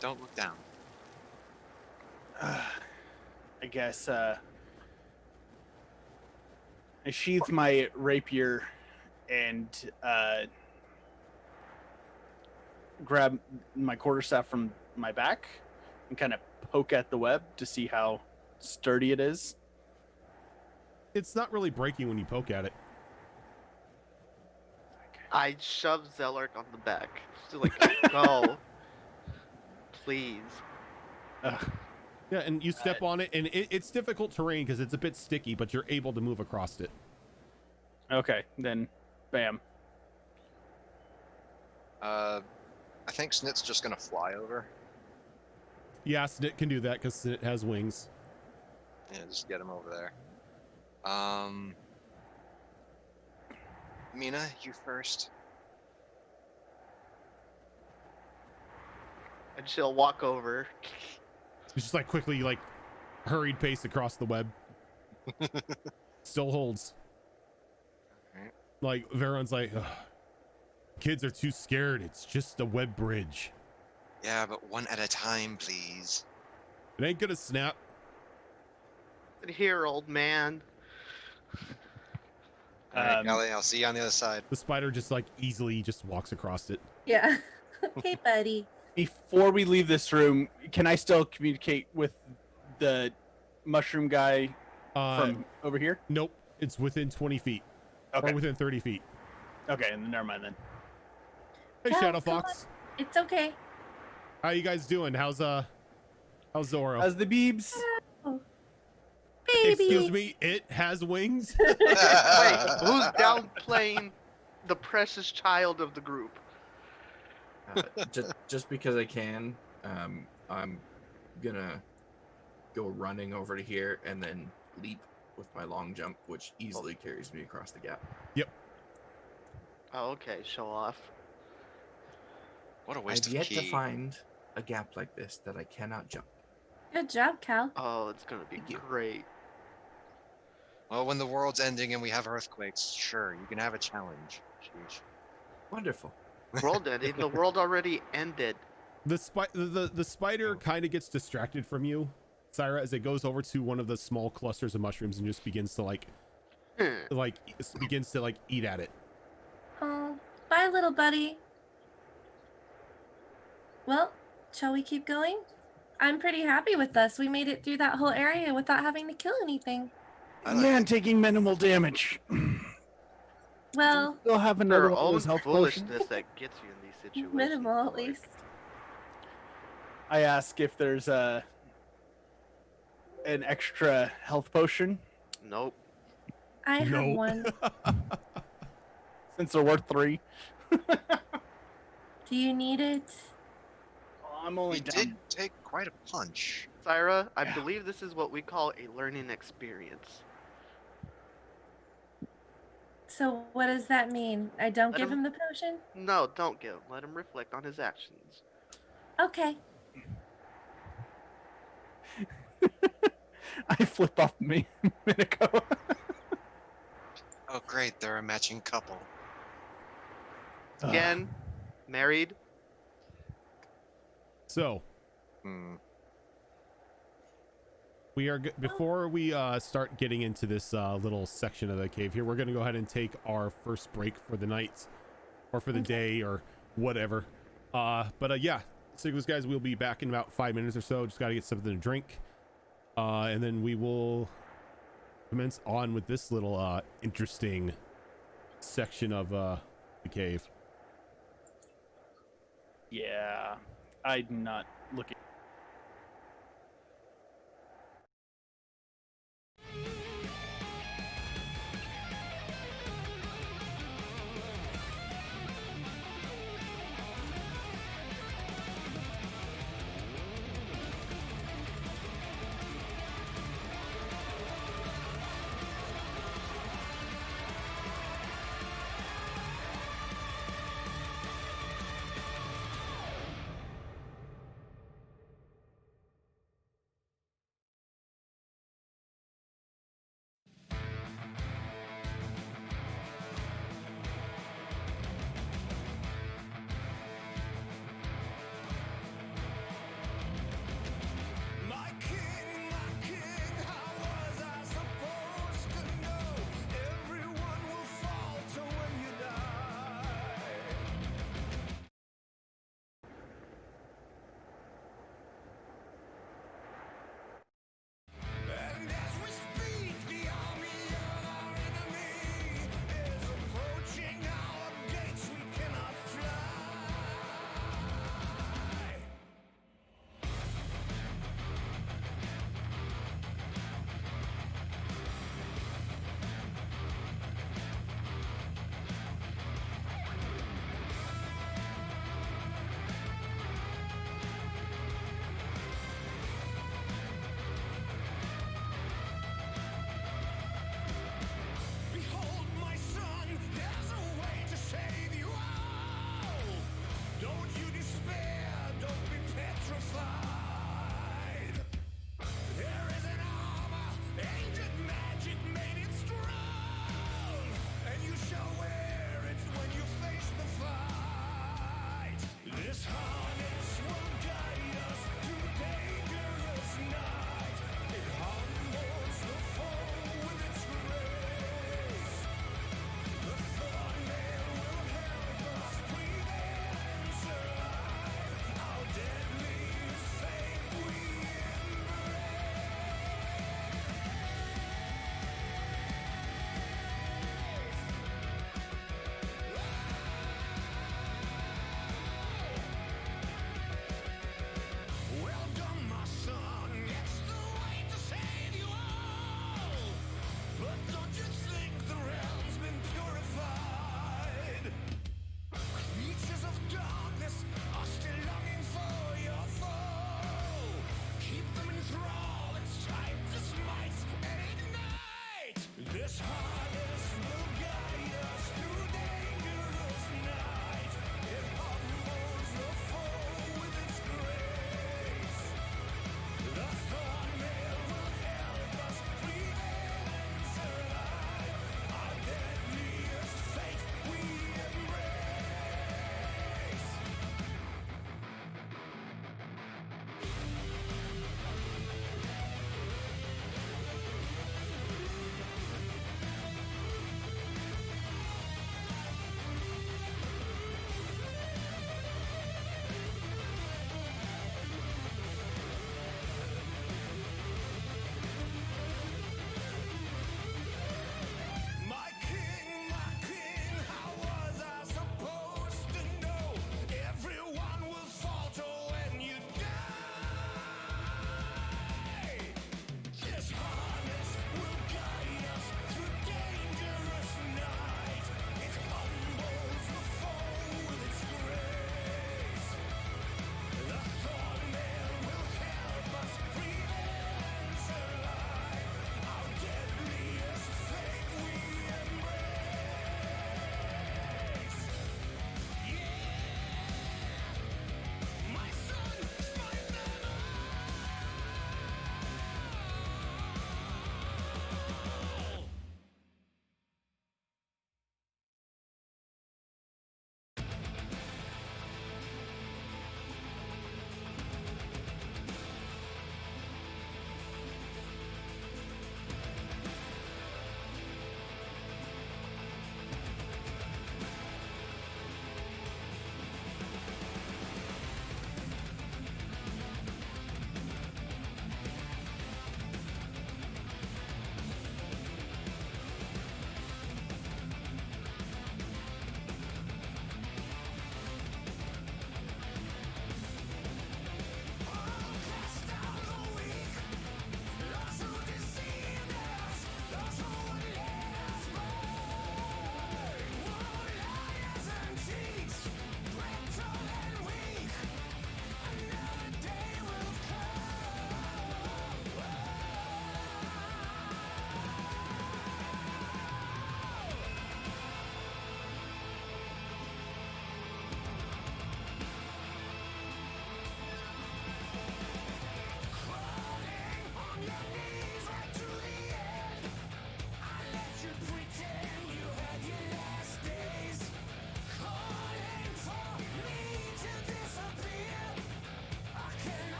F: Don't look down.
B: I guess, I sheath my rapier and grab my quarterstaff from my back and kind of poke at the web to see how sturdy it is.
A: It's not really breaking when you poke at it.
E: I shove Zellark on the back. She's like, go. Please.
B: Ugh.
A: Yeah, and you step on it, and it's difficult terrain because it's a bit sticky, but you're able to move across it.
B: Okay, then, bam.
F: I think Snit's just going to fly over.
A: Yeah, Snit can do that because Snit has wings.
F: Yeah, just get him over there. Mina, you first.
E: And she'll walk over.
A: It's just like quickly, like hurried pace across the web. Still holds.
F: Alright.
A: Like Veron's like, "Ugh, kids are too scared. It's just a web bridge.
F: Yeah, but one at a time, please.
A: It ain't gonna snap."
E: Sit here, old man.
F: Alright, Ellie, I'll see you on the other side.
A: The spider just like easily just walks across it.
C: Yeah. Hey, buddy.
B: Before we leave this room, can I still communicate with the mushroom guy from over here?
A: Nope, it's within 20 feet.
B: Okay.
A: Or within 30 feet.
B: Okay, never mind then.
A: Hey,
C: Yeah,
A: Shadow
C: come
A: Fox.
C: It's okay.
A: How you guys doing? How's Zoro?
B: As the Beebs.
C: Baby.
A: Excuse me, it has wings?
E: Wait, who's downplaying the precious child of the group?
D: Just because I can, I'm gonna go running over to here and then leap with my long jump, which easily carries me across the gap.
A: Yep.
E: Oh, okay, show off.
F: What a waste
D: I've
F: of
D: yet
F: key.
D: to find a gap like this that I cannot jump.
C: Good job, Cal.
E: Oh, it's gonna be
D: Thank you.
E: great.
F: Well, when the world's ending and we have earthquakes, sure, you can have a challenge. Sheesh.
D: Wonderful.
E: World ending. The world already ended.
A: The spider kind of gets distracted from you, Syra, as it goes over to one of the small clusters of mushrooms and just begins to eat at it.
C: Oh, bye, little buddy. Well, shall we keep going? I'm pretty happy with us. We made it through that whole area without having to kill anything.
B: Man taking minimal damage.
C: Well,
B: Still have another
E: Your
B: one of
E: own
B: those health potions.
E: foolishness that gets you in these situations.
C: minimal at
E: Lord.
C: least.
B: I ask if there's an extra health potion
E: Nope.
C: I have
A: Nope.
C: one.
B: since they're worth 3.
C: Do you need it?
B: I'm only
F: You
B: down.
F: did take quite a punch.
E: Syra, I
B: Yeah.
E: believe this is what we call a learning experience.
C: So what does that mean? I don't
E: Let
C: give
E: him-
C: him the potion?
E: No, don't give. Let him reflect on his actions.
C: Okay.
B: I flip off me Minico.
F: Oh, great, they're a matching couple.
E: Again, married.
A: So
F: Hmm.
A: we are before we start getting into this little section of the cave here, we're going to go ahead and take our first break for the night or for the day or whatever. Yeah, so guys, we'll be back in about 5 minutes or so. Just got to get something to drink, and then we will commence on with this little interesting section of the cave.
B: Yeah, I'm not looking.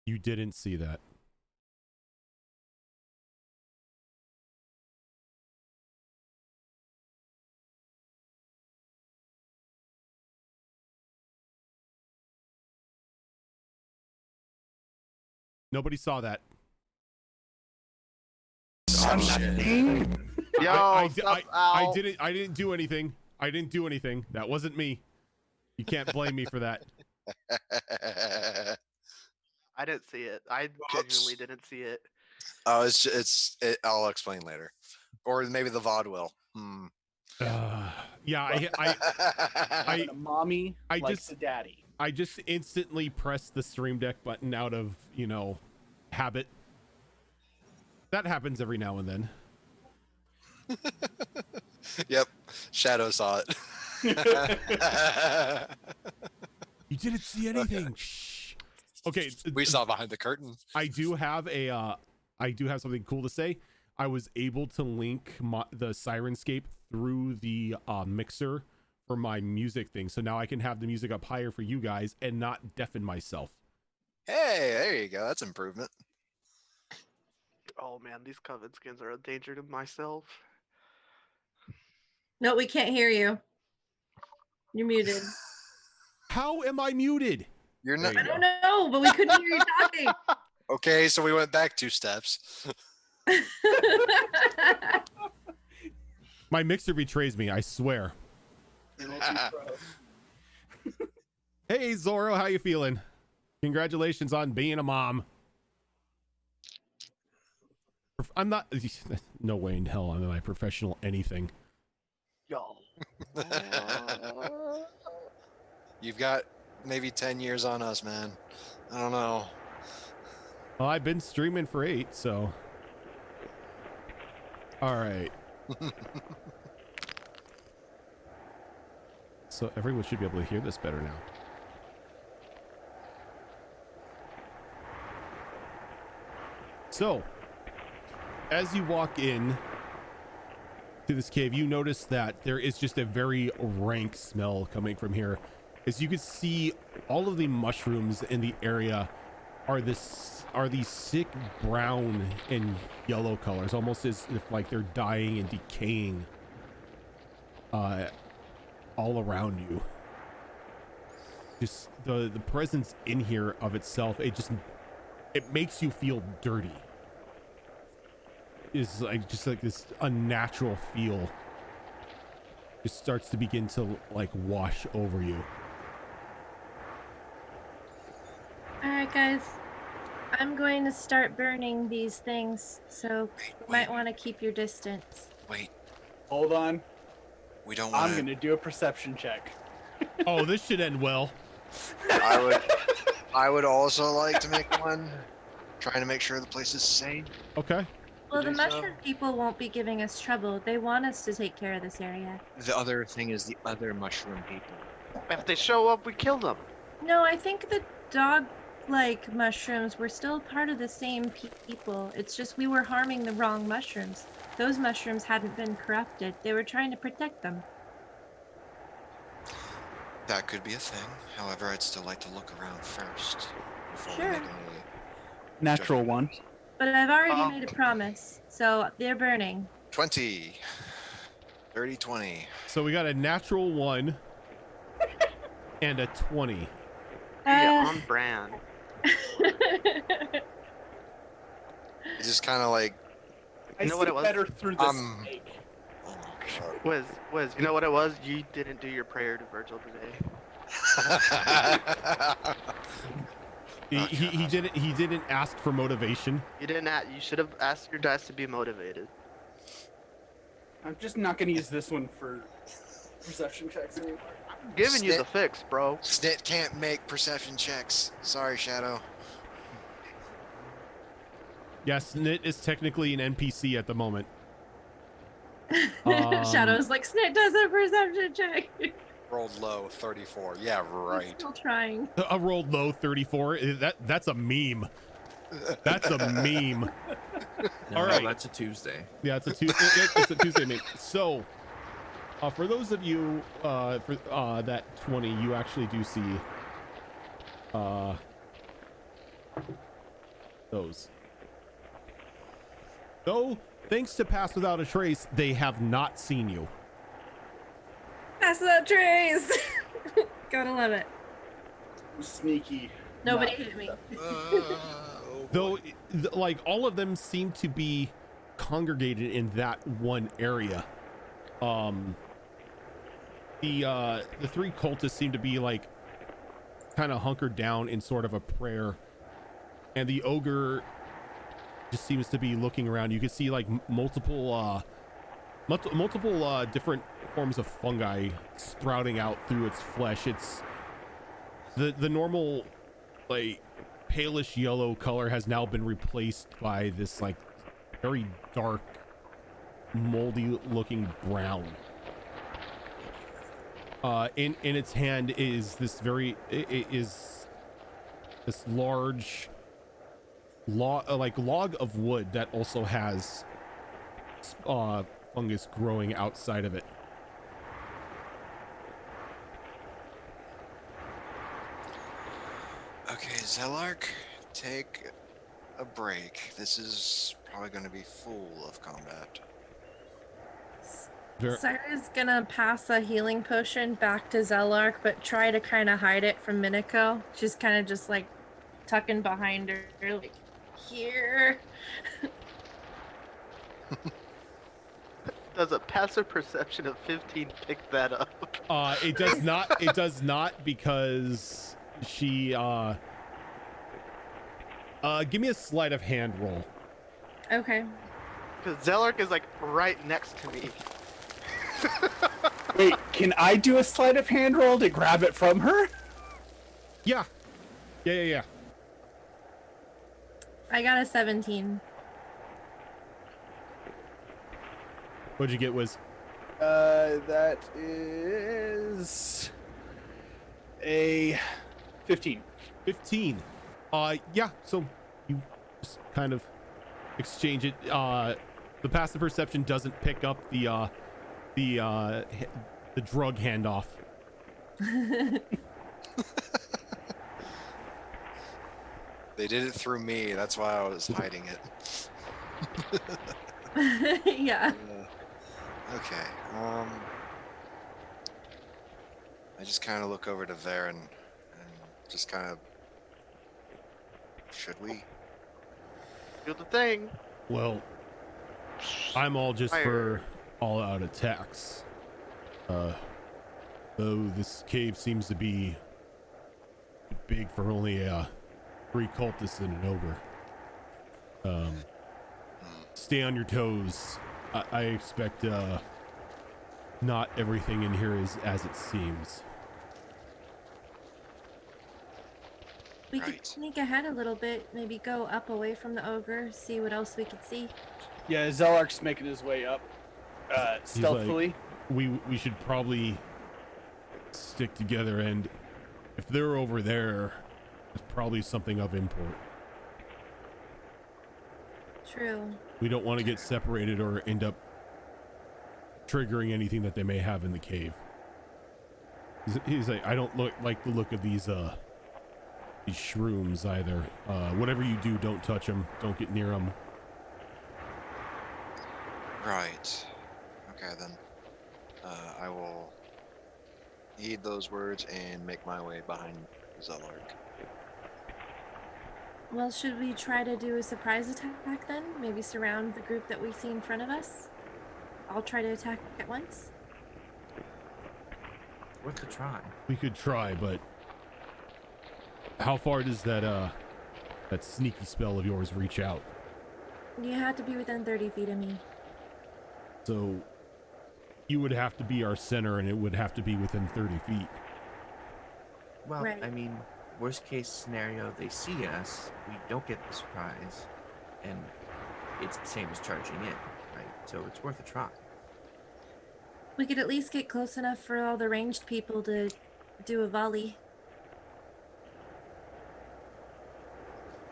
A: You didn't see that. Nobody saw that.
E: Yo,
A: I
E: Al.
A: didn't do anything. I didn't do anything. That wasn't me. You can't blame me for that.
E: I didn't see it. I genuinely didn't see it.
F: Oh, I'll explain later, or maybe the VOD will.
A: Yeah,
B: Having a mommy
A: I
B: likes
A: just-
B: a daddy.
A: I just instantly pressed the Stream Deck button out of, habit. That happens every now and then.
F: Yep, Shadow saw it.
A: You didn't see anything. Shh. Okay.
F: We saw behind the curtain.
A: I do have something cool to say. I was able to link the Sirenscape through the mixer for my music thing, so now I can have the music up higher for you guys and not deafen myself.
F: Hey, there you go. That's improvement.
E: Oh man, these Coven skins are a danger to myself.
C: No, we can't hear you. You're muted.
A: How am I muted?
F: You're not.
C: I don't know, but we couldn't hear you talking.
F: Okay, so we went back 2 steps.
A: My mixer betrays me, I swear. Hey Zoro, how you feeling? Congratulations on being a mom. I'm not. No way in hell am I professional anything.
E: Yo.
F: You've got maybe 10 years on us, man. I don't know.
A: Well, I've been streaming for 8, so. All right. So everyone should be able to hear this better now. So, as you walk in to this cave, you notice that there is just a very rank smell coming from here. As you can see, all of the mushrooms in the area are these sick brown and yellow colors, almost as if like they're dying and decaying all around you. Just the presence in here of itself, it makes you feel dirty. Is like just like this unnatural feel just starts to begin to like wash over you.
C: All right, guys. I'm going to start burning these things, so you might want to keep your distance.
F: Wait,
B: Hold on.
F: we don't
B: I'm
F: want
B: going to do a perception check.
A: Oh, this should end well.
F: I would also like to make one, trying to make sure the place is safe.
A: Okay.
C: Well, the
E: do so.
C: mushroom people won't be giving us trouble. They want us to take care of this area.
F: The other thing is the other mushroom people.
E: If they show up, we kill them.
C: No, I think the dog-like mushrooms were still part of the same people. It's just we were harming the wrong mushrooms. Those mushrooms hadn't been corrupted. They were trying to protect them.
F: That could be a thing. However, I'd still like to look around first before
C: Sure.
F: we make any.
B: Natural one.
C: But I've already made a promise, so they're burning.
F: 20. 30, 20.
A: So we got a natural 1 and a 20.
E: Yeah, on brand.
F: It's just kind of like,
B: I
E: You know what
B: see
E: it was?
B: better through the
F: Um,
B: snake.
F: oh my
E: Wiz, you know what it was? You didn't do your prayer to Virgil today.
F: god.
A: He didn't ask for motivation.
E: You didn't. You should have asked your dice to be motivated.
B: I'm just not going to use this one for perception checks anymore.
E: I'm giving you the fix, bro.
F: Snit can't make perception checks. Sorry, Shadow.
A: Yes, Snit is technically an NPC at the moment.
C: Shadow's like, Snit does a perception check.
F: Rolled low, 34. Yeah,
C: I'm
F: right.
C: still trying.
A: I rolled low 34. That's a meme. That's a meme.
D: No,
A: All right.
D: that's a Tuesday.
A: Yeah, it's a Tuesday meme. So, for those of you for that 20, you actually do see those. Though, thanks to Pass Without a Trace, they have not seen you.
C: Pass without trace. Gotta love it.
B: Sneaky.
C: Nobody
B: Not-
C: hit me.
F: Oh,
A: Though,
F: boy.
A: like, all of them seem to be congregated in that one area. The three cultists seem to be, like, kind of hunkered down in sort of a prayer. And the ogre just seems to be looking around. You can see, like, multiple different forms of fungi sprouting out through its flesh. It's the normal, like, palish yellow color has now been replaced by this, like, very dark, moldy looking brown. In its hand is this large log of wood that also has fungus growing outside of it.
F: Okay, Zelark, take a break. This is probably going to be full of combat.
C: Sarah's gonna pass a healing potion back to Zelark, but try to kind of hide it from Minako. She's kind of just like tucking behind her, like here.
E: Does a passive perception of 15 pick that up?
A: It does not. It does not, because she give me a sleight of hand roll.
C: Okay.
E: Because Zelark is like right next to me.
B: Wait, can I do a sleight of hand roll to grab it from her?
A: Yeah.
C: I got a 17.
A: What'd you get, Wiz?
B: That is a 15.
A: 15. Yeah, so you just kind of exchange it. The passive perception doesn't pick up the drug handoff.
F: They did it through me. That's why I was hiding it.
C: Yeah.
F: Okay. I just kind of look over to Varen and just kind of. Should we?
E: Do the thing.
A: Well, I'm all just
E: Fire.
A: for all-out attacks. Though this cave seems to be big for only 3 cultists and an ogre. Stay on your toes. I expect not everything in here is as it seems.
C: We could
F: Right.
C: sneak ahead a little bit, maybe go up away from the ogre, see what else we could see.
B: Yeah, Zelark's making his way up stealthily.
A: We should probably stick together, and if they're over there, it's probably something of import.
C: True.
A: We don't want to get separated or end up triggering anything that they may have in the cave. He's like, I don't like the look of these shrooms either. Whatever you do, don't touch them. Don't get near them.
F: Right. Okay then. I will heed those words and make my way behind Zelark.
C: Well, should we try to do a surprise attack then? Maybe surround the group that we see in front of us? I'll try to attack at once.
D: Worth a try.
A: We could try, but how far does that sneaky spell of yours reach out?
C: You have to be within 30 feet of me.
A: So you would have to be our center, and it would have to be within 30 feet.
D: Well,
C: Right.
D: I mean, worst case scenario, they see us, we don't get the surprise, and it's the same as charging in, right? So it's worth a try.
C: We could at least get close enough for all the ranged people to do a volley.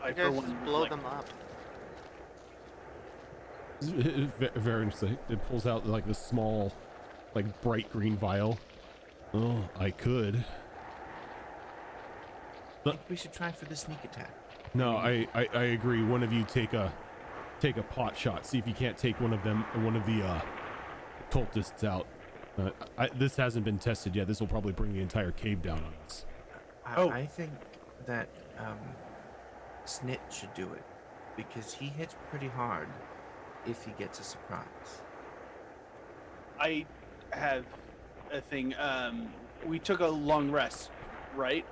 B: I
E: You
B: for
E: guys
B: one
E: just
B: would
E: blow
B: like-
E: them up.
A: Very interesting. It pulls out like this small, like bright green vial. Oh, I could.
D: I think we should try for the sneak attack.
A: No, I agree. One of you take a pot shot. See if you can't take one of the cultists out. This hasn't been tested yet. This will probably bring the entire cave down on us.
D: I think that Snit should do it because he hits pretty hard if he gets a surprise.
B: I have a thing. We took a long rest, right?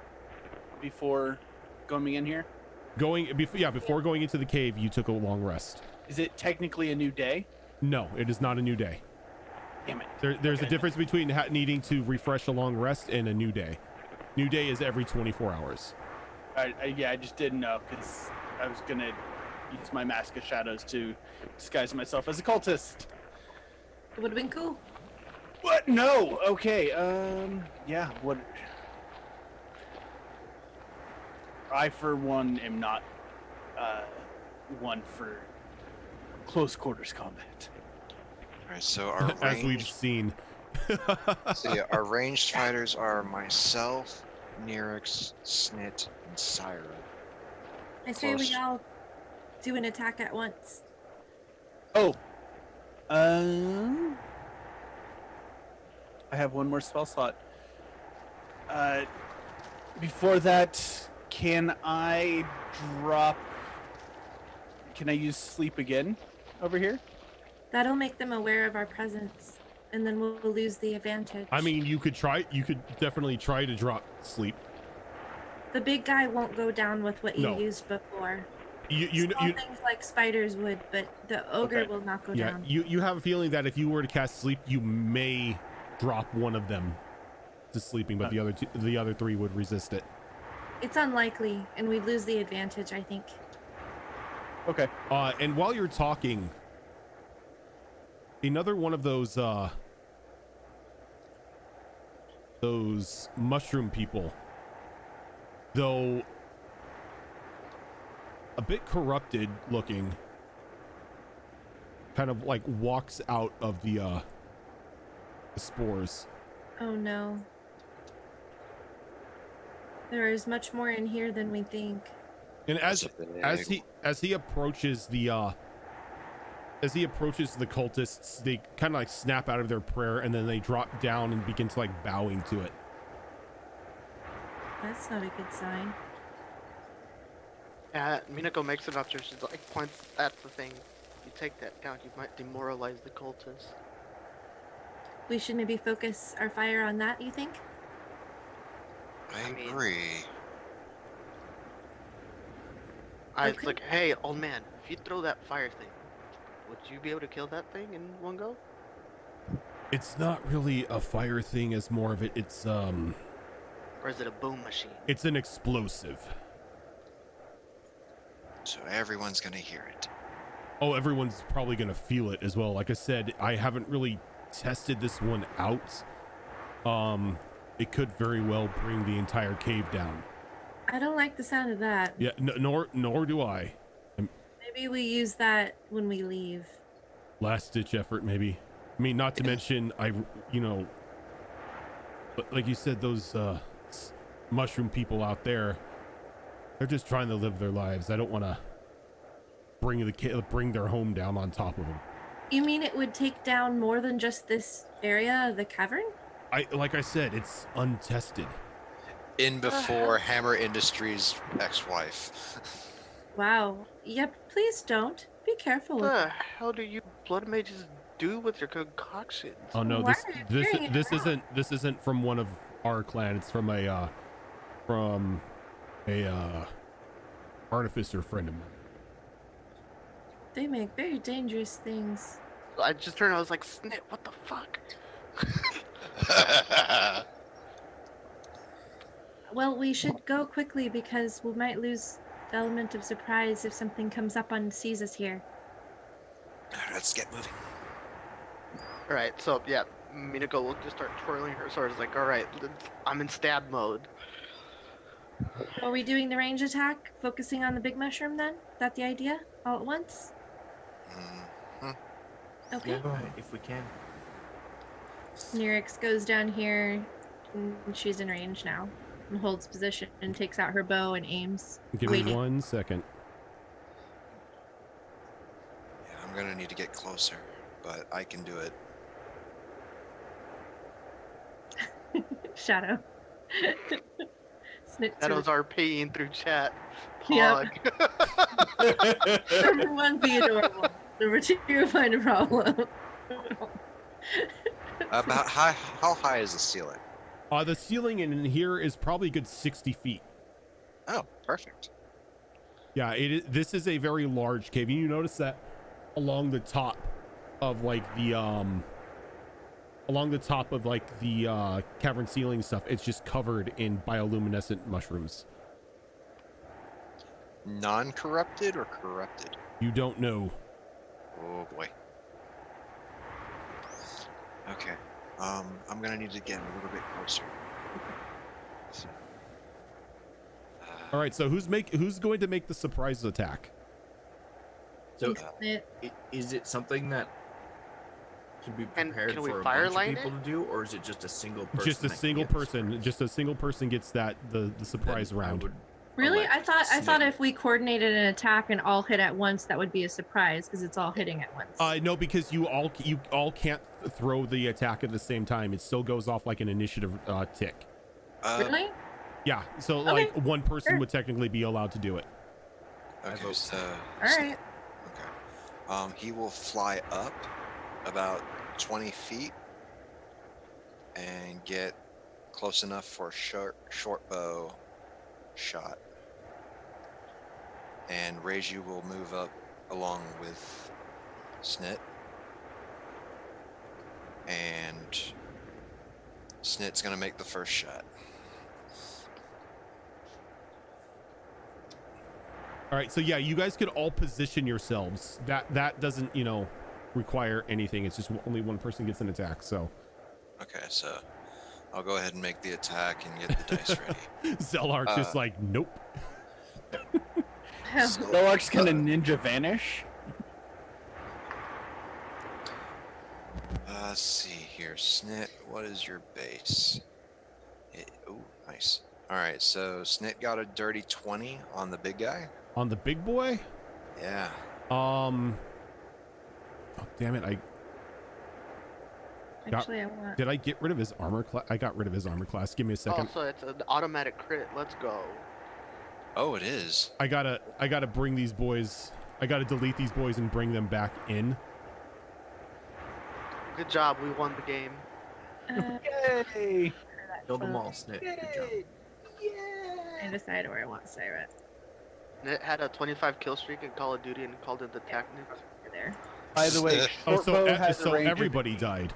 B: Before going in here?
A: Before going into the cave, you took a long rest.
B: Is it technically a new day?
A: No, it is not a new day.
B: Damn it.
A: There's a difference between needing to refresh a long rest and a new day. New day is every 24 hours.
B: I just didn't know because I was gonna use my Mask of Shadows to disguise myself as a cultist.
C: It would have been cool.
B: What? No. Okay. Yeah. What? I, for one, am not one for close quarters combat.
F: All right, so our
A: As we've
F: ranged,
A: seen.
F: so yeah, our ranged fighters are myself, Nyrix, Snit, and Syra.
C: I say we
F: Close.
C: all do an attack at once.
B: Oh. I have one more spell slot. Before that, can I use sleep again over here?
C: That'll make them aware of our presence, and then we'll lose the advantage.
A: I mean, you could definitely try to drop sleep.
C: The big guy won't go down with what you
A: No.
C: used before.
A: You
C: Small things like spiders would, but the ogre
B: Okay.
C: will not go
A: yeah,
C: down.
A: you have a feeling that if you were to cast sleep, you may drop one of them to sleeping, but the other three would resist it.
C: It's unlikely, and we'd lose the advantage, I think.
B: Okay.
A: And while you're talking, another one of those mushroom people, though a bit corrupted looking, kind of like walks out of the spores.
C: Oh no. There is much more in here than we think.
A: And as
F: That's a
A: he approaches the cultists, they kind of like snap out of their prayer and then they drop down and begin to like bowing to it.
C: That's not a good sign.
E: Yeah, Minako makes an observation. She like points at the thing. You take that down, you might demoralize the cultists.
C: We should maybe focus our fire on that, you think?
F: I
E: mean-
F: agree.
E: I was
C: Okay.
E: like, hey, old man, if you throw that fire thing, would you be able to kill that thing in one go?
A: It's not really a fire thing, as more of it's
E: Or is it a boom machine?
A: it's an explosive.
F: So everyone's gonna hear it.
A: Oh, everyone's probably gonna feel it as well. Like I said, I haven't really tested this one out. It could very well bring the entire cave down.
C: I don't like the sound of that.
A: Yeah, nor do I.
C: Maybe we use that when we leave.
A: Last ditch effort, maybe. I mean, not to mention, but like you said, those mushroom people out there, they're just trying to live their lives. I don't want to bring their home down on top of them.
C: You mean it would take down more than just this area of the cavern?
A: Like I said, it's untested.
F: In before Hammer Industries' ex-wife.
C: Wow. Yep, please don't. Be careful with
E: What the
C: that.
E: hell do you blood mages do with your concoctions?
A: Oh no,
C: Why are you carrying it around?
A: this isn't from one of our clan. It's from a artificer friend of mine.
C: They make very dangerous things.
E: I just turned. I was like, Snit, what the fuck?
C: Well, we should go quickly because we might lose the element of surprise if something comes up and sees us here.
F: Let's get moving.
E: All right, so yeah, Minako will just start twirling her sword. It's like, all right, I'm in stab mode.
C: Are we doing the range attack, focusing on the big mushroom then? Is that the idea? All at once?
F: Mhm.
C: Okay.
D: Yeah, if we can.
C: Nyrix goes down here, and she's in range now. and holds position and takes out her bow and aims.
A: Give me
C: waiting.
A: 1 second.
F: Yeah, I'm gonna need to get closer, but I can do it.
C: Shadow. Snit's
E: Shadows are paying through chat.
C: Yep.
E: Pog.
C: Number 1, be adorable. Number 2, find a problem.
F: About how high is the ceiling?
A: The ceiling in here is probably a good 60 feet.
F: Oh, perfect.
A: Yeah, this is a very large cave. And you notice that along the top of like the cavern ceiling stuff, it's just covered in bioluminescent mushrooms.
F: Non-corrupted or corrupted?
A: You don't know.
F: Oh boy. Okay. I'm gonna need to get a little bit closer. So,
A: All right, so who's going to make the surprise attack?
D: So,
C: It-
D: is it something that can be
E: And
D: prepared
E: can we
D: for a
E: fire
D: bunch
E: light
D: of people
E: it?
D: to do, or is it just a single person?
A: Just a
D: that can
A: single
D: get the
A: person.
D: surprise?
A: Just a single person gets the surprise
D: Then I
A: round.
D: would
C: Really?
D: elect
C: I thought
D: Snit.
C: if we coordinated an attack and all hit at once, that would be a surprise because it's all hitting at once.
A: No, because you all can't throw the attack at the same time. It still goes off like an initiative tick.
C: Really?
A: Yeah, so
C: Okay,
A: like one person
C: sure.
A: would technically be allowed to do it.
F: Okay,
D: vote
F: so
C: All right.
F: okay. He will fly up about 20 feet and get close enough for a short bow shot. And Reiju will move up along with Snit. And Snit's gonna make the first shot.
A: All right, so yeah, you guys could all position yourselves. That doesn't, require anything. It's just only one person gets an attack. So
F: Okay, so I'll go ahead and make the attack and get the dice ready.
A: Zellark's just like, nope.
F: So,
B: Zolark's gonna ninja vanish.
F: let's see here. Snit, what is your base? Oh, nice. All right, so Snit got a dirty 20 on the big guy.
A: On the big boy?
F: Yeah.
A: Oh, damn it.
C: Actually, I want.
A: Did I get rid of his armor class? I got rid of his armor class. Give me a second.
E: Also, it's an automatic crit. Let's go.
F: Oh, it is.
A: I gotta bring these boys. I gotta delete these boys and bring them back in.
E: Good job. We won the game.
B: Yay!
D: Kill them all, Snit. Good job.
C: I decided where I want Cyrus.
E: It had a 25 kill streak in Call of Duty and called it the Technics.
C: Over there.
B: By the way,
A: Oh,
B: Shortbow has a
A: so
B: range of-
A: everybody died.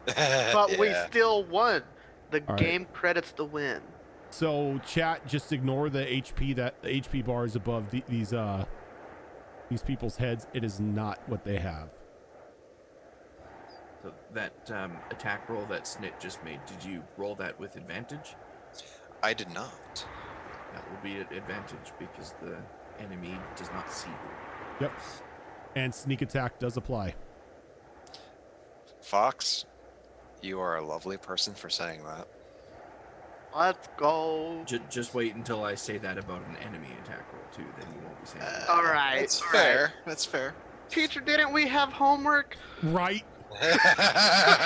E: But we
F: Yeah.
E: still won. The
A: All right.
E: game credits the win.
A: So chat, just ignore the HP bars above these people's heads. It is not what they have.
D: So that attack roll that Snit just made, did you roll that with advantage?
F: I did not.
D: That will be at advantage because the enemy does not see you.
A: Yep. And sneak attack does apply.
F: Fox, you are a lovely person for saying that.
E: Let's go.
D: Just wait until I say that about an enemy attack roll too, then you won't be saying that.
E: All right,
F: That's
E: all
F: fair.
E: right.
F: That's fair.
E: Teacher, didn't we have homework?
A: Right.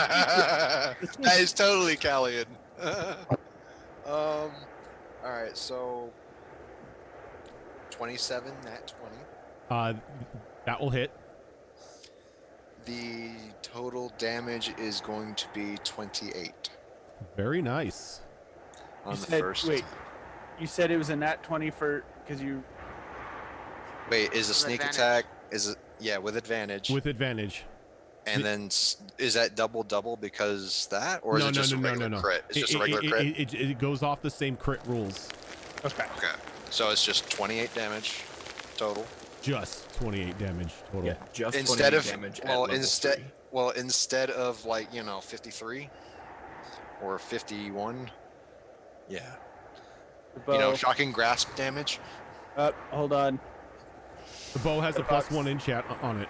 F: That is totally Callian. All right, so 27, nat 20.
A: That will hit.
F: The total damage is going to be 28
A: Very nice.
F: on
B: You
F: the
B: said-
F: first.
B: wait. You said it was a nat 20 for because you.
F: Wait, is a
E: With
F: sneak
E: advantage.
F: attack? Is it? Yeah, with advantage.
A: With advantage.
F: and then is that double because that, or is it just a regular crit? It's just a regular crit.
A: It goes off the same crit rules.
B: Okay.
F: Okay, so it's just 28 damage total.
A: Just 28 damage total.
D: Yeah, just
F: Instead
D: 28
F: of
D: damage at
F: well,
D: level
F: instead
D: 3.
F: well, instead of 53 or 51. Yeah, shocking grasp damage.
B: Hold on.
A: The bow has a +1 enchant on it.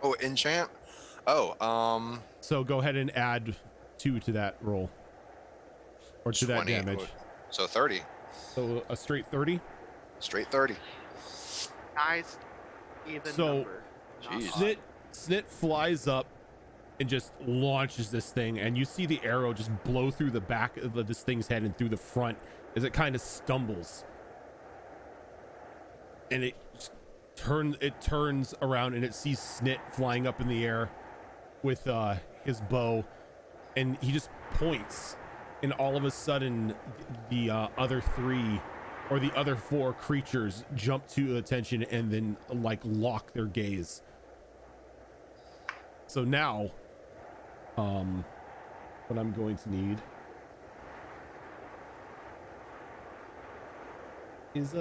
F: Oh, enchant. Oh,
A: So go ahead and add 2 to that roll. or to that
F: 20,
A: damage.
F: So 30.
A: So a straight 30.
F: Straight 30.
E: Nice, even
A: So,
E: number. Not
F: Jeez.
E: odd.
A: Snit flies up and just launches this thing, and you see the arrow just blow through the back of this thing's head and through the front as it kind of stumbles. And it turns around and it sees Snit flying up in the air with his bow, and he just points, and all of a sudden the other four creatures jump to attention and then like lock their gaze. So now what I'm going to need is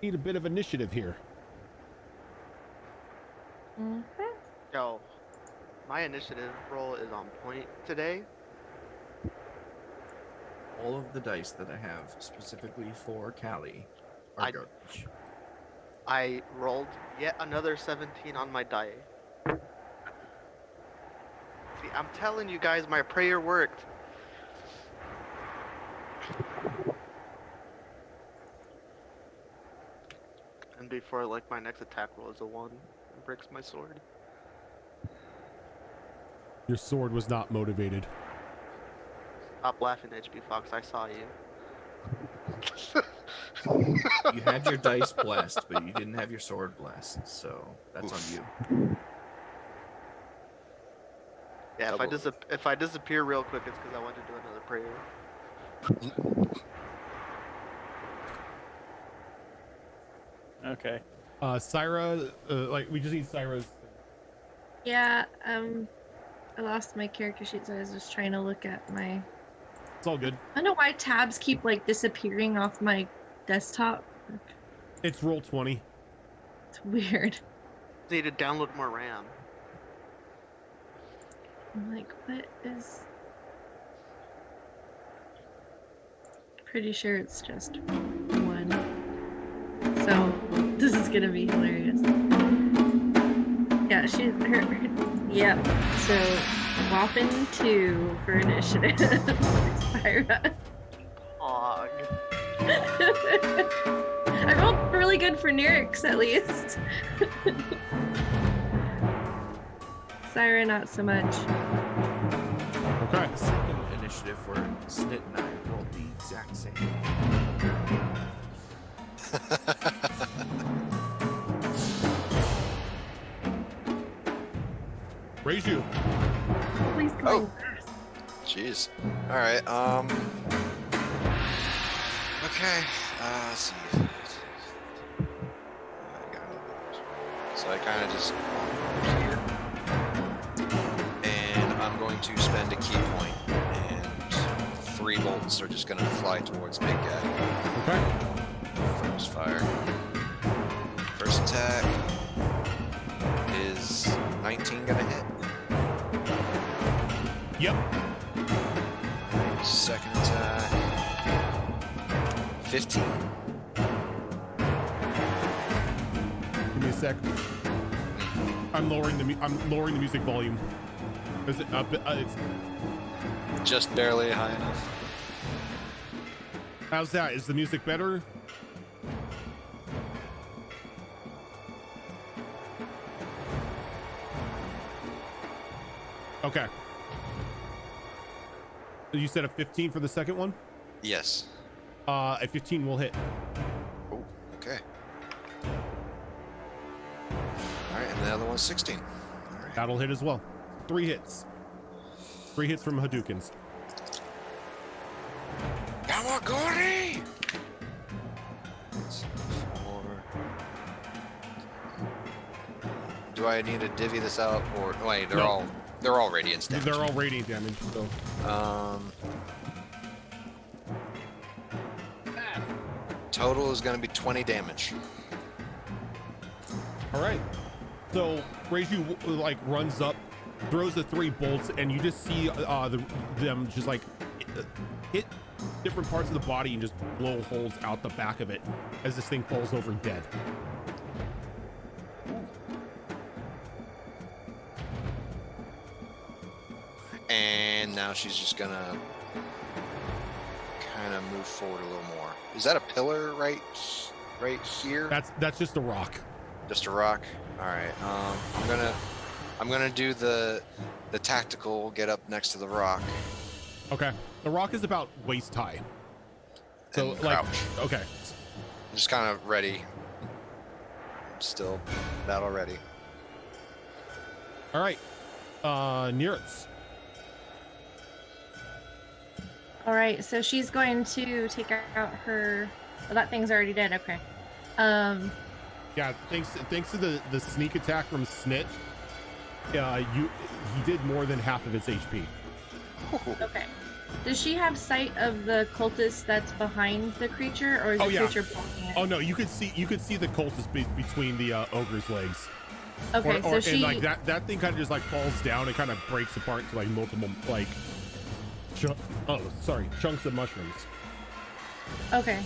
A: need a bit of initiative here.
E: Yo, my initiative roll is on point today.
D: All of the dice that I have specifically for Callie are garbage.
E: I rolled yet another 17 on my die. See, I'm telling you guys, my prayer worked. And before, like, my next attack roll is a 1 and breaks my sword.
A: Your sword was not motivated.
E: Stop laughing, HB Fox. I saw you.
D: You had your dice blessed, but you didn't have your sword blessed, so that's on you.
E: Yeah, if I disappear real quick, it's because I want to do another prayer.
B: Okay.
A: Syra, like we just need Syra's.
C: Yeah, I lost my character sheet, so I was just trying to look at my...
A: It's all good.
C: I don't know why tabs keep, like, disappearing off my desktop.
A: It's roll 20.
C: It's weird.
E: Need to download more RAM.
C: I'm like, what is... Pretty sure it's just 1. So, this is gonna be hilarious. Yeah, yep. So, whopping 2 for initiative. Syra.
E: Pog.
C: I rolled really good for Nyrix, at least. Syra, not so much.
A: Okay.
D: The second initiative where Snit and I rolled the exact same.
A: Raise you.
C: Please come
F: Oh.
C: fast.
F: Jeez. All right. Okay. Let's see. So I kind of just here, and I'm going to spend a key point, and 3 bolts are just going to fly towards Big Guy.
A: Okay.
F: First fire. First attack is 19 gonna hit.
A: Yep.
F: Second attack, 15.
A: Give me a sec. I'm lowering the music volume. Is it it's,
F: Just barely high enough.
A: how's that? Is the music better? Okay. You said a 15 for the second one?
F: Yes.
A: A 15 will hit.
F: Oh, okay. All right, and the other one's 16. All right.
A: That'll hit as well. 3 hits. 3 hits from Hadoukens.
F: Kamakuri! 4. Do I need to divvy this out, or wait? They're
A: No.
F: all radiant damage.
A: They're all radiant damage, so.
F: Total is going to be 20 damage.
A: All right. So Reiju like runs up, throws the 3 bolts, and you just see them just like hit different parts of the body and just blow holes out the back of it as this thing falls over dead.
F: And now she's just gonna kind of move forward a little more. Is that a pillar right here?
A: That's just a rock.
F: Just a rock. All right. I'm gonna do the tactical get up next to the rock.
A: Okay. The rock is about waist high. So
F: And
A: like,
F: crouch.
A: okay.
F: Just kind of ready. Still battle ready.
A: All right. Nearest.
C: All right, so she's going to take out her. Oh, that thing's already dead. Okay.
A: Yeah. Thanks to the sneak attack from Snitch. He did more than half of its HP.
C: Okay. Does she have sight of the cultist that's behind the creature, or is the creature blocking it?
A: Oh no, you could see the cultist between the ogre's legs.
C: Okay, so she.
A: And like that thing kind of just like falls down and kind of breaks apart into like multiple like. Chunks of mushrooms.
C: Okay.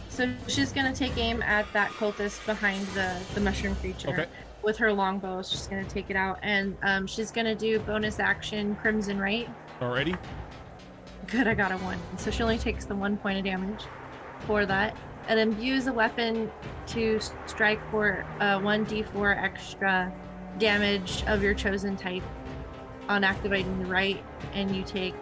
C: So she's gonna take aim at that cultist behind the mushroom creature.
A: Okay.
C: With her longbow, she's gonna take it out, and she's gonna do bonus action Crimson Right.
A: Already?
C: Good, I got a 1. So she only takes the 1 point of damage for that, and then use a weapon to strike for 1d4 extra damage of your chosen type on activating the right, and you take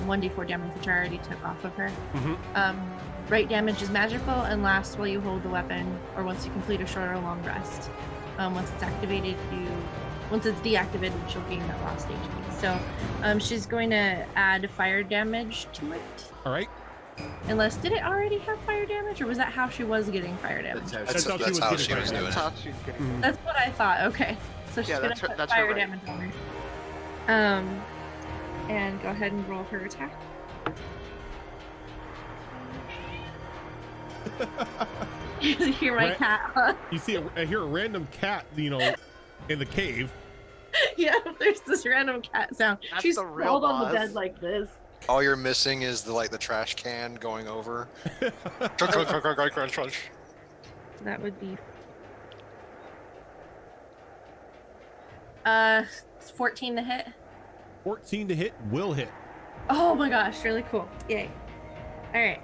C: 1d4 damage, which I already took off of her.
A: Mm-hmm.
C: Right damage is magical and lasts while you hold the weapon, or once you complete a short or long rest. Once it's deactivated, she'll gain that lost HP. So she's going to add fire damage to it.
A: All right.
C: Unless, did it already have fire damage, or was that how she was getting fire damage?
F: That's
A: how
F: she was doing
E: That's
F: it.
E: how she's getting.
C: That's what I thought. Okay, so she's
E: Yeah,
C: gonna
E: that's her-
C: put
E: that's her
C: fire
E: right.
C: damage on her. And go ahead and roll her attack. You hear my
A: Right.
C: cat, huh?
A: You see, I hear a random cat, in the cave.
C: Yeah, there's this random cat sound.
E: That's
C: She's
E: the real
C: sprawled on the
E: boss.
C: bed like this.
F: All you're missing is the trash can going over. Crunch, crunch, crunch, crunch, crunch, crunch.
C: So that would be 14 to hit.
A: 14 to hit will hit.
C: Oh my gosh, really cool. Yay. Alright.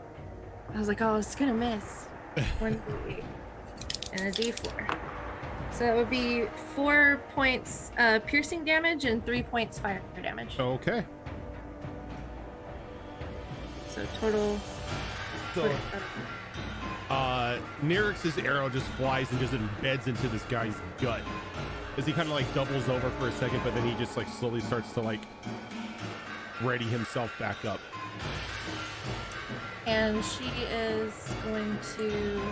C: I was like, oh, it's gonna miss. 1d8 and a d4. So it would be 4 points piercing damage and 3 points fire damage.
A: Okay.
C: So total.
A: So, Nyrix's arrow just flies and just embeds into this guy's gut. As he kind of like doubles over for a second, but then he just like slowly starts to like ready himself back up.
C: And she is going to.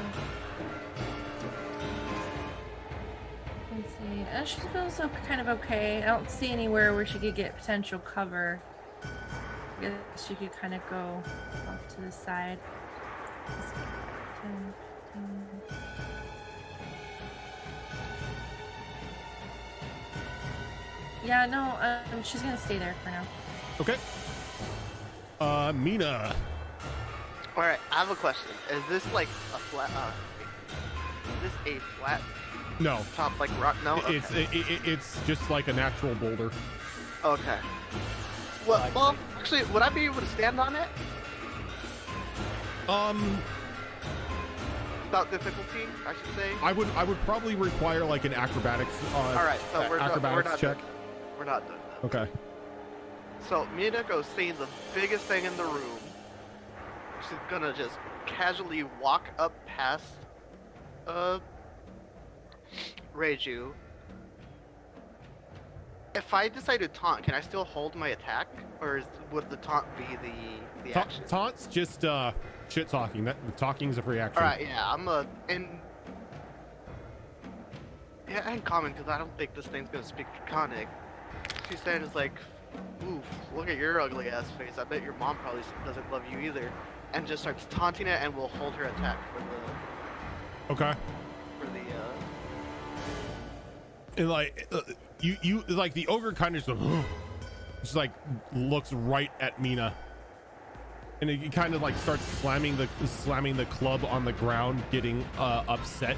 C: Let's see. She feels kind of okay. I don't see anywhere where she could get potential cover. I guess she could kind of go off to the side. Let's see. 10, 15. Yeah, no, she's gonna stay there for now.
A: Okay. Mina.
E: All right, I have a question. Is this like a flat? Is this a flat
A: No.
E: top like rock? No. Okay.
A: It's just like a natural boulder.
E: Okay. Well, actually, would I be able to stand on it without difficulty? I should say.
A: I would probably require like an acrobatics.
E: All right, so we're
A: acrobatics
E: not
A: check.
E: done. We're not done.
A: Okay.
E: So Minako seeing the biggest thing in the room. She's gonna just casually walk up past Reiju. If I decide to taunt, can I still hold my attack, or would the taunt be the action?
A: Taunt's just shit talking. That talking's a free action.
E: All right, yeah, in common, because I don't think this thing's gonna speak Draconic. She's saying is like, oof, look at your ugly ass face. I bet your mom probably doesn't love you either. And just starts taunting it, and will hold her attack for
A: Okay.
E: the
A: And like you like the ogre kind of just like looks right at Mina, and he kind of like starts slamming the club on the ground, getting upset,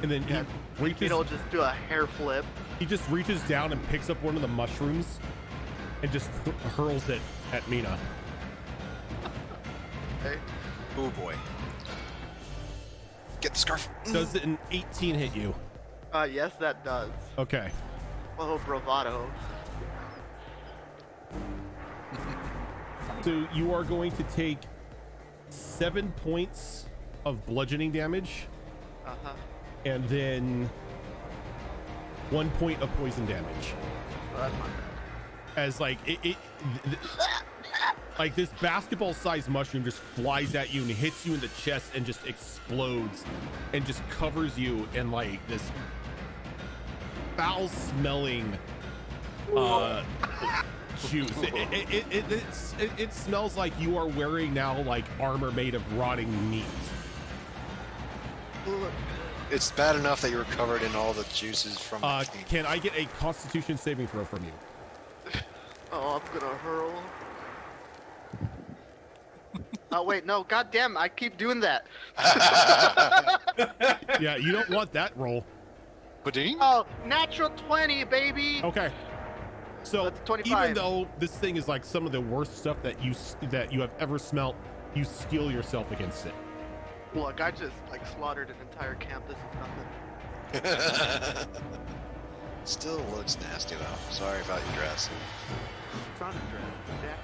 A: and then
E: Yeah,
A: he reaches.
E: It'll just do a hair flip.
A: He just reaches down and picks up one of the mushrooms, and just hurls it at Mina.
E: Okay.
F: Oh boy. Get the scarf.
A: Does an 18 hit you?
E: Yes, that does.
A: Okay.
E: Oh, bravado.
A: So you are going to take 7 points of bludgeoning damage,
E: Uh-huh.
A: and then 1 point of poison damage.
E: Well, that's not bad.
A: As like like this basketball-sized mushroom just flies at you and hits you in the chest and just explodes and just covers you in like this foul-smelling juice. It smells like you are wearing now like armor made of rotting meat.
F: It's bad enough that you were covered in all the juices from the thing.
A: Can I get a Constitution saving throw from you?
E: Oh, I'm gonna hurl. Oh wait, no, goddamn! I keep doing that.
A: Yeah, you don't want that roll.
F: Ba-ding?
E: Oh, natural 20, baby.
A: Okay. So
E: That's 25.
A: even though this thing is like some of the worst stuff that you have ever smelt, you steel yourself against it.
E: Look, I just like slaughtered an entire camp. This is nothing.
F: Still looks nasty though. Sorry about your dress.
E: It's not a dress, Jack.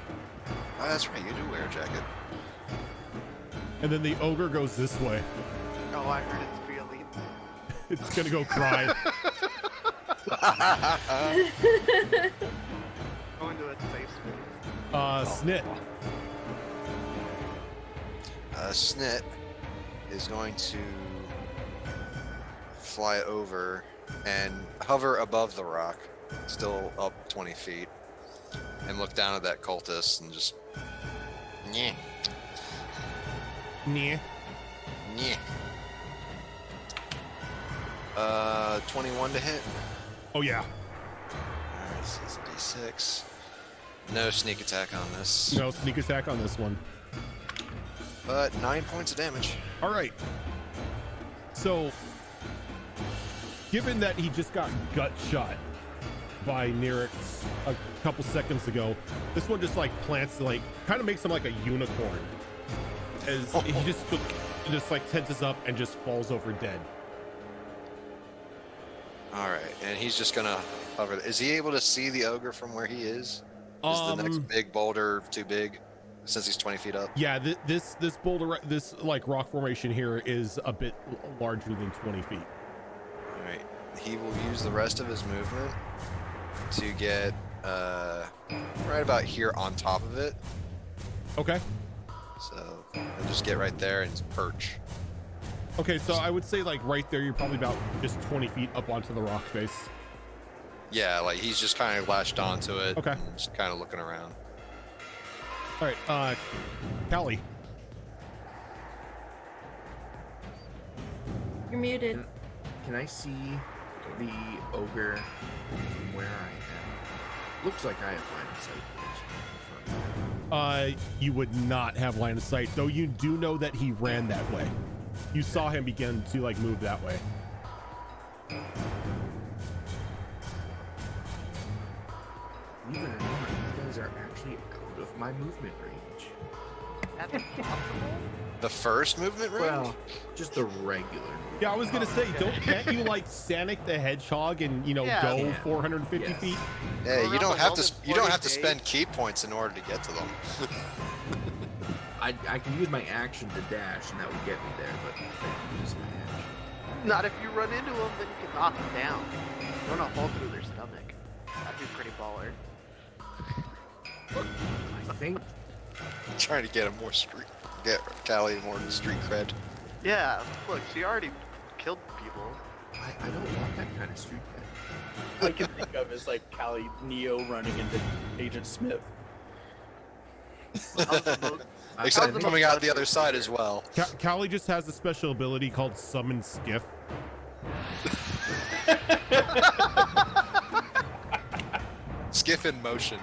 F: Oh, that's right. You do wear a jacket.
A: And then the ogre goes this way.
E: Oh, I heard its feeling.
A: It's gonna go cry.
E: Go into its safe space.
A: Snit.
F: Snit is going to fly over and hover above the rock, still up 20 feet, and look down at that cultist and just, yeah,
A: Nah.
F: yeah. 21 to hit.
A: Oh yeah.
F: Alright, so it's a D6. No sneak attack on this,
A: No sneak attack on this one.
F: but 9 points of damage.
A: All right. So, given that he just got gut shot by Nyrix a couple seconds ago, this one just like plants, like kind of makes him like a unicorn, as he just like tenses up and just falls over dead.
F: Alright, and he's just gonna hover. Is he able to see the ogre from where he is? Is the next big boulder too big since he's 20 feet up?
A: Yeah, this boulder, this like rock formation here is a bit larger than 20 feet.
F: Alright, he will use the rest of his movement to get right about here on top of it.
A: Okay.
F: So he'll just get right there and perch.
A: Okay, so I would say like right there, you're probably about just 20 feet up onto the rock face.
F: Yeah, like he's just kind of latched onto it.
A: Okay.
F: And just kind of looking around.
A: All right, Callie.
C: You're muted.
D: Can I see the ogre from where I am? Looks like I have line of sight.
A: You would not have line of sight, though you do know that he ran that way. You saw him begin to like move that way.
D: Believe it or not, you guys are actually out of my movement range.
E: That's impossible.
F: The first movement range?
D: Well, just the regular.
A: Yeah, I was gonna say, can't you like Sonic the Hedgehog and go
D: Yeah.
A: 450
D: Yes.
A: feet?
F: Hey,
E: Around
F: you don't
E: the
F: have
E: world
F: to.
E: in
F: You don't
E: 40
F: have to
E: days.
F: spend key points in order to get to them.
D: I can use my action to dash, and that would get me there, but I can use my action.
E: Not if you run into them, then you can knock them down. Run a hole through their stomach. That'd be pretty baller.
D: I think
F: Trying to get him more street. Get Callie more street cred.
E: Yeah, look, she already killed people.
D: I don't want that kind of street cred.
B: All I can think of is like Callie Neo running into Agent Smith.
E: How's the most-
F: Except
E: the
F: coming
E: most
F: out the other side as well.
A: Callie just has a special ability called Summon Skiff.
F: Skiff in motion.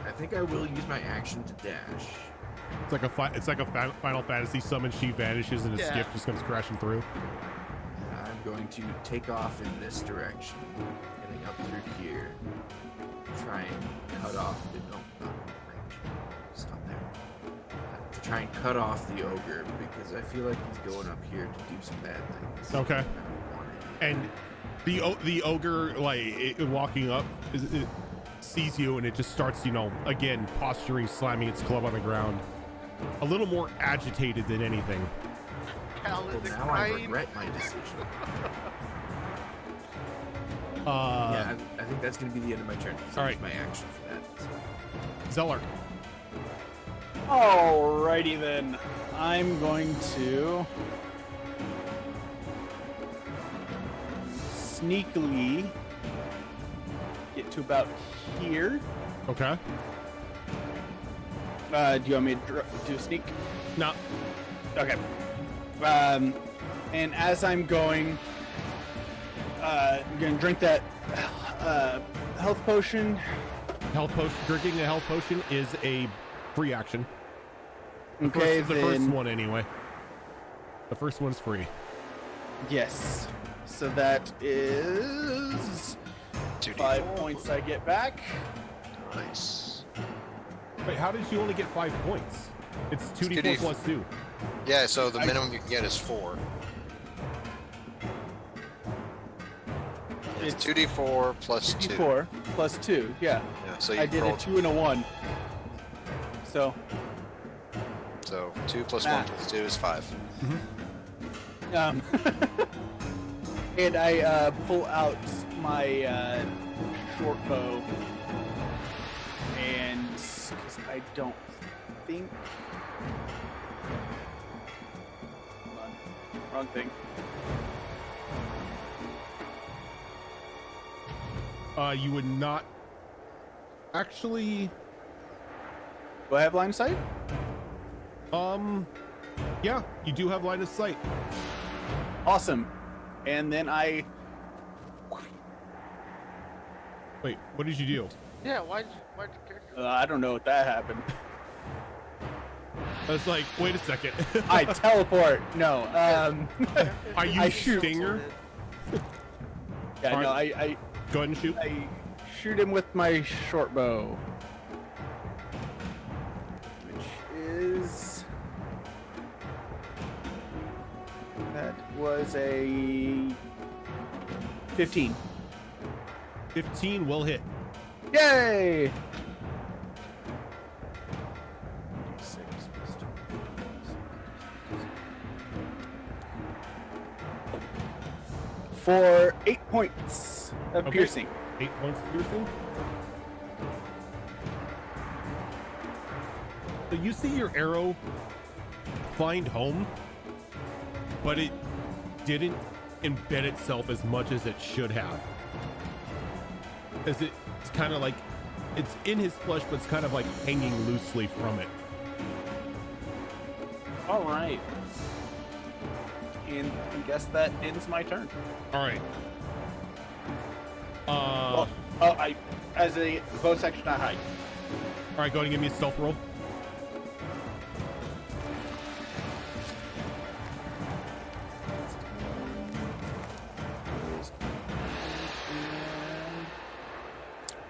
D: I think I will use my action to dash.
A: It's like a Final Fantasy summon. She vanishes and a
E: Yeah.
A: skiff just comes crashing through.
D: I'm going to take off in this direction, getting up through here. try and cut off the stop there. To try and cut off the ogre because I feel like he's going up here to do some bad things.
A: Okay. And the ogre, walking up, it sees you and it just starts, again, posturing, slamming its club on the ground. A little more agitated than anything.
E: Cal
D: Well,
E: is
D: now I
E: crying.
D: regret my decision.
A: Yeah,
D: I think that's going to be the end of my turn.
A: All right.
D: My action for that.
A: Zellark.
B: Alrighty then. I'm going to sneakily get to about here.
A: Okay.
B: Do you want me to do a sneak?
A: No.
B: Okay. And as I'm going, I'm gonna drink that health potion.
A: Drinking a health potion is a free action.
B: Okay,
A: the
B: then
A: first one anyway. The first one's free.
B: yes. So that is 5 points I get back.
F: Nice.
A: Wait, how did you only get 5 points? It's 2d4
F: 2d4
A: plus 2.
F: Yeah, so the minimum you can get is 4. It's 2d4 plus 2.
B: 2d4 plus 2. Yeah.
F: Yeah, so you
B: I did a
F: rolled,
B: 2 and a 1. So
F: 2 plus 1 plus 2 is 5.
B: and I pull out my short bow, and because I don't think. Hold on. Wrong thing.
A: You would not actually.
B: Do I have line of sight?
A: Yeah, you do have line of sight.
B: Awesome. And then I.
A: Wait, what did you do?
E: Yeah, why'd you character?
B: I don't know what that happened.
A: I was like, wait a second.
B: I teleport. No.
A: Are you
B: I shoot.
A: Stinger?
B: Yeah. No.
A: Alright.
B: I
A: Go ahead and shoot.
B: I shoot him with my short bow, which is that was a 15.
A: 15 will hit.
B: Yay! For 8 points of
A: Okay.
B: piercing.
A: 8 points of piercing. So you see your arrow find home, but it didn't embed itself as much as it should have. As it's kind of like it's in his flesh, but it's kind of like hanging loosely from it.
B: All right. And I guess that ends my turn.
A: All right.
B: As a bonus action, I hide.
A: All right, go ahead and give me a stealth roll.
B: And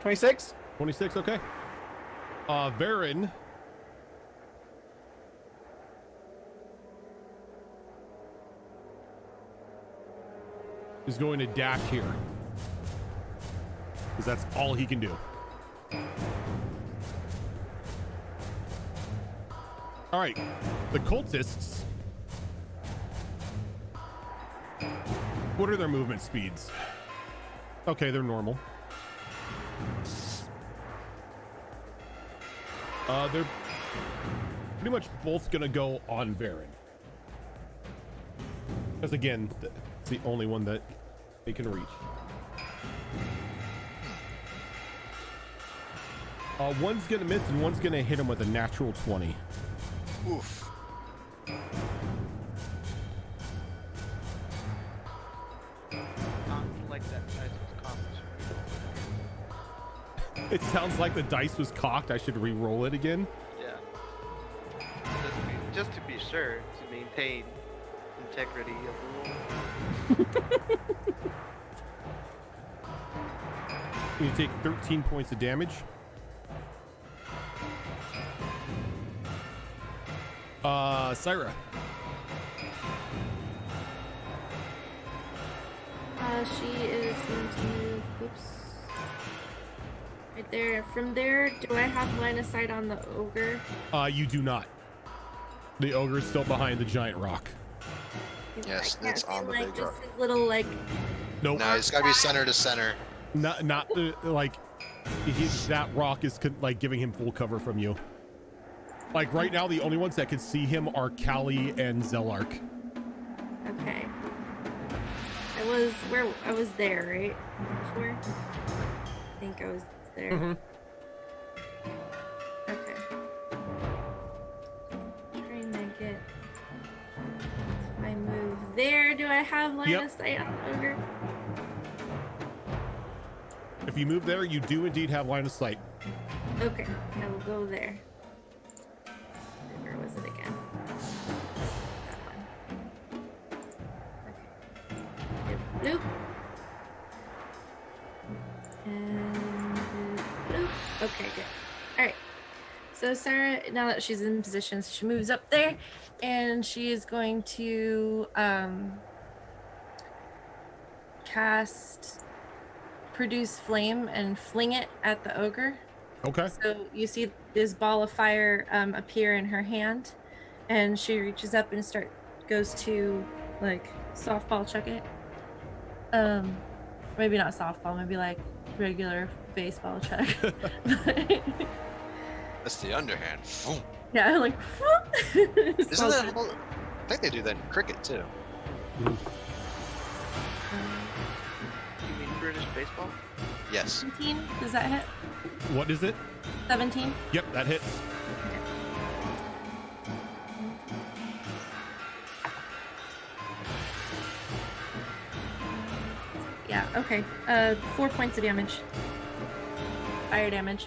B: 26.
A: 26, okay. Varen is going to dash here. Because that's all he can do. All right, the cultists. What are their movement speeds? Okay, they're normal. They're pretty much both gonna go on Varen. Because again, it's the only one that they can reach. One's gonna miss and one's gonna hit him with a natural 20.
F: Oof.
E: Not like that dice was cocked.
A: It sounds like the dice was cocked. I should re-roll it again.
E: Yeah. Just to be sure, to maintain integrity of the rule.
A: You take 13 points of damage. Syra.
C: She is going to move. Oops. Right there. From there, do I have line of sight on the ogre?
A: You do not. The ogre is still behind the giant rock.
F: Yes,
C: I can't
F: it's
C: see,
F: on the
C: like,
F: big
C: just
F: rock.
C: his little like.
A: Nope.
F: No, it's gotta be center to center.
A: Not the like. That rock is like giving him full cover from you. Like right now, the only ones that can see him are Callie and Zelark.
C: Okay. I was there, right? Before? I think I was there.
A: Mm-hmm.
C: Okay. Trying to get. If I move there, do I have line
A: Yep.
C: of sight on the ogre?
A: If you move there, you do indeed have line of sight.
C: Okay, I will go there. Where was it again? That one. Okay. Bloop. And bloop. Okay, good. Alright. So Sarah, now that she's in position, she moves up there and she is going to cast Produce Flame and fling it at the ogre.
A: Okay.
C: So you see this ball of fire appear in her hand, and she reaches up and goes to like softball chuck it. Maybe not softball, maybe like regular baseball chuck.
F: That's the underhand. Boom.
C: Yeah, like.
F: Isn't that? I think they do that in cricket too.
E: You mean British baseball?
F: Yes.
C: 17? Does that hit?
A: What is it?
C: 17?
A: Yep, that hits.
C: Yeah. Okay. 4 points of damage. Fire damage.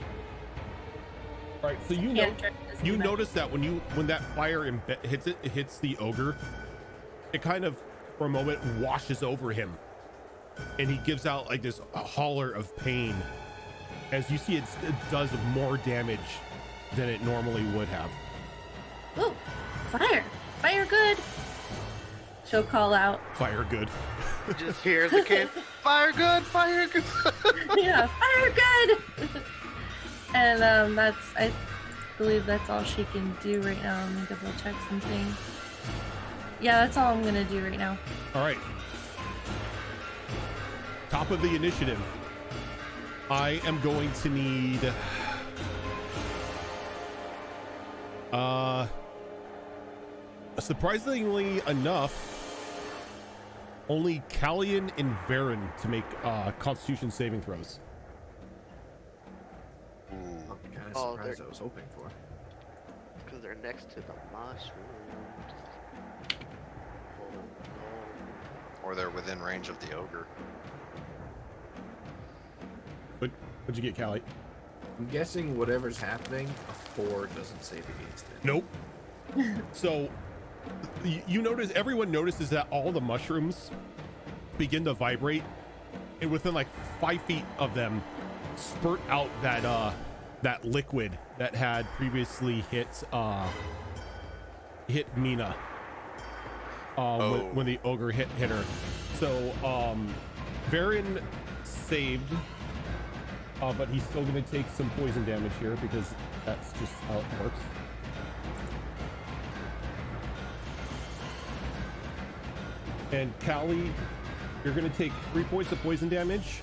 A: All right. So you know.
C: Cantrip doesn't
A: You
C: do that.
A: notice that when that fire hits it, it hits the ogre. It kind of, for a moment, washes over him, and he gives out like this holler of pain. As you see, it does more damage than it normally would have.
C: Ooh, fire! Fire good! She'll call out.
A: Fire good.
E: Just hear the kid, fire good, fire good.
C: Yeah, fire good! And I believe that's all she can do right now. Let me double check something. Yeah, that's all I'm gonna do right now.
A: All right. Top of the initiative. I am going to need surprisingly enough, only Callian and Varen to make Constitution saving throws.
F: Ooh.
D: I'm kind of
E: Oh,
D: surprised
E: they're-
D: I was hoping for.
E: Because they're next to the mushrooms. Oh no.
F: Or they're within range of the ogre.
A: What'd you get, Callie?
D: I'm guessing whatever's happening, a 4 doesn't save against it.
A: Nope. So you notice, everyone notices that all the mushrooms begin to vibrate, and within like 5 feet of them spurt out that liquid that had previously hit Mina when the ogre hit her. So Varian saved, but he's still going to take some poison damage here because that's just how it works. And Callie, you're going to take 3 points of poison damage,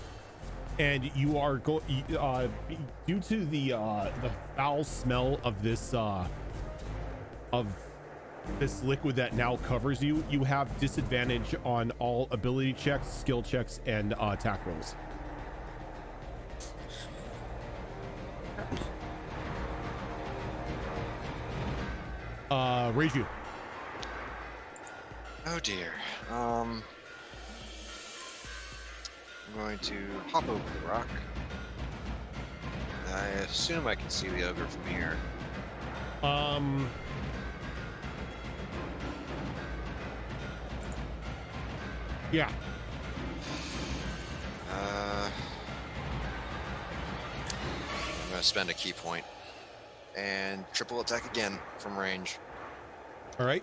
A: and you are going due to the foul smell of this liquid that now covers you. You have disadvantage on all ability checks, skill checks, and attack rolls. Reiju.
F: Oh dear. I'm going to hop over the rock. I assume I can see the ogre from here.
A: Yeah.
F: gonna spend a key point and triple attack again from range.
A: All right.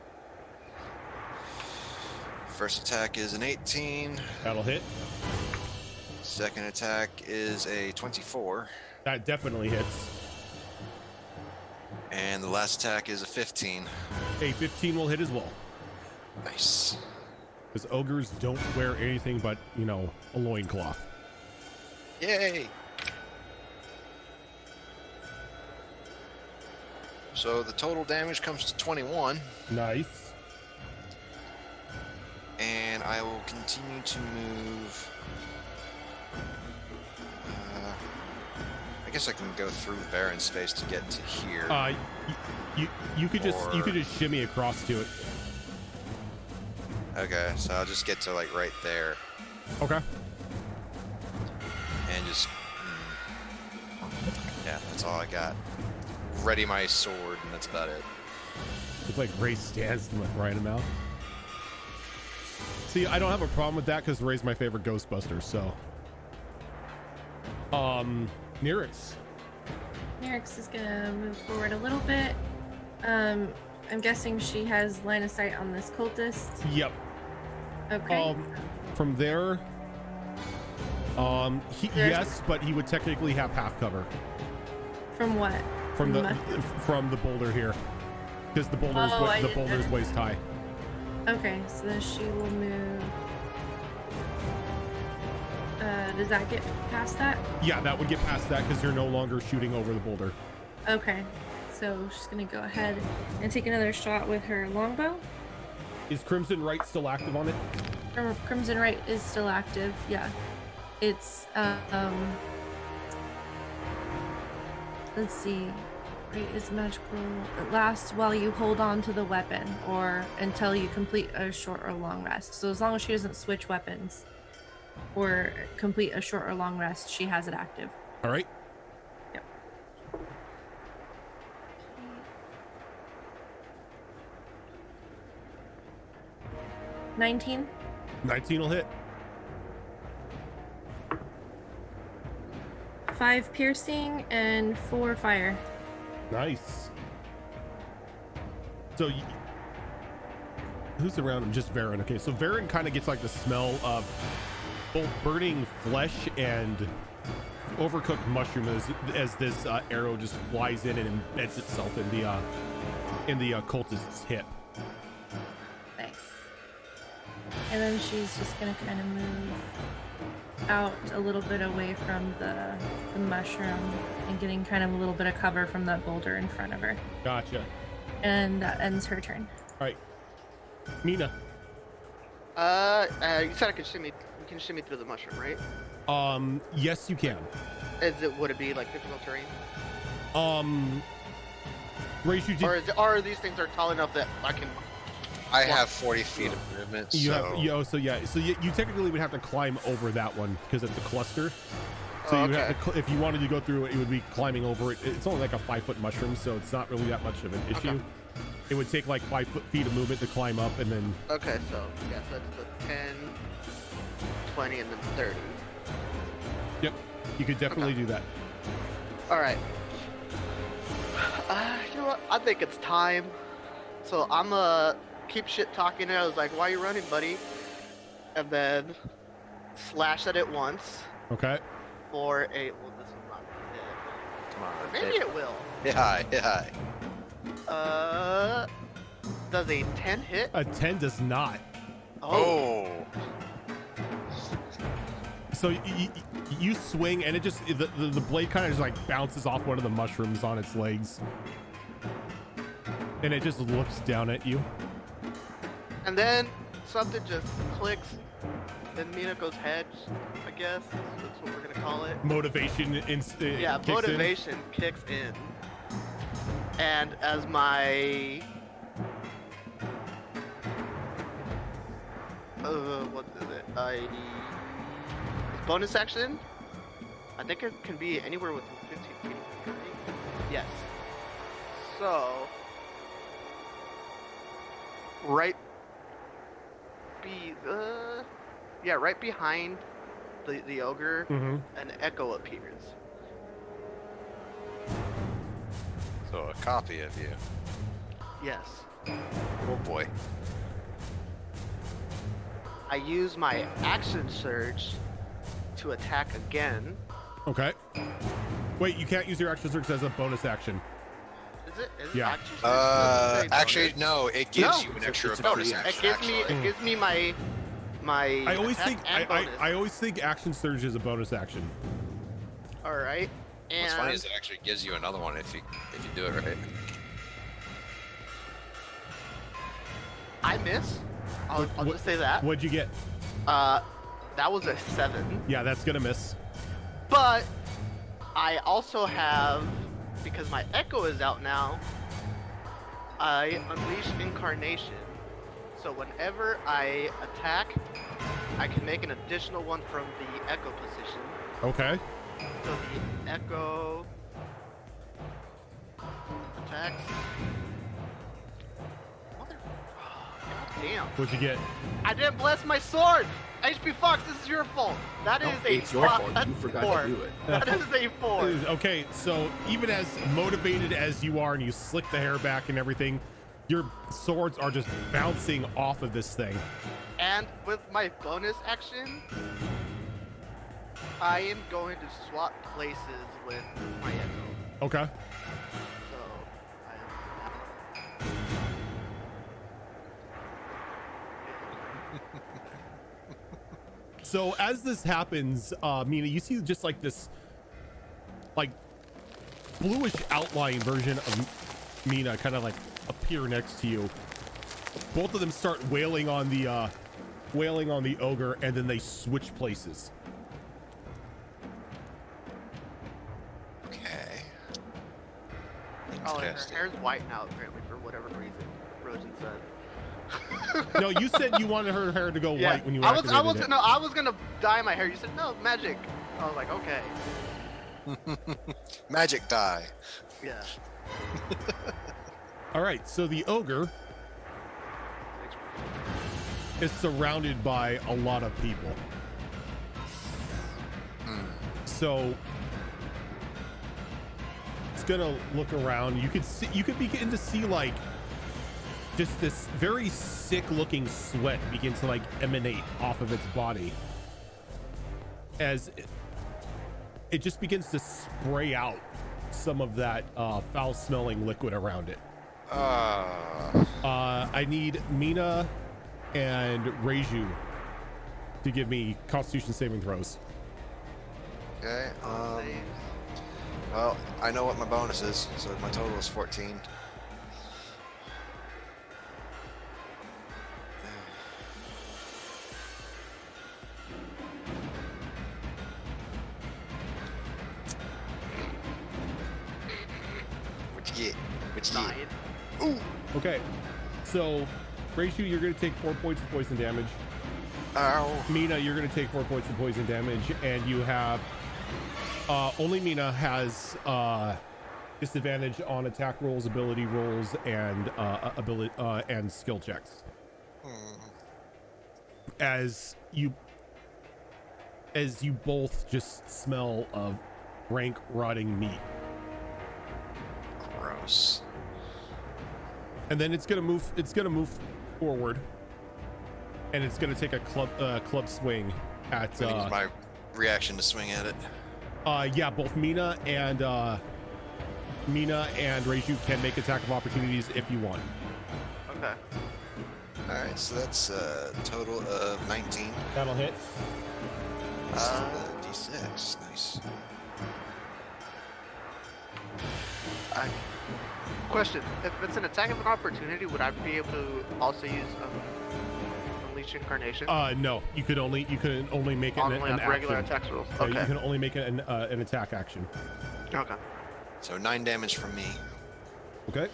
F: First attack is an 18.
A: That'll hit.
F: Second attack is a 24.
A: That definitely hits.
F: And the last attack is a 15.
A: A 15 will hit as well.
F: Nice.
A: Because ogres don't wear anything but, you know, a loincloth.
F: Yay! So the total damage comes to 21.
A: Nice.
F: And I will continue to move. I guess I can go through Varen's space to get to here.
A: You could just shimmy across to it.
F: Okay, so I'll just get to like right there
A: Okay.
F: and just yeah, that's all I got. Ready my sword, and that's about it.
A: Looks like Ray stands with right him out. See, I don't have a problem with that because Ray's my favorite Ghostbuster. So, Nyrix.
C: Nyrix is gonna move forward a little bit. I'm guessing she has line of sight on this cultist.
A: Yep.
C: Okay.
A: From there,
C: There's-
A: yes, but he would technically have half cover
C: From what?
A: from the
C: Mu-
A: from the boulder here, because the boulder's
C: Oh, I
A: the
C: didn't
A: boulder's
C: know.
A: waist high.
C: Okay, so then she will move. Does that get past that?
A: Yeah, that would get past that because you're no longer shooting over the boulder.
C: Okay, so she's gonna go ahead and take another shot with her longbow.
A: Is Crimson Right still active on it?
C: Her Crimson Right is still active. Yeah, it's Let's see. Right is magical. It lasts while you hold on to the weapon, or until you complete a short or long rest. So as long as she doesn't switch weapons, or complete a short or long rest, she has it active.
A: All right.
C: Yep. 19.
A: 19 will hit.
C: 5 piercing and 4 fire.
A: Nice. So, who's around him? Just Varen. Okay, so Varen kind of gets like the smell of both burning flesh and overcooked mushroom as this arrow just flies in and embeds itself in the cultist's hip.
C: Nice. And then she's just gonna kind of move out a little bit away from the mushroom and getting kind of a little bit of cover from that boulder in front of her.
A: Gotcha.
C: And that ends her turn.
A: All right, Mina.
E: You said I could shimmy. We can shimmy through the mushroom, right?
A: Yes, you can.
E: Would it be like difficult terrain?
A: Race, you did.
E: Or these things are tall enough that I can.
F: I have 40 feet of movement,
A: You
F: so
A: have, so you technically would have to climb over that one because it's a cluster. So
E: Oh,
A: you
E: okay.
A: have to, if you wanted to go through it, it would be climbing over it. It's only like a 5-foot mushroom, so it's not really that much of an issue.
E: Okay.
A: It would take like 5 feet of movement to climb up, and then
E: Okay, so yeah, so that's the 10, 20, and then 30.
A: yep, you could definitely
E: Okay.
A: do that.
E: All right. You know what? I think it's time. So I'm keep shit talking. I was like, "Why you running, buddy?" And then slash at it once
A: Okay.
E: for a. Well, this one's not gonna hit.
F: come on.
E: Or maybe it will.
F: Yeah.
E: Does a 10 hit?
A: A 10 does not.
F: Oh.
A: So you swing, and it just the blade kind of just like bounces off one of the mushrooms on its legs, and it just looks down at you.
E: And then something just clicks in Minako's head, I guess. That's what we're gonna call it.
A: Motivation
E: Yeah,
A: kicks in.
E: motivation kicks in. And as my what is it? Bonus action? I think it can be anywhere within 15 feet of me, right? Yes. So right right behind the ogre,
A: Mm-hmm.
E: an echo appears.
F: So a copy of you.
E: Yes.
F: Oh boy.
E: I use my action surge to attack again.
A: Okay. Wait, you can't use your action surge as a bonus action.
E: Is it? Is
A: Yeah.
E: Action surge? Doesn't say
F: Actually,
E: bonus.
F: no. It gives
E: No.
F: you an extra
D: It's a
F: bonus
D: free
F: action.
E: It gives me my
A: I always
E: attack
A: think
E: and bonus.
A: I always think action surge is a bonus action.
E: All right. And
F: What's funny is it actually gives you another one if you do it right.
E: I miss. I'll
A: What-
E: just say that.
A: What'd you get?
E: That was a 7.
A: Yeah, that's gonna miss.
E: But I also have, because my echo is out now, I unleash incarnation. So whenever I attack, I can make an additional one from the echo position.
A: Okay.
E: So the echo attacks. Mother. God damn.
A: What'd you get?
E: I didn't bless my sword! HP Fox, this is your fault. That is
D: No,
E: a
D: it's your fault.
E: that's
D: You forgot
E: 4.
D: to do it.
E: That is a 4.
A: Okay, so even as motivated as you are and you slick the hair back and everything, your swords are just bouncing off of this thing.
E: And with my bonus action, I am going to swap places with my echo.
A: Okay.
E: So
A: So as this happens, Mina, you see just like this, like bluish outline version of Mina kind of like appear next to you. Both of them start wailing on the ogre, and then they switch places.
F: Okay.
E: oh, and her
F: Interesting.
E: hair's white now apparently for whatever reason. Rojan said.
A: No, you said you wanted her hair to go white when you
E: I was
A: activated it.
E: no, I was gonna dye my hair. You said no, magic. I was like, okay,
F: Magic die.
E: yeah.
A: All right, so the ogre is surrounded by a lot of people. So it's gonna look around. You could begin to see like just this very sick looking sweat begin to like emanate off of its body as it just begins to spray out some of that foul smelling liquid around it. I need Mina and Reiju to give me Constitution saving throws.
F: Okay. Well, I know what my bonus is, so my total is 14. What you get? What you get?
E: 9.
A: Okay, so Reiju, you're going to take 4 points of poison damage.
F: Ow.
A: Mina, you're going to take 4 points of poison damage, and you have only Mina has disadvantage on attack rolls, ability rolls, and ability and skill checks. As you both just smell of rank rotting meat.
F: Gross.
A: And then it's gonna move forward, and it's gonna take a club swing at
F: I'm gonna use my reaction to swing at it.
A: yeah, both Mina and Reiju can make attack of opportunities if you want.
E: Okay.
F: Alright, so that's a total of 19.
A: That'll hit.
F: D6. Nice.
E: Question: if it's an attack of an opportunity, would I be able to also use Unleash Incarnation?
A: No, you can only make it
E: Only
A: an
E: on regular
A: action.
E: attack rolls.
A: Yeah,
E: Okay.
A: you can only make it an attack action.
E: Okay.
F: So 9 damage from me.
A: Okay.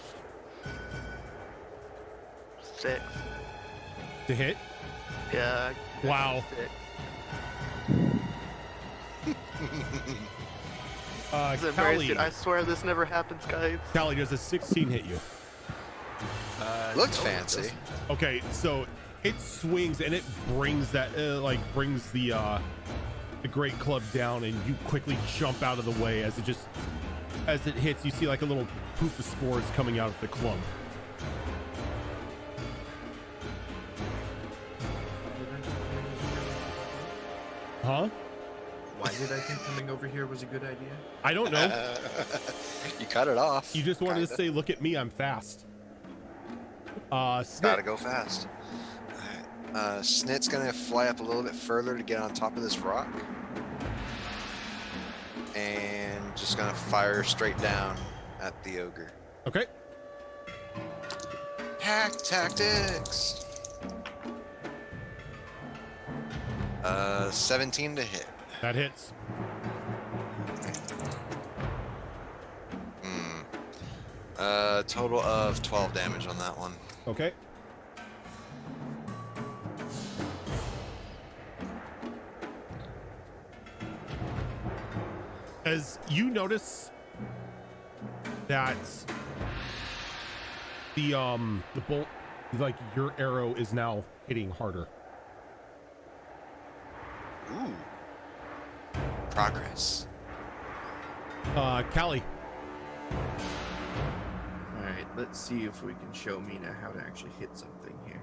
E: 6.
A: To hit.
E: Yeah.
A: Wow.
E: 6. This is
A: Callie,
E: embarrassing. I swear this never happens, guys.
A: Callie, does a 16 hit you?
F: Looks
D: No,
F: fancy.
A: Okay, so it swings and it brings that brings the great club down, and you quickly jump out of the way as it just As it hits, you see like a little poof of spores coming out of the club. Huh?
D: Why did I think coming over here was a good idea?
A: I don't know.
F: You cut it off.
A: You just wanted to
F: kinda.
A: say, look at me, I'm fast. Snit.
F: Gotta go fast. Alright. Snit's gonna fly up a little bit further to get on top of this rock. And just gonna fire straight down at the ogre.
A: Okay.
F: Hack tactics! 17 to hit.
A: That hits.
F: Total of 12 damage on that one.
A: Okay. As you notice that the bolt, like your arrow is now hitting harder.
F: Ooh. Progress.
A: Callie.
D: Alright, let's see if we can show Mina how to actually hit something here.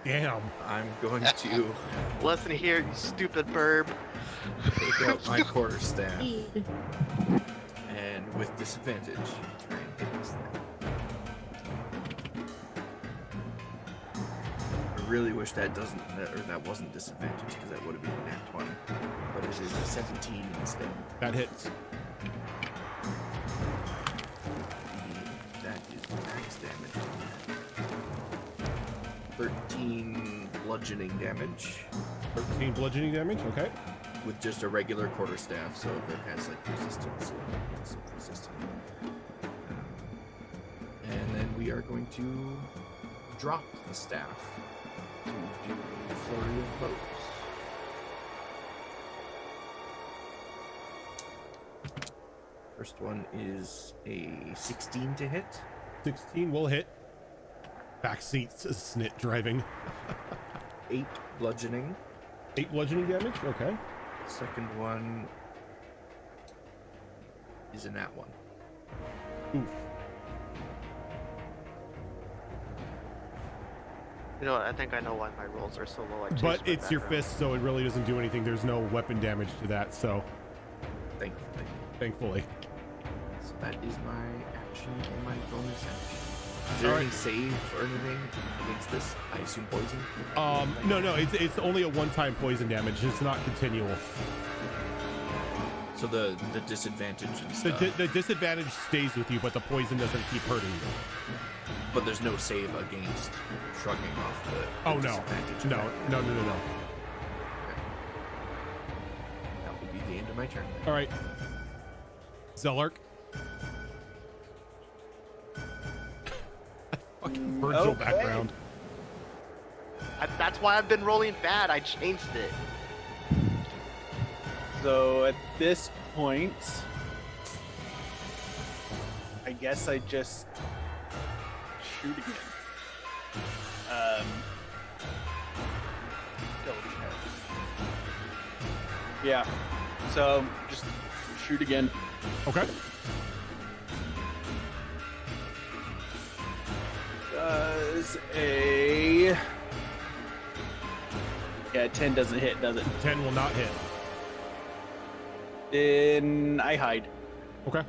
A: Damn.
D: I'm going to
E: Listen here, you stupid burb.
D: take out my quarterstaff
C: Speed.
D: and with disadvantage try and hit this thing. I really wish that wasn't disadvantage because that would have been a nat 20, but it is a 17 instead.
A: That hits.
D: That is max damage. 13 bludgeoning damage
A: 13 bludgeoning damage. Okay.
D: with just a regular quarterstaff, so that has like resistance. So resistant. And then we are going to drop the staff to do a flurry of blows. First one is a 16 to hit.
A: 16 will hit. Backseat Snit driving.
D: 8 bludgeoning.
A: 8 bludgeoning damage. Okay.
D: Second one is a nat 1.
A: Oof.
E: You know what? I think I know why my rolls are so low. I changed
A: But
E: my
A: it's your
E: background.
A: fist, so it really doesn't do anything. There's no weapon damage to that, so
D: Thankfully.
A: thankfully.
D: So that is my action and my bonus action. Is there
A: Alright.
D: any save or anything against this? I assume poison?
A: No, it's only a one-time poison damage. It's not continual.
D: So the disadvantage and
A: The,
D: stuff.
A: the disadvantage stays with you, but the poison doesn't keep hurting you.
D: But there's no save against shrugging off the
A: Oh no,
D: disadvantage.
A: no,
D: effect.
A: no.
D: Okay. That will be the end of my turn.
A: All right, Zellark. Fucking Virgil
B: Okay.
A: background.
E: That's why I've been rolling bad. I changed it.
B: So at this point, I guess I just shoot again. Double check. Yeah. So just shoot again.
A: Okay.
B: Does a 10 doesn't hit, does it?
A: 10 will not hit.
B: Then I hide.
A: Okay.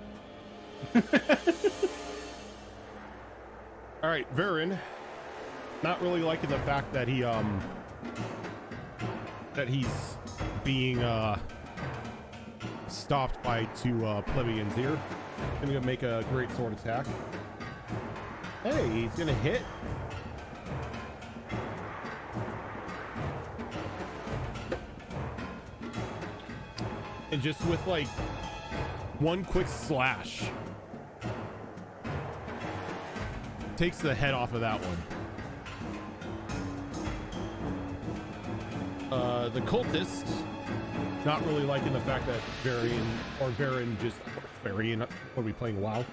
A: All right, Varin. Not really liking the fact that he's being stopped by 2 plebeians here. Gonna make a great sword attack. Hey, he's gonna hit. And just with like one quick slash, takes the head off of that one. The cultist, not really liking the fact that Varian, what are we playing, WoW?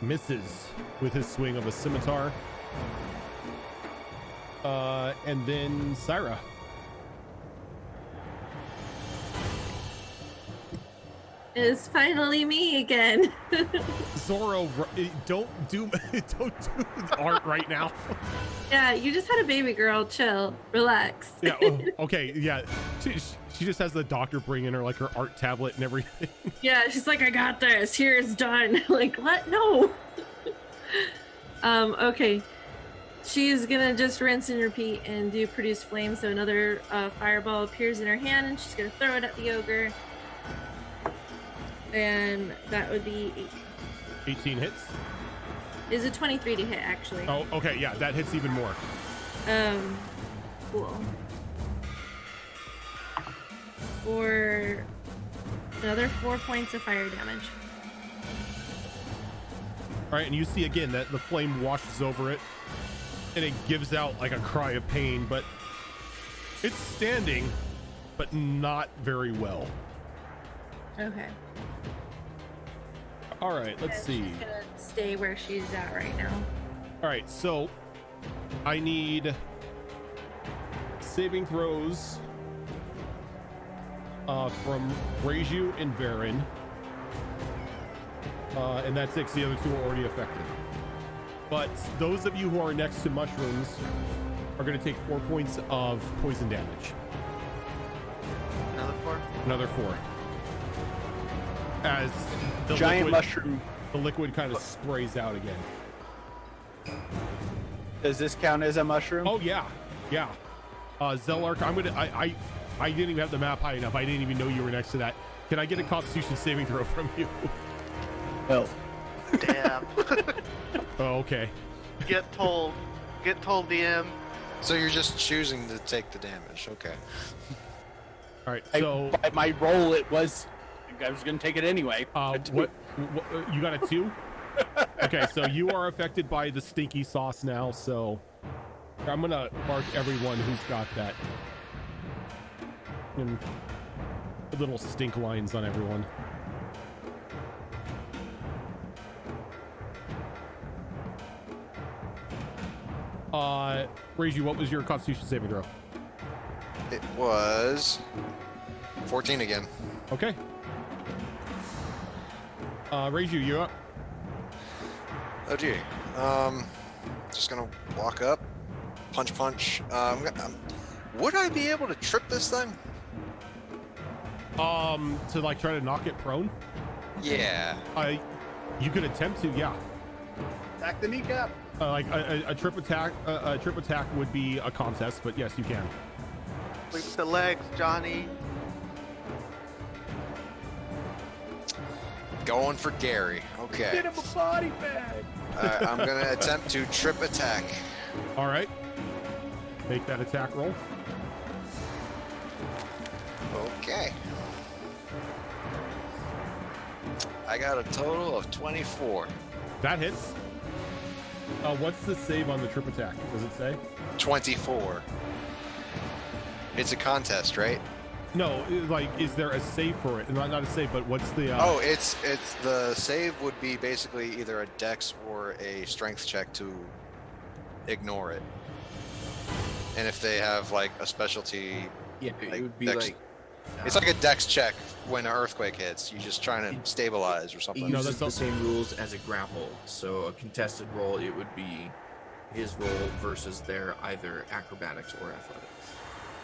A: Misses with his swing of a scimitar. And then Syra.
C: It's finally me again.
A: Zoro, don't do art right now.
C: Yeah, you just had a baby girl. Chill, relax.
A: Yeah. Okay. Yeah. She just has the doctor bring in her like her art tablet and everything.
C: Yeah, she's like, I got this. Here, it's done. Like, what? No. Okay. She's gonna just rinse and repeat and do produce flame. So another fireball appears in her hand, and she's gonna throw it at the ogre. And that would be
A: 18 hits.
C: Is a 23 to hit, actually.
A: Oh, okay. Yeah, that hits even more.
C: Cool. For another 4 points of fire damage.
A: All right, and you see again that the flame washes over it, and it gives out like a cry of pain, but it's standing, but not very well.
C: Okay.
A: All right, let's see.
C: She's gonna stay where she's at right now.
A: All right, so I need saving throws from Reiju and Varen. And that's 6. The other 2 are already affected. But those of you who are next to mushrooms are going to take 4 points of poison damage.
E: Another 4?
A: Another 4. As the
B: Giant mushroom.
A: the liquid kind of sprays out again.
B: Does this count as a mushroom?
A: Oh yeah, yeah. Zelark, I didn't even have the map high enough. I didn't even know you were next to that. Can I get a Constitution saving throw from you?
B: Well.
E: Damn.
A: Oh, okay.
E: Get told, DM.
F: So you're just choosing to take the damage. Okay.
A: All right. So
B: By my roll, I was gonna take it anyway.
A: what you got a 2? Okay, so you are affected by the stinky sauce now. So I'm gonna mark everyone who's got that. And little stink lines on everyone. Reiju, what was your Constitution saving throw?
F: It was 14 again.
A: Okay. Reiju, you up?
F: Oh gee. Just gonna walk up, punch. Would I be able to trip this thing?
A: To like try to knock it prone?
F: Yeah.
A: You could attempt to, yeah.
B: Attack the kneecap.
A: Like a trip attack. A trip attack would be a contest, but yes, you can.
E: Sweep the legs, Johnny.
F: Going for Gary. Okay.
B: Get him a body bag.
F: I'm gonna attempt to trip attack.
A: All right. Make that attack roll.
F: Okay. I got a total of 24.
A: That hits. What's the save on the trip attack? Does it say?
F: 24. It's a contest, right?
A: No, like, is there a save for it? Not a save, but what's the?
F: Oh, it's the save would be basically either a dex or a strength check to ignore it. And if they have like a specialty,
D: Yeah,
F: like,
D: it would be
F: dex,
D: like.
F: it's like a dex check when an earthquake hits. You're just trying to stabilize or
D: It
F: something.
A: No,
D: uses
A: that's
D: the same rules as a grapple. So a contested roll, it would be his roll versus their either acrobatics or athletics.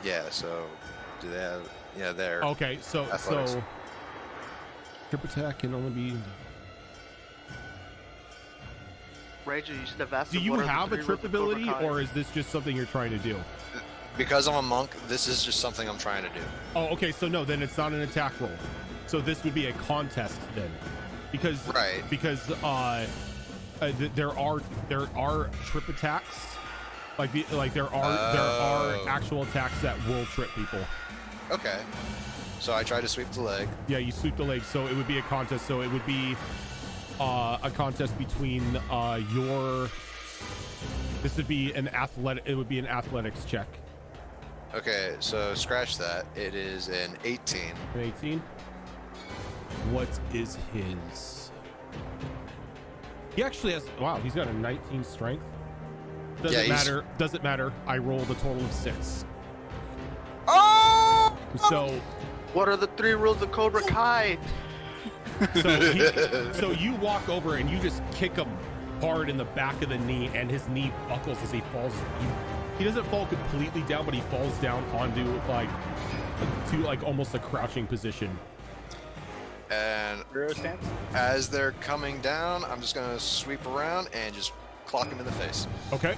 F: Yeah. So do they have? Yeah, they're
A: Okay, so
F: athletics.
A: trip attack can only be.
E: Ranger, you should have asked
A: Do
E: him
A: you
E: what are the
A: have a
E: 3
A: trip
E: rules of Cobra
A: ability,
E: Kai.
A: or is this just something you're trying to do?
F: Because I'm a monk. This is just something I'm trying to do.
A: Oh, okay. So no, then it's not an attack roll. So this would be a contest then, because
F: Right.
A: because there are trip attacks, there are actual attacks that will trip people.
F: Okay. So I try to sweep the leg.
A: Yeah, you sweep the leg, so it would be a contest. So it would be a contest between your. This would be an athletic. It would be an athletics check.
F: Okay, so scratch that. It is an 18.
A: An 18. What is his? He actually has. Wow, he's got a 19 strength. Doesn't matter. Doesn't matter. I rolled a total of 6.
F: Oh!
A: So
E: What are the 3 rules of Cobra Kai?
A: So you walk over and you just kick him hard in the back of the knee, and his knee buckles as he falls. He doesn't fall completely down, but he falls down onto like almost a crouching position.
F: And
B: Hero stance.
F: as they're coming down, I'm just gonna sweep around and just clock him in the face.
A: Okay.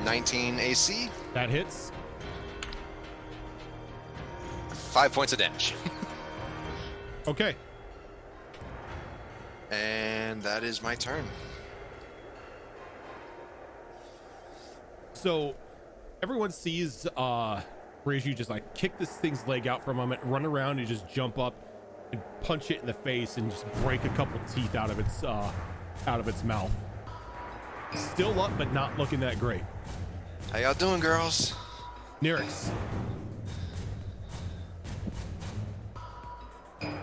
F: 19 AC,
A: That hits.
F: 5 points of damage.
A: Okay.
F: And that is my turn.
A: So everyone sees Reiju just like kick this thing's leg out for a moment, run around and just jump up and punch it in the face and just break a couple teeth out of its mouth. Still up, but not looking that great.
F: How y'all doing, girls?
A: Nyrix.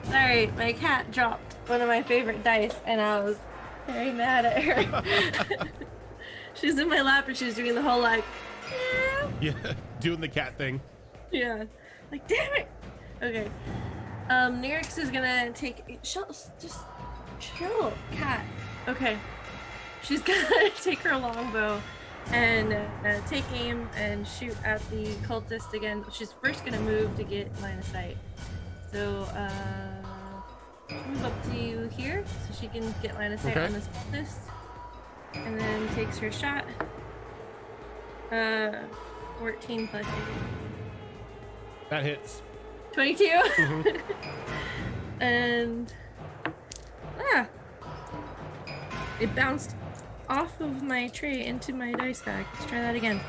C: Sorry, my cat dropped one of my favorite dice, and I was very mad at her. She's in my lap, and she's doing the whole like,
A: Yeah, doing the cat thing.
C: yeah, like damn it. Okay, Nyrix is gonna take. Just chill, cat. Okay, she's gonna take her longbow and take aim and shoot at the cultist again. She's first gonna move to get line of sight. So, move up to you here so she can get line of sight
A: Okay.
C: on this cultist. And then takes her shot. 14 plus 8.
A: That hits.
C: 22?
A: Mhm.
C: And, it bounced off of my tray into my dice bag. Let's try that again.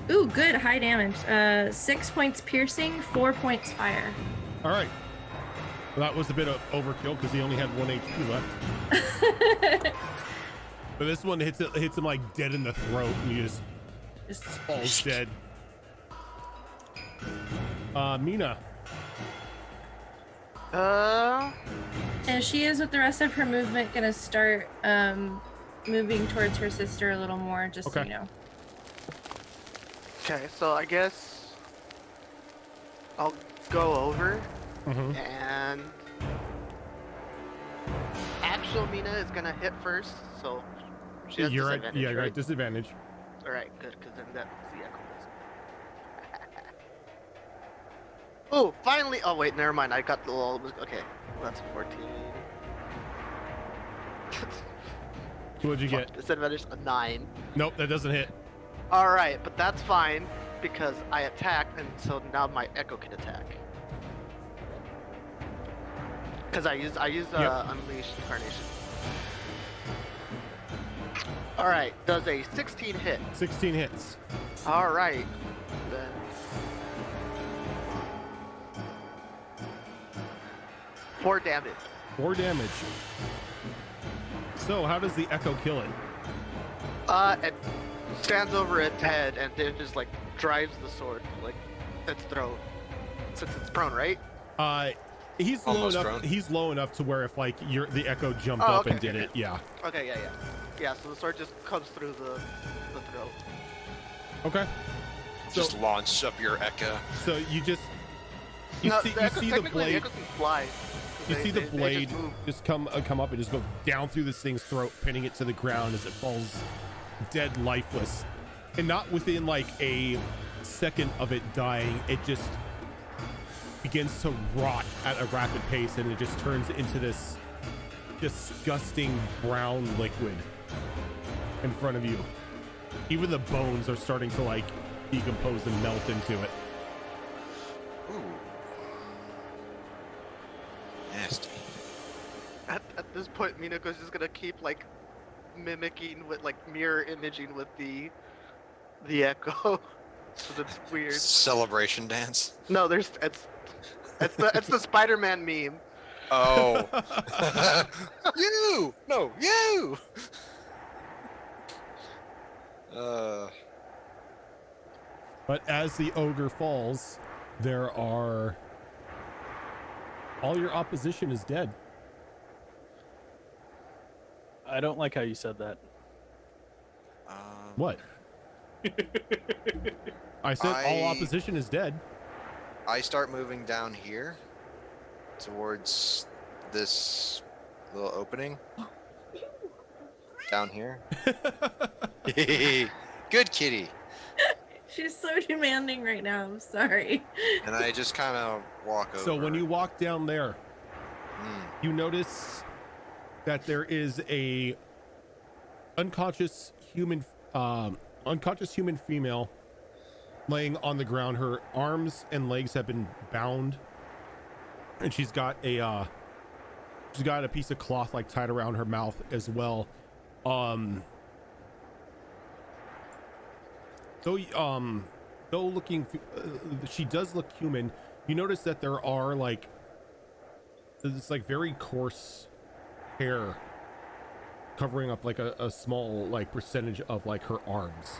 C: Ooh, good, high damage. 6 points piercing, 4 points fire.
A: All right. Well, that was a bit of overkill because he only had 1 HP left. But this one hits him like dead in the throat, and he just
C: Just
A: falls dead. Mina.
C: And she is, with the rest of her movement, gonna start moving towards her sister a little more, just so
A: Okay.
C: you know.
E: Okay, so I guess I'll go over
A: Mm-hmm.
E: and actual Mina is gonna hit first, so she has
A: You're at
E: disadvantage,
A: you're
E: right?
A: at disadvantage.
E: All right, good, because then that's the echo. Oh, finally! Oh wait, never mind. I got the little. Okay, that's 14.
A: What'd you get?
E: Disadvantage a 9.
A: Nope, that doesn't hit.
E: All right, but that's fine because I attacked, and so now my echo can attack. Because I use
A: Yep.
E: Unleash Incarnation. All right, does a 16 hit?
A: 16 hits.
E: All right, then. Four damage.
A: 4 damage. So how does the echo kill it?
E: It stands over its head and it just like drives the sword like its throat, since it's prone, right?
A: He's low
F: Almost
A: enough.
F: drone.
A: He's low enough to where if like the echo jumped
E: Oh,
A: up
E: okay,
A: and did
E: okay,
A: it, yeah.
E: Okay, yeah. So the sword just comes through the throat.
A: Okay. So
F: Just launch up your Eka.
A: so you
E: No,
A: see
E: technically
A: the blade.
E: echoes can fly.
A: You see the
E: They
A: blade
E: just move.
A: just come up and just go down through this thing's throat, pinning it to the ground as it falls dead, lifeless. And not within like a second of it dying, it just begins to rot at a rapid pace, and it just turns into this disgusting brown liquid in front of you. Even the bones are starting to like decompose and melt into it.
F: Ooh. Nasty.
E: At this point, Minako's just gonna keep like mimicking with like mirror imaging with the echo. So that's weird.
F: Celebration dance.
E: No, it's the Spider-Man meme.
F: Oh. You!
A: But as the ogre falls, there are all your opposition is dead.
B: I don't like how you said that.
A: What? I said all
F: I-
A: opposition is dead.
F: I start moving down here towards this little opening. Down here. Good kitty.
C: She's so demanding right now. I'm sorry.
F: And I just kind of walk over.
A: So when you walk down there, you notice that there is a unconscious human female laying on the ground. Her arms and legs have been bound, and she's got a piece of cloth like tied around her mouth as well. Though looking, she does look human. You notice that there are like this like very coarse hair covering up like a small like percentage of like her arms.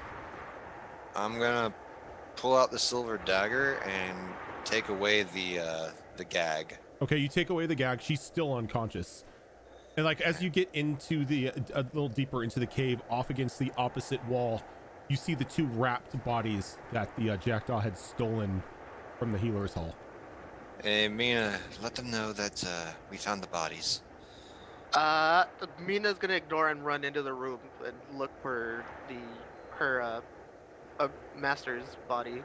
F: I'm gonna pull out the silver dagger and take away the gag.
A: Okay, you take away the gag. She's still unconscious. And like as you get into a little deeper into the cave, off against the opposite wall, you see the two wrapped bodies that the jackdaw had stolen from the healer's hall.
F: Hey, Mina, let them know that we found the bodies.
E: Mina's gonna ignore and run into the room and look for her master's body.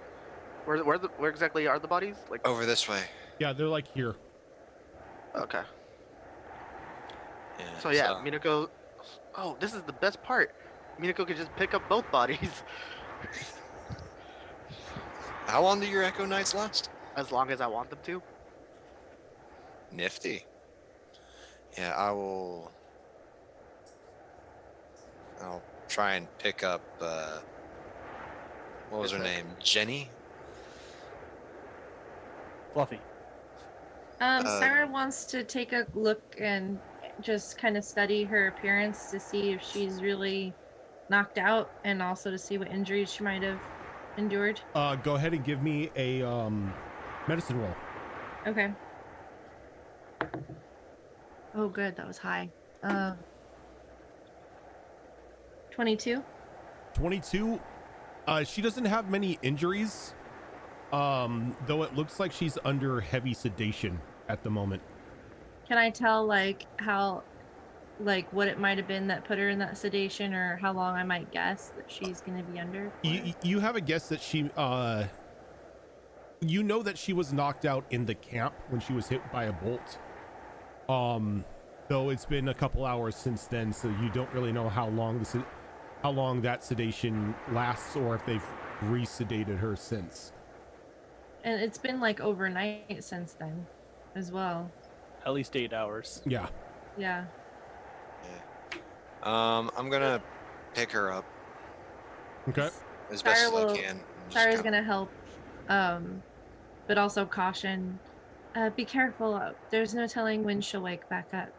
E: Where exactly are the bodies? Like
F: Over this way.
A: Yeah, they're like here.
E: okay.
F: Yeah,
E: So yeah, Minako. Oh, this is the best part. Minako could just pick up both bodies.
F: How long do your Echo Knights last?
E: As long as I want them to.
F: Nifty. Yeah, I'll try and pick up, what was her name? Jenny?
B: Fluffy.
C: Sarah wants to take a look and just kind of study her appearance to see if she's really knocked out, and also to see what injuries she might have endured.
A: Go ahead and give me a medicine roll.
C: Okay. Oh, good. That was high. 22.
A: 22. She doesn't have many injuries, though it looks like she's under heavy sedation at the moment.
C: Can I tell like how, like what it might have been that put her in that sedation, or how long I might guess that she's going to be under?
A: You have a guess that she, you know that she was knocked out in the camp when she was hit by a bolt. Though it's been a couple hours since then, so you don't really know how long that sedation lasts, or if they've re-sedated her since.
C: And it's been like overnight since then as well.
B: At least 8 hours.
A: Yeah.
C: Yeah.
F: I'm gonna pick her up
A: Okay.
F: as best as
C: Sarah
F: I can.
C: Sarah's gonna help, but also caution. Be careful. There's no telling when she'll wake back up.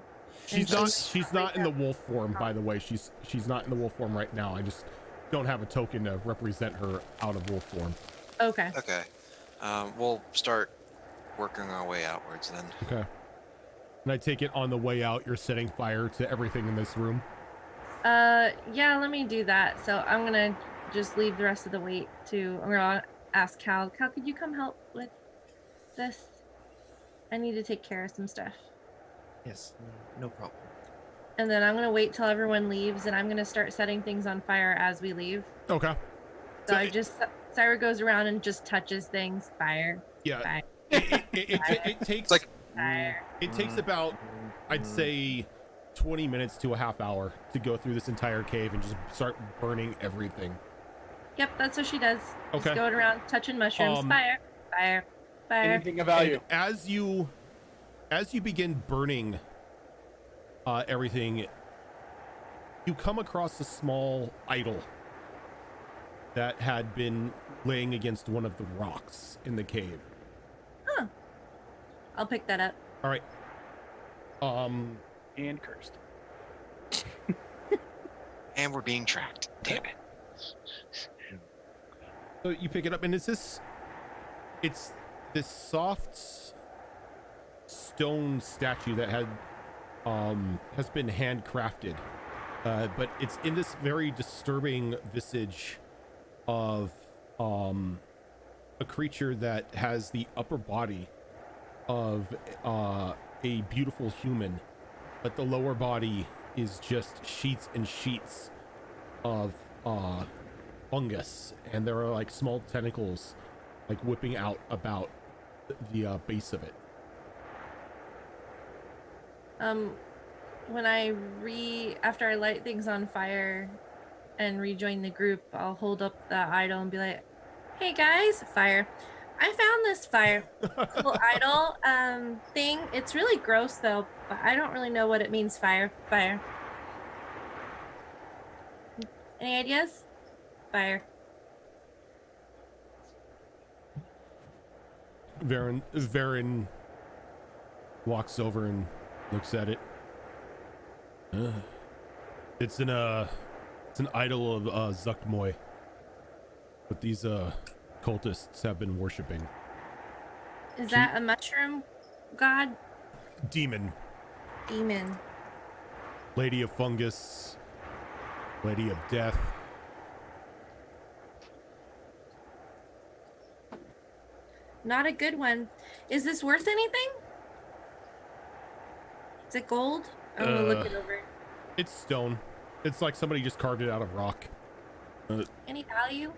A: She's not in the wolf form, by the way. She's not in the wolf form right now. I just don't have a token to represent her out of wolf form.
C: Okay.
F: Okay. We'll start working our way outwards then.
A: Okay. And I take it on the way out, you're setting fire to everything in this room.
C: Yeah, let me do that. So I'm gonna just leave the rest of the weight I'm gonna ask Cal. Cal, could you come help with this? I need to take care of some stuff.
D: Yes, no problem.
C: And then I'm gonna wait till everyone leaves, and I'm gonna start setting things on fire as we leave.
A: Okay.
C: So Sarah goes around and just touches things. Fire.
A: Yeah.
C: Fire.
A: It takes
F: like
C: Fire.
A: it takes about, I'd say, 20 minutes to a half hour to go through this entire cave and just start burning everything.
C: Yep, that's what she does.
A: Okay.
C: Just going around touching mushrooms. Fire. Fire. Fire.
B: Anything of value.
A: And as you begin burning everything, you come across a small idol that had been laying against one of the rocks in the cave.
C: Huh. I'll pick that up.
A: All right.
B: And cursed.
F: And we're being tracked. Damn it.
A: So you pick it up, and it's this soft stone statue that has been handcrafted, but it's in this very disturbing visage of a creature that has the upper body of a beautiful human, but the lower body is just sheets and sheets of fungus, and there are like small tentacles like whipping out about the base of it.
C: When after I light things on fire and rejoin the group, I'll hold up the idol and be like, "Hey guys, fire! I found this cool idol thing. It's really gross though, but I don't really know what it means. Fire. Any ideas? Fire."
A: Varen walks over and looks at it. It's an idol of Zuckmoy, but these cultists have been worshiping.
C: Is that a mushroom god?
A: Demon. Lady of fungus. Lady of death.
C: Not a good one. Is this worth anything? Is it gold? I'm gonna look it over.
A: It's stone. It's like somebody just carved it out of rock.
C: Any value?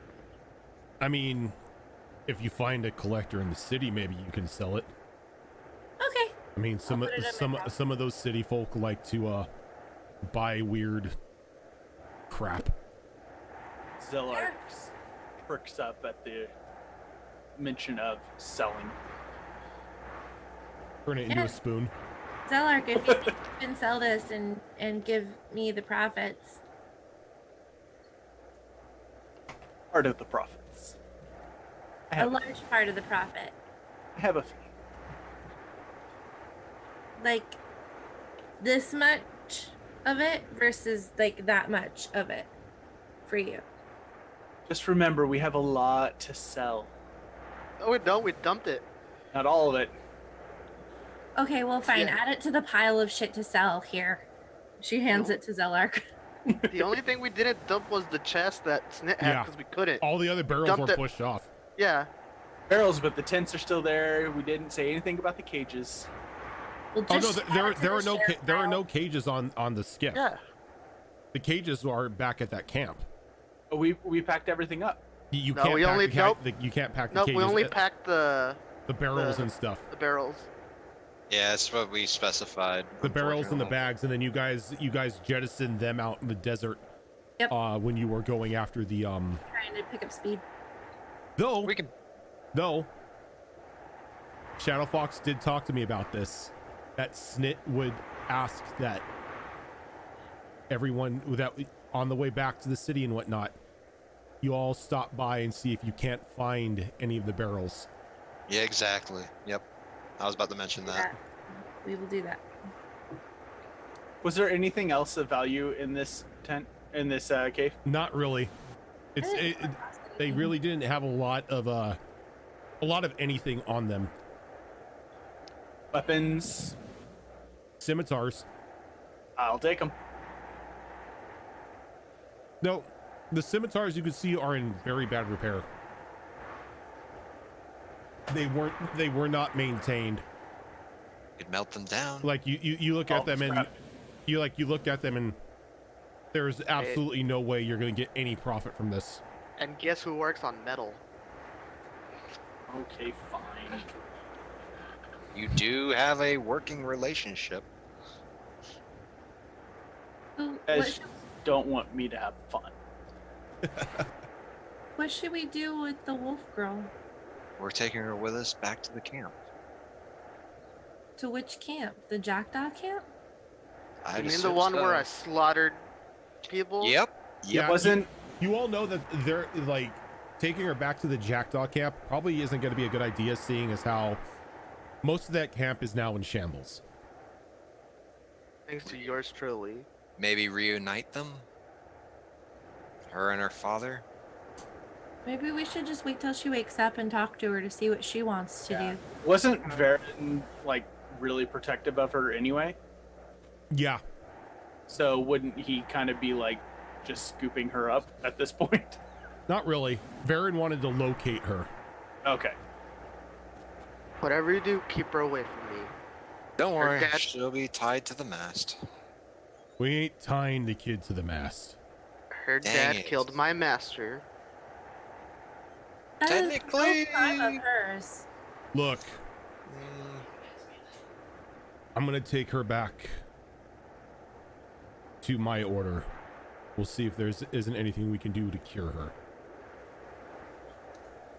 A: I mean, if you find a collector in the city, maybe you can sell it.
C: Okay.
A: I mean, some of those city folk like to buy weird crap.
B: Zellar perks up at the mention of selling.
A: Turn it into a spoon.
C: Zellark, if you think you can sell this and give me the profits.
B: Part of the profits.
C: A large part of the profit.
B: I have a fee.
C: Like this much of it versus like that much of it for you.
B: Just remember, we have a lot to sell.
E: Oh no, we dumped it.
B: Not all of it.
C: Okay, well fine.
E: Yeah.
C: Add it to the pile of shit to sell here. She hands it to Zellark.
E: The only thing we didn't dump was the chest that Snit had
A: Yeah.
E: because we couldn't.
A: All the other barrels
E: Dumped
A: were
E: it.
A: pushed off.
E: Yeah.
B: Barrels, but the tents are still there. We didn't say anything about the cages.
C: Well,
A: Oh no,
C: just add it to
A: there
C: the
A: are no
C: pile.
A: cages on the skiff.
E: Yeah.
A: The cages are back at that camp.
B: But we packed everything up.
A: You
E: No,
A: can't
E: we
A: pack
E: only-
A: the
E: nope.
A: You can't pack the
E: Nope,
A: cages.
E: we only packed the
A: barrels and stuff.
E: barrels.
F: Yeah, that's what we specified.
A: The barrels and the
F: unfortunately.
A: bags, and then you guys jettisoned them out in the desert.
C: Yep.
A: When you were going after the
C: Trying to pick up speed.
A: though
F: We can.
A: Shadow Fox did talk to me about this. That Snit would ask that everyone without on the way back to the city and whatnot, you all stop by and see if you can't find any of the barrels.
F: Yeah, exactly. Yep. I was about to mention that.
C: We will do that.
B: Was there anything else of value in this tent, in this cave?
A: Not really. They really didn't have a lot of anything on them.
B: Weapons.
A: Scimitars.
B: I'll take them.
A: No, the scimitars you can see are in very bad repair. They were not maintained.
F: Could melt them down.
A: Like you look at them and you look at them and there's absolutely no way you're going to get any profit from this.
E: And guess who works on metal?
B: Okay, fine.
F: You do have a working relationship.
C: Ooh,
B: Guys don't want me to have fun.
C: what should we do with the wolf girl?
F: We're taking her with us back to the camp.
C: To which camp? The Jackdaw camp?
F: I
E: You mean the
F: assume
E: one
F: so.
E: where I slaughtered people?
F: Yep.
A: Yeah,
B: Wasn't
A: you all know that they're like taking her back to the Jackdaw camp probably isn't going to be a good idea, seeing as how most of that camp is now in shambles.
E: Thanks to yours truly.
F: Maybe reunite them. Her and her father.
C: Maybe we should just wait till she wakes up and talk to her to see what she wants to do.
B: wasn't Varen like really protective of her anyway?
A: Yeah,
B: So wouldn't he kind of be like just scooping her up at this point?
A: not really. Varen wanted to locate her.
B: Okay.
E: Whatever you do, keep her away from me.
F: Don't
E: Her
F: worry,
E: dad-
F: she'll be tied to the mast.
A: We ain't tying the kid to the mast.
E: Her
F: Dang
E: dad
F: it.
E: killed my master.
C: That is no
F: Technically-
C: crime of hers.
A: Look,
F: Mm,
A: I'm gonna take her back to my order. We'll see if isn't anything we can do to cure her.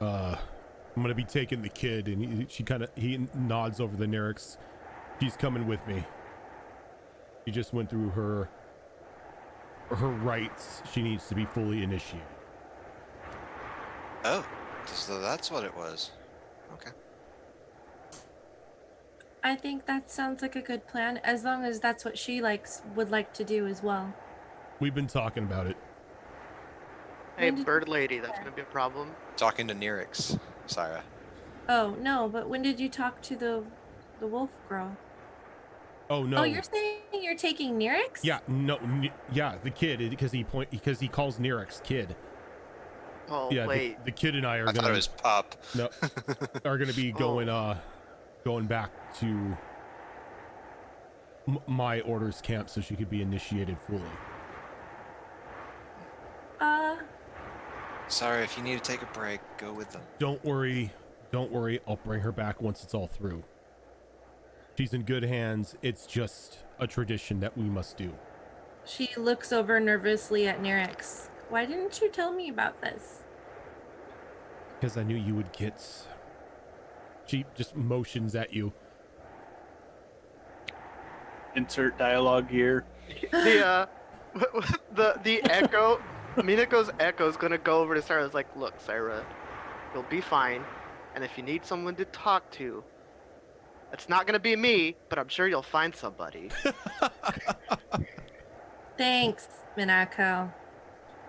A: I'm gonna be taking the kid, and he nods over the Nerix. She's coming with me. She just went through her rites. She needs to be fully initiated.
F: oh, so that's what it was. Okay.
C: I think that sounds like a good plan, as long as that's what she would like to do as well.
A: We've been talking about it.
E: Hey,
C: When did
E: bird
C: you
E: lady,
C: say
E: that's
C: that?
E: gonna be a problem.
F: Talking to Nerix, Syra.
C: Oh no, but when did you talk to the wolf girl?
A: Oh no.
C: Oh, you're saying you're taking Nerix?
A: Yeah, no, yeah, the kid, because he calls Nerix kid.
E: Oh,
A: Yeah,
E: wait.
A: the kid and I are
F: I thought
A: gonna
F: it was Pup.
A: no, are gonna be
E: Oh.
A: going back to my orders camp so she could be initiated fully.
F: Sorry, if you need to take a break, go with them.
A: Don't worry, I'll bring her back once it's all through. She's in good hands. It's just a tradition that we must do.
C: She looks over nervously at Nerix. Why didn't you tell me about this?
A: Because I knew you would get. She just motions at you.
B: Insert dialogue here.
E: The echo, Minako's echo is gonna go over to Sarah. It's like, look, Sarah, you'll be fine, and if you need someone to talk to, it's not gonna be me, but I'm sure you'll find somebody.
C: Thanks, Minako.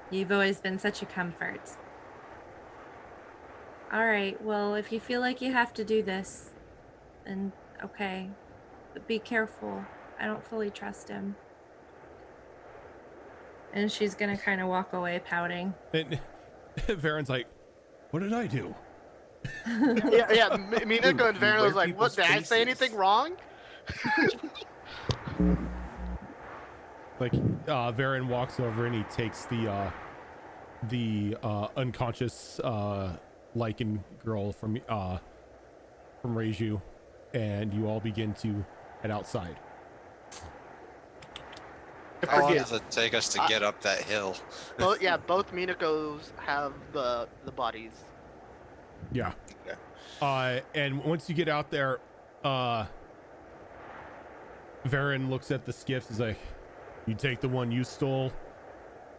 C: You've always been such a comfort. Alright, well, if you feel like you have to do this, then okay. But be careful. I don't fully trust him. And she's gonna kind of walk away pouting.
A: And Varen's like, what did I do?
E: yeah. Minako and
D: You
E: Varen
D: wear
E: was like, what?
D: people's
E: Did I say
D: faces.
E: anything wrong?
A: Like, Varen walks over and he takes the unconscious lichen girl from Reiju, and you all begin to head outside.
F: How long
E: forget.
F: does it take us to get up that hill?
E: Both Minakos have the bodies.
A: Yeah.
F: Okay.
A: And once you get out there, Varen looks at the skiffs. He's like, you take the one you stole,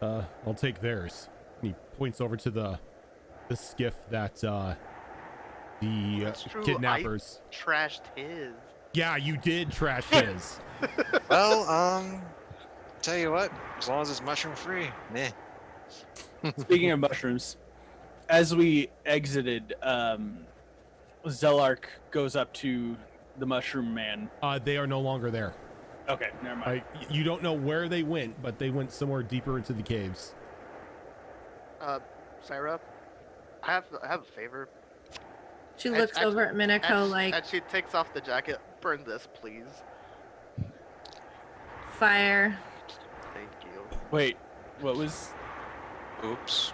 A: I'll take theirs. And he points over to the skiff that the
E: That's true,
A: kidnappers.
E: Trashed his.
A: Yeah, you did trash his.
F: Well, tell you what, as long as it's mushroom free, meh.
B: Speaking of mushrooms, as we exited, Zelark goes up to the mushroom man.
A: They are no longer there.
B: Okay, never mind.
A: You don't know where they went, but they went somewhere deeper into the caves.
E: Sarah, I have a favor.
C: She looks over at Minako like,
E: and she takes off the jacket. Burn this, please.
C: fire.
E: Thank you.
B: Wait, what was?
F: Oops.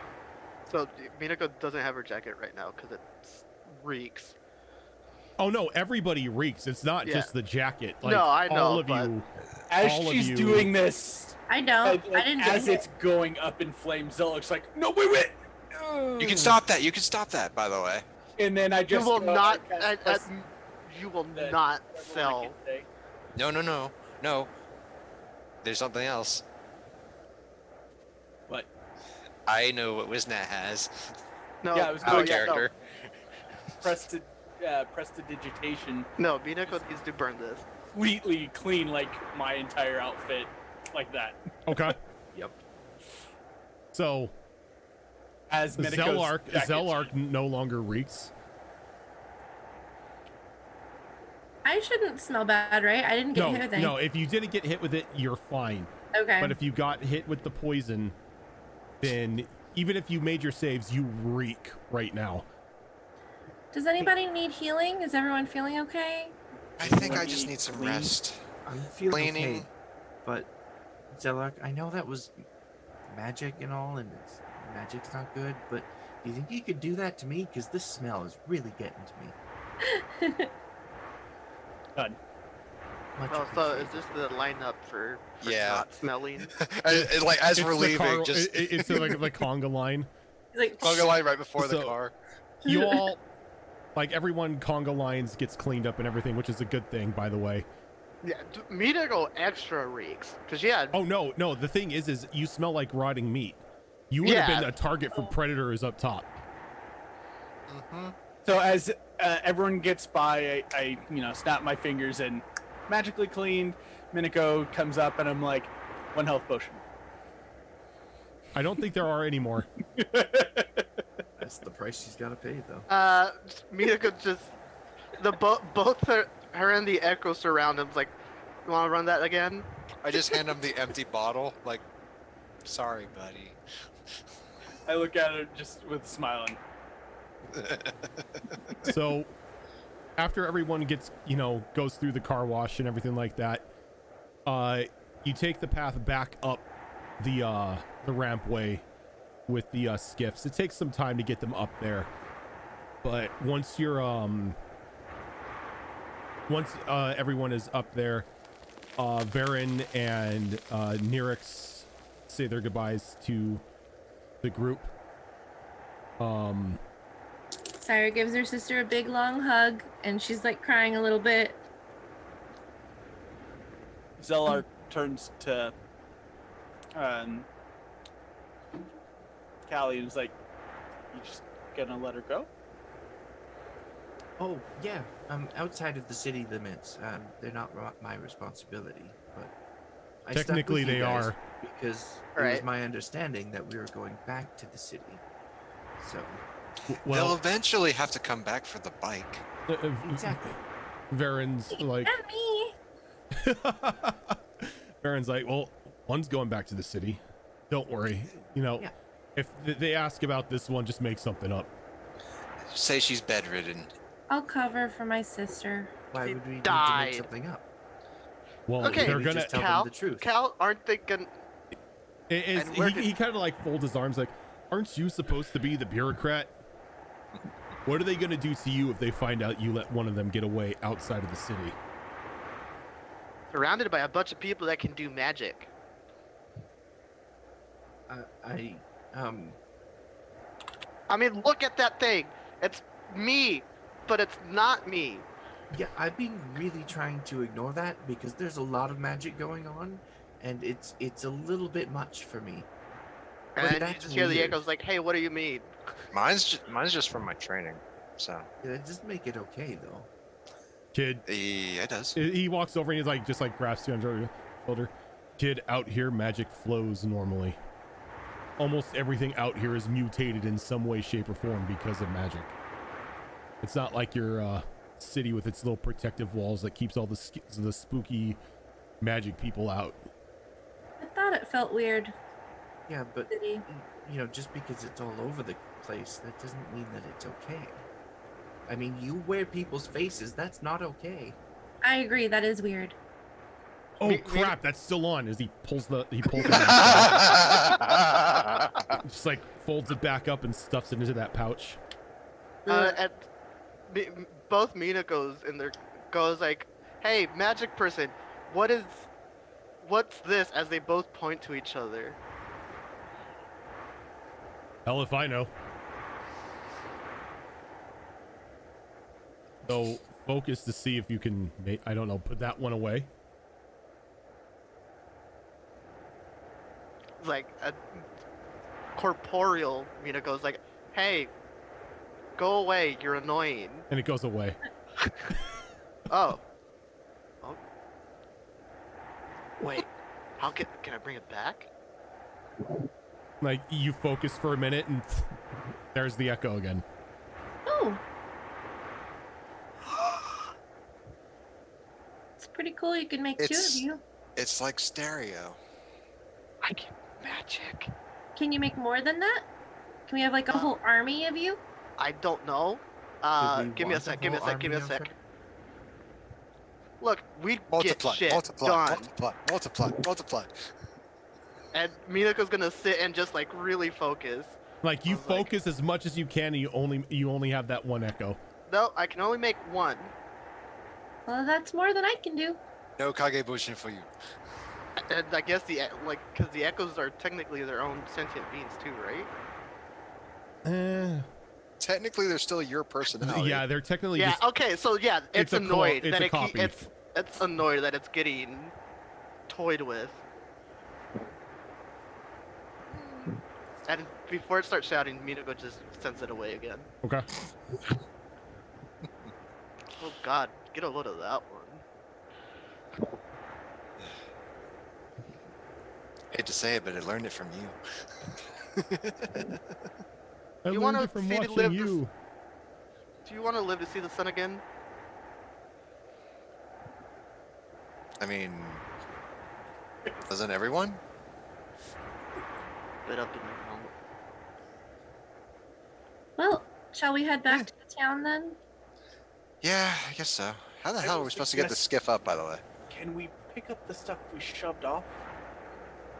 E: So Minako doesn't have her jacket right now because it reeks.
A: Oh no, everybody reeks. It's not
E: Yeah.
A: just the jacket. Like,
E: No, I know,
A: all of
E: but-
A: you.
B: As
A: All of
B: she's
A: you-
B: doing this,
C: I don't.
B: like,
C: I didn't
B: as
C: do
B: it's going up in flames, Zelark's like, "No, wait!"
F: You can stop that. You can stop that, by the way.
B: And then I
E: You
B: just
E: will
B: go,
E: not.
B: I press
E: You will
B: the-
E: not
B: whatever I
E: sell.
B: can say.
F: No. There's something else.
B: What?
F: I know what Wisnat has.
E: No.
B: Yeah, I was
F: Our
B: going
F: character.
B: Prestidigitation,
E: No, Minako needs to burn this.
B: completely clean like my entire outfit, like that.
A: Okay.
F: Yep.
A: So
B: As Minako's jacket.
A: Zelark no longer reeks.
C: I shouldn't smell bad, right? I didn't get hit with anything.
A: No, if you didn't get hit with it, you're fine.
C: Okay.
A: But if you got hit with the poison, then even if you made your saves, you reek right now.
C: Does anybody need healing? Is everyone feeling okay?
F: I think I just need some
D: Clean.
F: rest.
D: I'm feeling
F: Cleaning.
D: okay, but Zellark, I know that was magic and all, and magic's not good, but do you think you could do that to me? Because this smell is really getting to me.
B: Done.
D: Much
E: Well, so is
D: appreciated.
E: this the lineup for
F: Yeah.
E: not smelling?
F: Like as
A: It's
F: we're
A: the
F: leaving,
A: car-
F: just
A: it's like the conga line.
C: He's like,
F: conga line right before the
A: So-
F: car.
A: You all, like everyone, conga lines gets cleaned up and everything, which is a good thing, by the way.
E: Yeah, Minako extra reeks. Because, yeah,
A: Oh no, the thing is you smell like rotting meat. You would have
E: Yeah.
A: been a target for predators up top.
F: Mm-hmm.
B: So as everyone gets by, I snap my fingers and magically cleaned. Minako comes up and I'm like, 1 health potion.
A: I don't think there are any more.
D: That's the price she's got to pay, though.
E: Minako just... both her and the Echo surround him. Like, you want to run that again?
F: I just hand him the empty bottle. Like, sorry, buddy.
B: I look at her just with smiling.
A: So after everyone gets, goes through the car wash and everything like that, you take the path back up the rampway with the skiffs. It takes some time to get them up there, but once you're everyone is up there, Varen and Nirix say their goodbyes to the group.
C: Syra gives her sister a big long hug, and she's like crying a little bit.
B: Zellark turns to Callie and is like, "You just gonna let her go?"
D: Oh, yeah. Outside of the city limits, they're not my responsibility, but I stuck
A: Technically,
D: with you
A: they
D: guys
A: are.
D: because it was
E: Right.
D: my understanding that we were going back to the city. So,
F: They'll
A: Well,
F: eventually have to come back for the bike.
D: exactly.
A: Varen's like,
C: Not me.
A: Varen's like, well, one's going back to the city. Don't worry.
D: Yeah.
A: If they ask about this one, just make something up.
F: Say she's bedridden.
C: I'll cover for my sister.
D: Why
E: She
D: would we need to
E: died.
D: make something up?
A: Well,
E: Okay.
A: they're
D: Maybe
A: gonna.
D: just tell
E: Cal,
D: them the truth.
E: Cal, aren't they gonna... And where did-
A: He kind of like folds his arms, like, aren't you supposed to be the bureaucrat? What are they gonna do to you if they find out you let one of them get away outside of the city?
E: Surrounded by a bunch of people that can do magic.
D: I
E: I mean, look at that thing. It's me, but it's not me.
D: Yeah, I've been really trying to ignore that because there's a lot of magic going on, and it's a little bit much for me.
E: And
D: But
E: then you
D: that's
E: just hear the
D: weird.
E: echoes like, hey, what do you mean?
F: Mine's just from my training. So
D: Yeah, that doesn't make it okay though.
A: Kid,
F: yeah, it does.
A: he walks over and he's like, just like grabs you under your shoulder. Kid, out here, magic flows normally. Almost everything out here is mutated in some way, shape, or form because of magic. It's not like your city with its little protective walls that keeps all the spooky magic people out.
C: I thought it felt weird.
D: Yeah, but
C: City.
D: just because it's all over the place, that doesn't mean that it's okay. I mean, you wear people's faces, that's not okay.
C: I agree, that is weird.
A: Oh
E: Me-
A: crap, that's still on as he pulls the mask out. Just like folds it back up and stuffs it into that pouch.
E: And both Mina goes like, hey, magic person, what's this? As they both point to each other.
A: Hell if I know. So focus to see if you can I don't know, put that one away.
E: Like a corporeal Mina goes like, hey, go away, you're annoying.
A: And it goes away.
E: Oh. Oh. Wait, how can I bring it back?
A: Like you focus for a minute and there's the echo again.
C: Oh. It's pretty cool. You can make two of
F: It's-
C: you.
F: It's like stereo.
E: I can magic.
C: Can you make more than that? Can we have like a whole army of you?
E: I don't know.
D: Did we
E: Give me a
D: want
E: sec.
D: a
E: Give me a
D: whole
E: sec. Give me a
D: army
E: sec.
D: of
E: Look, we
F: Multiply,
E: get shit
F: multiply,
E: done,
F: multiply, multiply, multiply.
E: and Minako's gonna sit and just like really focus.
A: Like
E: I
A: you
E: was like-
A: focus as much as you can, and you only have that one echo.
E: No, I can only make one.
C: Well, that's more than I can do.
F: No Kagebushin for you.
E: And I guess because the echoes are technically their own sentient beings too, right?
F: Technically, they're still your personality.
A: Yeah, they're technically
E: Yeah.
A: just
E: Okay. So yeah, it's
A: It's a clo-
E: annoyed
A: it's
E: that
A: a copy.
E: it's annoyed that it's getting toyed with. And before it starts shouting, Minako just sends it away again.
A: okay.
E: Oh God, get a load of that one.
F: Hate to say it, but I learned it from you.
A: I
E: You
A: learned
E: wanna
A: it from
E: see the
A: watching
E: live this-
A: you.
E: Do you want to live to see the sun again?
F: I mean, doesn't everyone?
E: Bit up in your mouth.
C: Well, shall we head back to the town then?
F: Yeah, I guess so. How the
B: I
F: hell are
B: will
F: we supposed to get the
B: suggest-
F: skiff up, by the way?
B: Can we pick up the stuff we shoved off?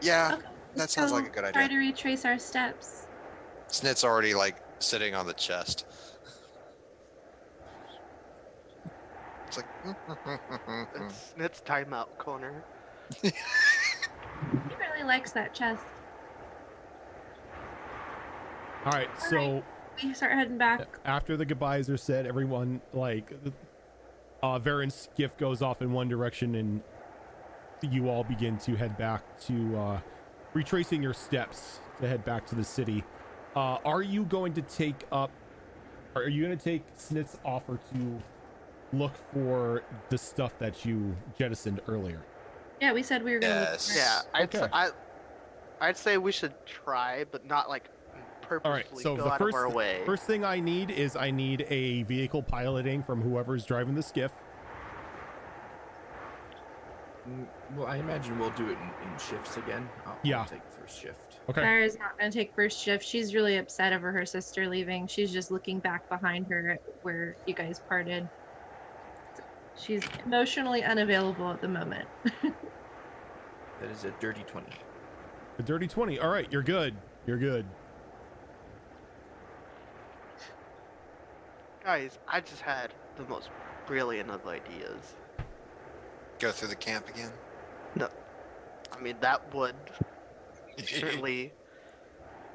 F: Yeah,
C: Okay,
F: that
C: let's
F: sounds
C: go
F: like a good
C: Try
F: idea.
C: to retrace our steps.
F: Snit's already like sitting on the chest. It's like.
E: It's timeout corner.
C: He really likes that chest.
A: All right, so
C: We start heading back.
A: after the goodbyes are said, everyone Varen's skiff goes off in one direction, and you all begin to head back to retracing your steps to head back to the city. Are you going to take Snit's offer to look for the stuff that you jettisoned earlier?
C: Yeah, we said we were going to look
F: Yes.
C: for it.
E: Yeah,
A: Okay.
E: I'd say we should try, but not like purposely
A: All right, so
E: go
A: the
E: out of our way.
A: first thing I need is a vehicle piloting from whoever's driving the skiff.
D: Well, I imagine we'll do it in shifts again. I'll
A: Yeah.
D: take first shift.
A: Okay.
C: Sarah's not going to take first shift. She's really upset over her sister leaving. She's just looking back behind her at where you guys parted. She's emotionally unavailable at the moment.
D: That is a dirty 20.
A: The dirty 20. All right, you're good. You're good.
E: Guys, I just had the most brilliant of ideas.
F: Go through the camp again.
E: I mean, that would certainly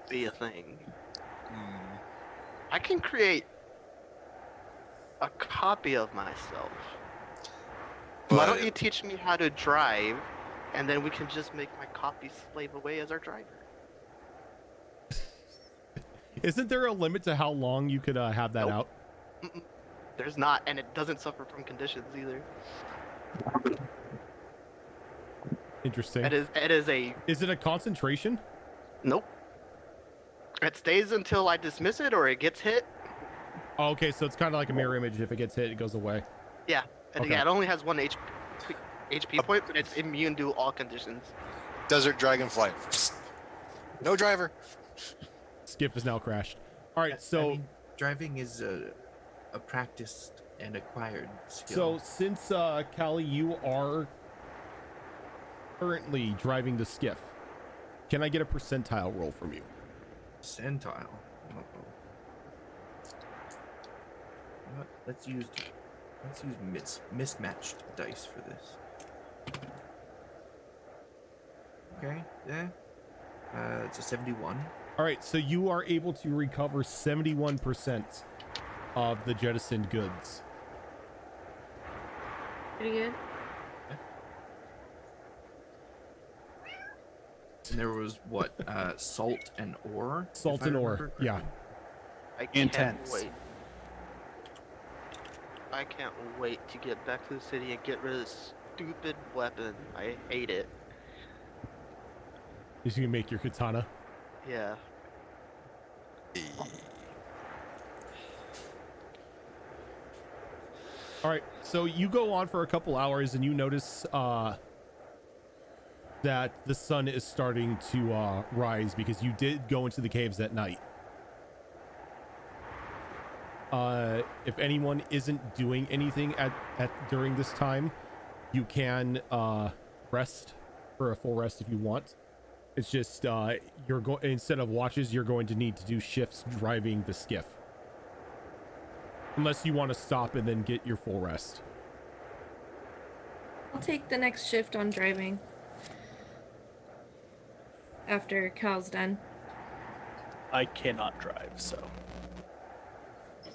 E: be a thing.
F: Hmm.
E: I can create a copy of myself. Why don't you teach me how to drive, and then we can just make my copy slave away as our driver?
A: Isn't there a limit to how long you could have that
E: Nope.
A: out?
E: Mm-mm. There's not, and it doesn't suffer from conditions either.
A: Interesting.
E: It is a
A: Is it a concentration?
E: nope. It stays until I dismiss it or it gets hit.
A: Oh, okay, so it's kind of like a mirror image. If it gets hit, it goes away.
E: Yeah, and
A: Okay.
E: yeah, it only has one HP point, but it's immune to all conditions.
F: Desert dragonfly. No driver.
A: Skiff is now crashed. All right, so
D: I mean, driving is a practiced and acquired
A: so
D: skill.
A: since Callie, you are currently driving the skiff, can I get a percentile roll from you?
D: Percentile. Uh-oh. You know what? Let's use mismatched dice for this. Okay, yeah. It's a 71.
A: All right, so you are able to recover 71% of the jettisoned goods.
C: Pretty good.
D: And there was what? Salt and ore?
A: Salt
D: if I
A: and ore,
D: remember
A: yeah.
D: correctly?
E: I can't
B: Intense.
E: wait. I can't wait to get back to the city and get rid of this stupid weapon. I hate it.
A: You can make your katana.
E: Yeah.
A: All right, so you go on for a couple hours and you notice that the sun is starting to rise because you did go into the caves at night. if anyone isn't doing anything at during this time, you can rest for a full rest if you want. It's just you're going instead of watches, you're going to need to do shifts driving the skiff. Unless you want to stop and then get your full rest.
C: I'll take the next shift on driving. After Cal's done.
B: I cannot drive, so.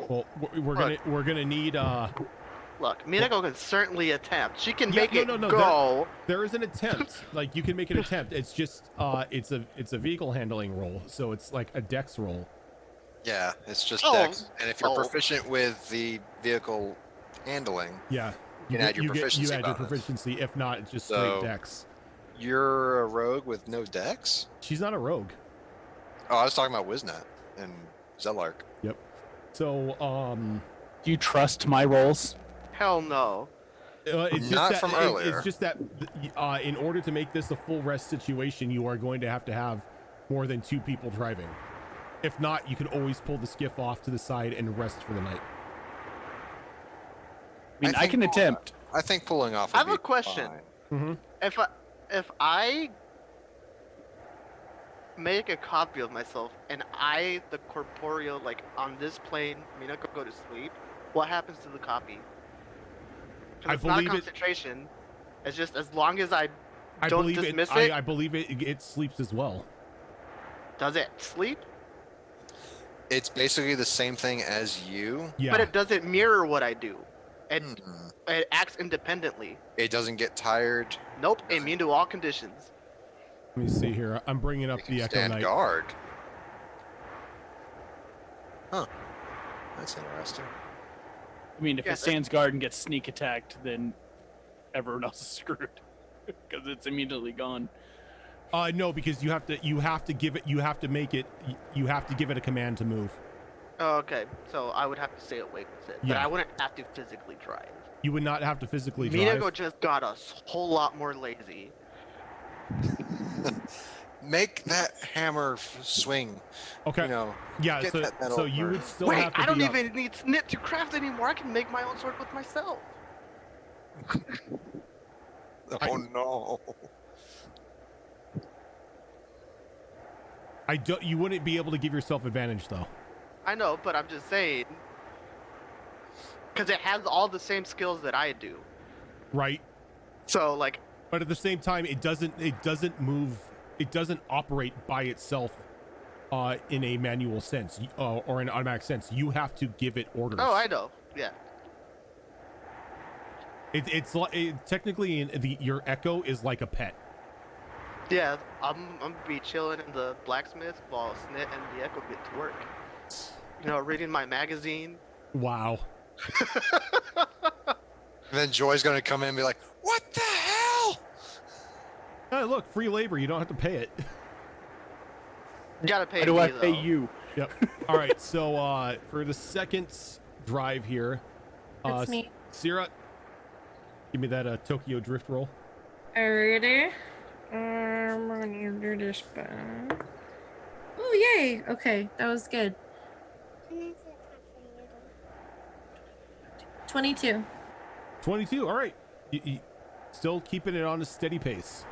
A: Well, we're gonna need
E: Look, Minako can certainly attempt. She can
A: Yeah,
E: make it
A: no,
E: go.
A: there is an attempt. Like you can make an attempt. It's just it's a vehicle handling roll, so it's like a dex roll.
F: Yeah, it's just
E: Oh.
F: dex. And if you're
E: Oh.
F: proficient with the vehicle handling,
A: Yeah,
F: you can add your proficiency
A: you add your
F: bonus.
A: proficiency. If not, it's just straight
F: So-
A: dex.
F: you're a rogue with no dex?
A: She's not a rogue.
F: Oh, I was talking about Wisnat and Zelark.
A: So
B: Do you trust my rolls?
E: Hell no.
A: it's
F: Not
A: just that,
F: from earlier.
A: It's just that in order to make this a full rest situation, you are going to have more than 2 people driving. If not, you can always pull the skiff off to the side and rest for the night.
B: I mean, I
F: think
B: can
F: we'll-
B: attempt.
F: I think pulling off.
E: I have
F: would
E: a
F: be
E: question.
F: fine.
A: Mm-hmm.
E: If I make a copy of myself and the corporeal, like on this plane, Minako go to sleep, what happens to the copy? 'Cause
A: I
E: it's not a
A: believe it-
E: concentration. It's just as long as I
A: I
E: don't
A: believe
E: dismiss
A: it.
E: it.
A: I believe it sleeps as well.
E: Does it sleep?
F: It's basically the same thing as you.
A: Yeah.
E: But it doesn't mirror what I do. It,
F: Hmm.
E: it acts independently.
F: It doesn't get tired.
E: Nope, immune to all conditions.
A: Let me see here. I'm bringing up
F: You can
A: the Echo
F: stand
A: Knight.
F: guard. Huh. That's interesting.
B: I mean, if
E: Yeah,
B: it stands guard and gets sneak attacked, then everyone else is screwed because it's immediately gone.
A: No, because you have to give it a command to move.
E: Oh, okay, so I would have to stay awake with it, but
A: Yeah.
E: I wouldn't have to physically drive.
A: You would not have to physically drive.
E: Minako just got a whole lot more lazy.
F: Make that hammer swing.
A: Okay.
F: You know.
A: Yeah,
F: get that metal
A: so you
F: burn.
A: would still
E: Wait,
A: have to
E: I don't
A: be up.
E: even need snit to craft anymore. I can make my own sword with myself.
F: Oh no.
A: You wouldn't be able to give yourself advantage though.
E: I know, but I'm just saying. Because it has all the same skills that I do.
A: Right?
E: So, like,
A: But at the same time, it doesn't move. It doesn't operate by itself in a manual sense or an automatic sense. You have to give it orders.
E: oh, I know. Yeah.
A: It's like technically your Echo is like a pet.
E: Yeah, I'm gonna be chilling in the blacksmith while Snit and the Echo get to work. You know, reading my magazine.
A: Wow.
F: And then Joy's gonna come in and be like, "What the hell?"
A: Hey, look, free labor. You don't have to pay it.
E: You gotta pay
B: How do
E: me,
B: I pay
E: though.
B: you?
A: Yep. All right. So for the second drive here,
C: That's me.
A: Sierra, give me that Tokyo Drift roll.
C: Alrighty. I'm gonna do this back. Oh, yay! Okay, that was good. 22.
A: 22. All right. You still keeping it on a steady pace.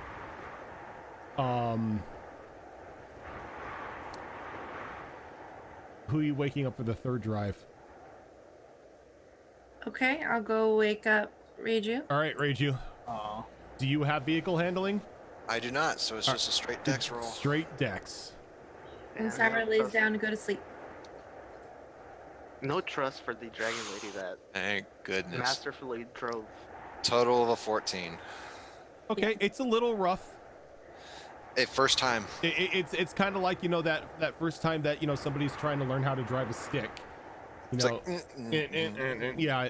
A: Who are you waking up for the third drive?
C: Okay, I'll go wake up Reiju.
A: All right, Reiju.
B: Aw.
A: Do you have vehicle handling?
F: I do not, so it's just a straight dex roll.
A: Straight dex.
C: And
E: Yeah,
C: Sarah
E: no
C: lays
E: trust-
C: down to go to sleep.
E: No trust for the dragon lady that
F: Thank goodness.
E: masterfully drove.
F: Total of a 14.
A: Okay, it's a little rough.
F: First time.
A: It's kind of like, you know, that first time that, you know, somebody's trying to learn how to drive a stick. You
F: It's
A: know,
F: like,
A: yeah,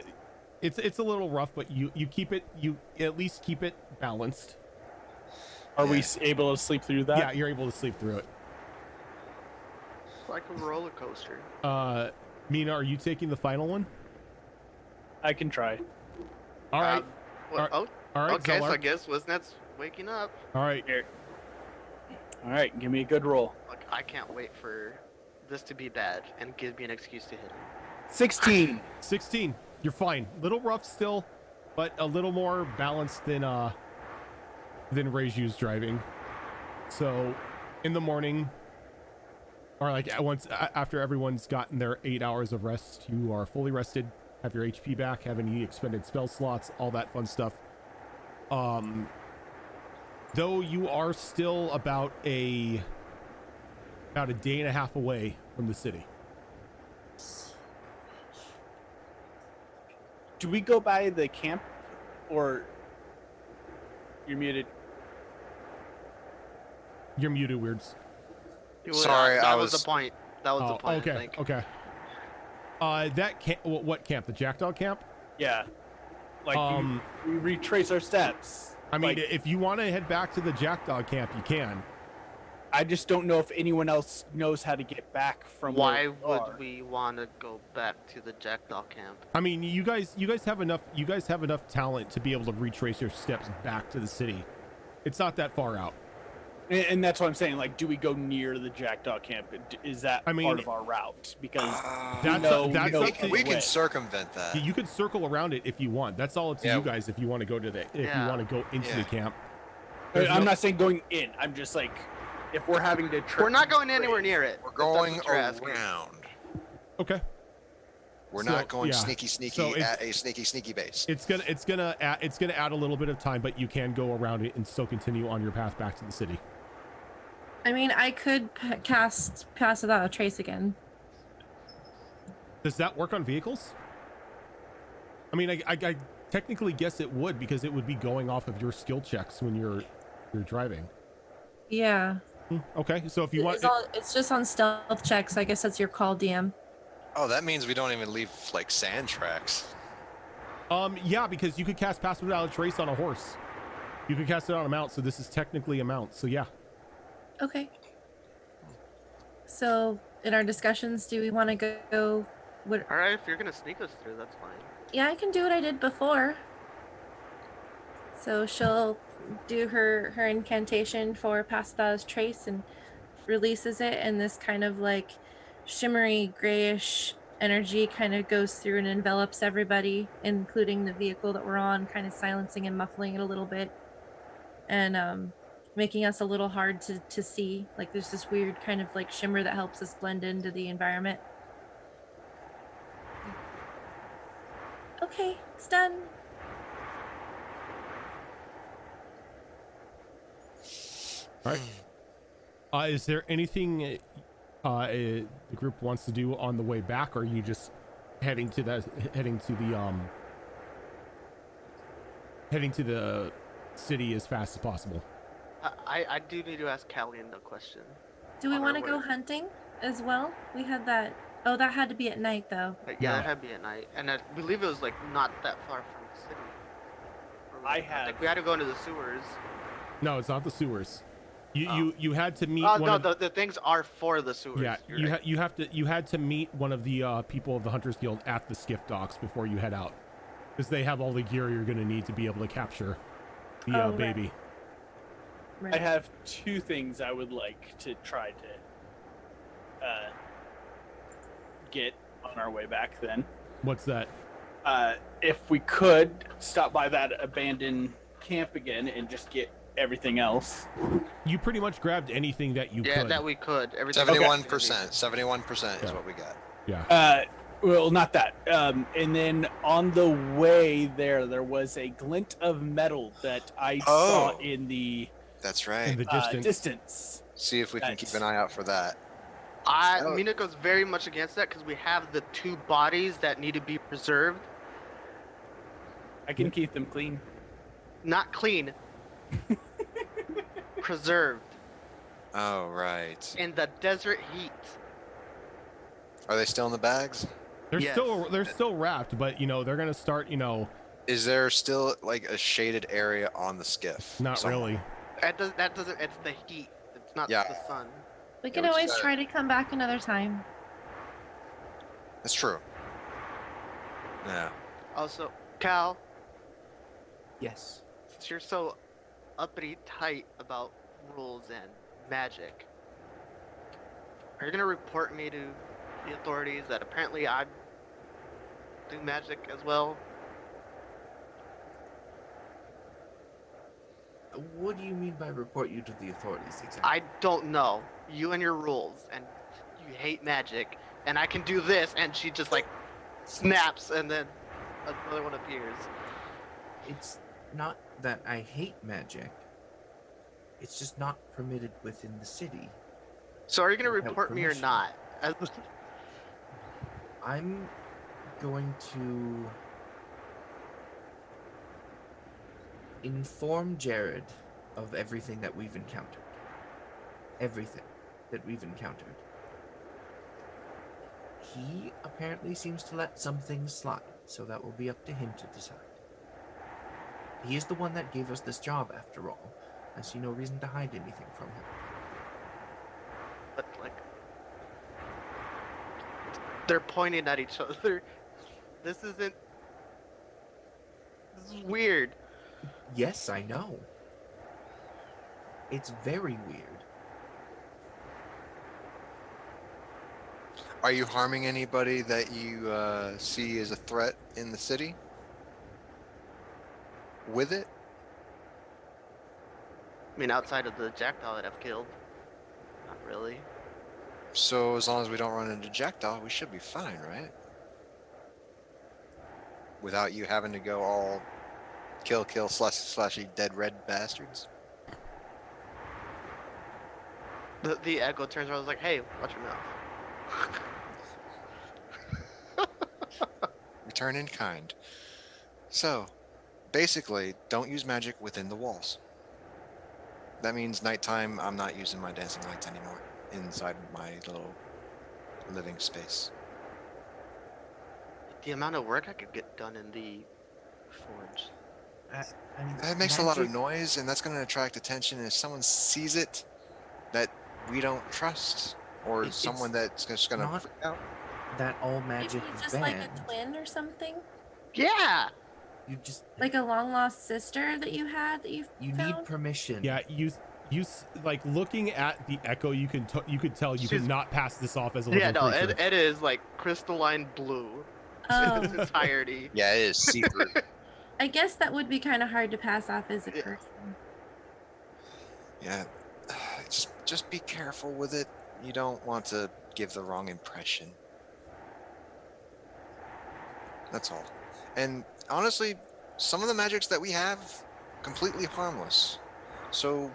A: it's a little rough, but you keep it, you at least keep it balanced.
B: Are we
F: Yeah.
B: able to sleep through that?
A: Yeah, you're able to sleep through it.
E: Like a roller coaster.
A: Mina, are you taking the final one?
B: I can try.
A: All right,
E: Well,
A: all right,
E: okay, so I
A: Zelark.
E: guess Wisnet's waking up.
A: All right.
B: Here. All right, give me a good roll.
E: Like, I can't wait for this to be bad and give me an excuse to hit him.
B: 16.
A: 16. You're fine. Little rough still, but a little more balanced than Reju's driving. So, in the morning, or like after everyone's gotten their 8 hours of rest, you are fully rested, have your HP back, have any expended spell slots, all that fun stuff. Though you are still about a day and a half away from the city.
B: Do we go by the camp, or you're muted?
A: You're muted, Weirds.
F: Sorry,
E: that
F: I
E: was
F: was-
E: the point. That was the point.
A: Okay,
E: I think.
A: okay. That camp. What camp? The Jackdaw camp?
B: Yeah. Like we retrace our steps.
A: I mean,
B: Like,
A: if you want to head back to the Jackdaw camp, you can.
B: I just don't know if anyone else knows how to get back from.
E: Why
B: where we are.
E: would we want to go back to the Jackdaw camp?
A: I mean, you guys have enough. You guys have enough talent to be able to retrace your steps back to the city. It's not that far out.
B: And that's what I'm saying. Like, do we go near the Jackdaw camp? Is that
A: I mean,
B: part of our route? Because
A: that's
B: know
A: that's
B: no
A: up to
F: we
A: you.
F: can circumvent that.
A: You could circle around it if you want. That's all up to
F: Yeah.
A: you guys if you want to go to the you want to go into the camp.
B: I'm not saying going in. I'm just like, if we're having to.
E: We're not going anywhere near it.
F: We're
E: if that's
F: going
E: what you're asking.
F: around.
A: Okay.
F: We're
A: So,
F: not going
A: yeah.
F: sneaky
A: So
F: at a sneaky base.
A: It's gonna add a little bit of time, but you can go around it and still continue on your path back to the city.
C: I mean, I could cast Pass Without a Trace again.
A: Does that work on vehicles? I mean, I technically guess it would, because it would be going off of your skill checks when you're driving.
C: Yeah.
A: Okay, so if you want,
C: It's just on stealth checks. I guess that's your call, DM.
F: Oh, that means we don't even leave like sand tracks.
A: yeah, because you could cast Pass Without a Trace on a horse. You could cast it on a mount, so this is technically a mount. So yeah.
C: Okay. So, in our discussions, do we want to go? What?
E: All right, if you're gonna sneak us through, that's fine.
C: Yeah, I can do what I did before. So she'll do her incantation for Pass Without a Trace and releases it, and this kind of like shimmery grayish energy kind of goes through and envelops everybody, including the vehicle that we're on, kind of silencing and muffling it a little bit, and making us a little hard to see. Like there's this weird kind of like shimmer that helps us blend into the environment. Okay, it's done.
A: All right. Is there anything the group wants to do on the way back, or are you just heading to the city as fast as possible?
E: I do need to ask Callian a question.
C: Do we
E: On
C: want
E: our
C: to go
E: way.
C: hunting as well? We had that. Oh, that had to be at night though.
E: Yeah,
A: No.
E: that had to be at night, and I believe it was like not that far from the city. Or was
B: I
E: it?
B: have-
E: Like we had to go into the sewers.
A: No, it's not the sewers.
E: Oh.
A: You had to meet
E: Oh
A: one
E: no,
A: of
E: the things are for the sewers.
A: yeah,
E: You're right.
A: you had to meet one of the people of the Hunters Guild at the skiff docks before you head out, because they have all the gear you're going to need to be able to capture the
C: Oh, right.
A: baby.
C: Right.
B: I have two things I would like to try to get on our way back then.
A: What's that?
B: If we could stop by that abandoned camp again and just get everything else.
A: You pretty much grabbed anything that you
E: Yeah,
A: could.
E: that we could. Everything.
F: 71%. 71% is
A: Yeah.
F: what we got.
A: Yeah.
B: Well, not that. And then on the way there was a glint of metal that I saw
F: Oh.
B: in the
F: That's
A: In
F: right.
A: the distance.
B: distance.
F: See if we can keep
B: That's-
F: an eye out for that. Oh.
E: Minako's very much against that because we have the two bodies that need to be preserved,
B: I can keep them clean.
E: not clean, preserved
F: Oh, right.
E: in the desert heat.
F: Are they still in the bags?
A: They're
E: Yes.
A: still wrapped, but they're gonna start.
F: Is there still like a shaded area on the skiff?
A: Not
F: somewhere?
A: really.
E: That doesn't. It's the heat. It's not
F: Yeah.
E: the sun.
C: We can
F: Yeah, we
C: always
F: just
C: try to come back another time.
F: That's true. Yeah.
E: Also, Cal,
D: Yes.
E: since you're so uppity tight about rules and magic, are you gonna report me to the authorities that apparently I'm do magic as well?
D: What do you mean by report you to the authorities exactly?
E: I don't know. You and your rules, and you hate magic, and I can do this, and she just like snaps, and then another one appears.
D: It's not that I hate magic. It's just not permitted within the city.
E: So are you gonna
D: Without
E: report me or
D: permission.
E: not?
D: I'm going to inform Jared of everything that we've encountered. Everything that we've encountered. He apparently seems to let some things slide, so that will be up to him to decide. He is the one that gave us this job, after all. I see no reason to hide anything from him.
E: But like, they're pointing at each other. This is weird.
D: Yes, I know. It's very weird.
F: Are you harming anybody that you see as a threat in the city? With it?
E: I mean, outside of the jackdaw that I've killed, not really.
F: So as long as we don't run into Jackdaw, we should be fine, right? Without you having to go all kill, slashy, dead red bastards.
E: The echo turns around and is like, hey, watch your mouth.
F: Return in kind. So, basically, don't use magic within the walls. That means nighttime, I'm not using my dancing lights anymore inside my little living space.
E: The amount of work I could get done in the forge.
D: I mean,
F: That makes a lot of
D: magic-
F: noise, and that's going to attract attention. And if someone sees it that we don't trust, or
D: It's
F: someone that's just going to
D: not-
F: freak out.
D: That all magic
C: Maybe
D: is
C: just like a
D: banned.
C: twin or something,
E: Yeah!
D: You just
C: like a long lost sister that you had that you
D: you
C: found.
D: need permission.
A: Yeah, like looking at the echo, you could tell you could
E: She's-
A: not pass this off as a
E: Yeah,
A: living
E: no,
A: creature.
E: it is like crystalline blue in
C: Oh,
E: its entirety.
F: Yeah, it is see-through.
C: I guess that would be kind of hard to pass off as a
E: Yeah.
C: person.
F: Yeah, just be careful with it. You don't want to give the wrong impression. That's all. And honestly, some of the magics that we have, completely harmless. So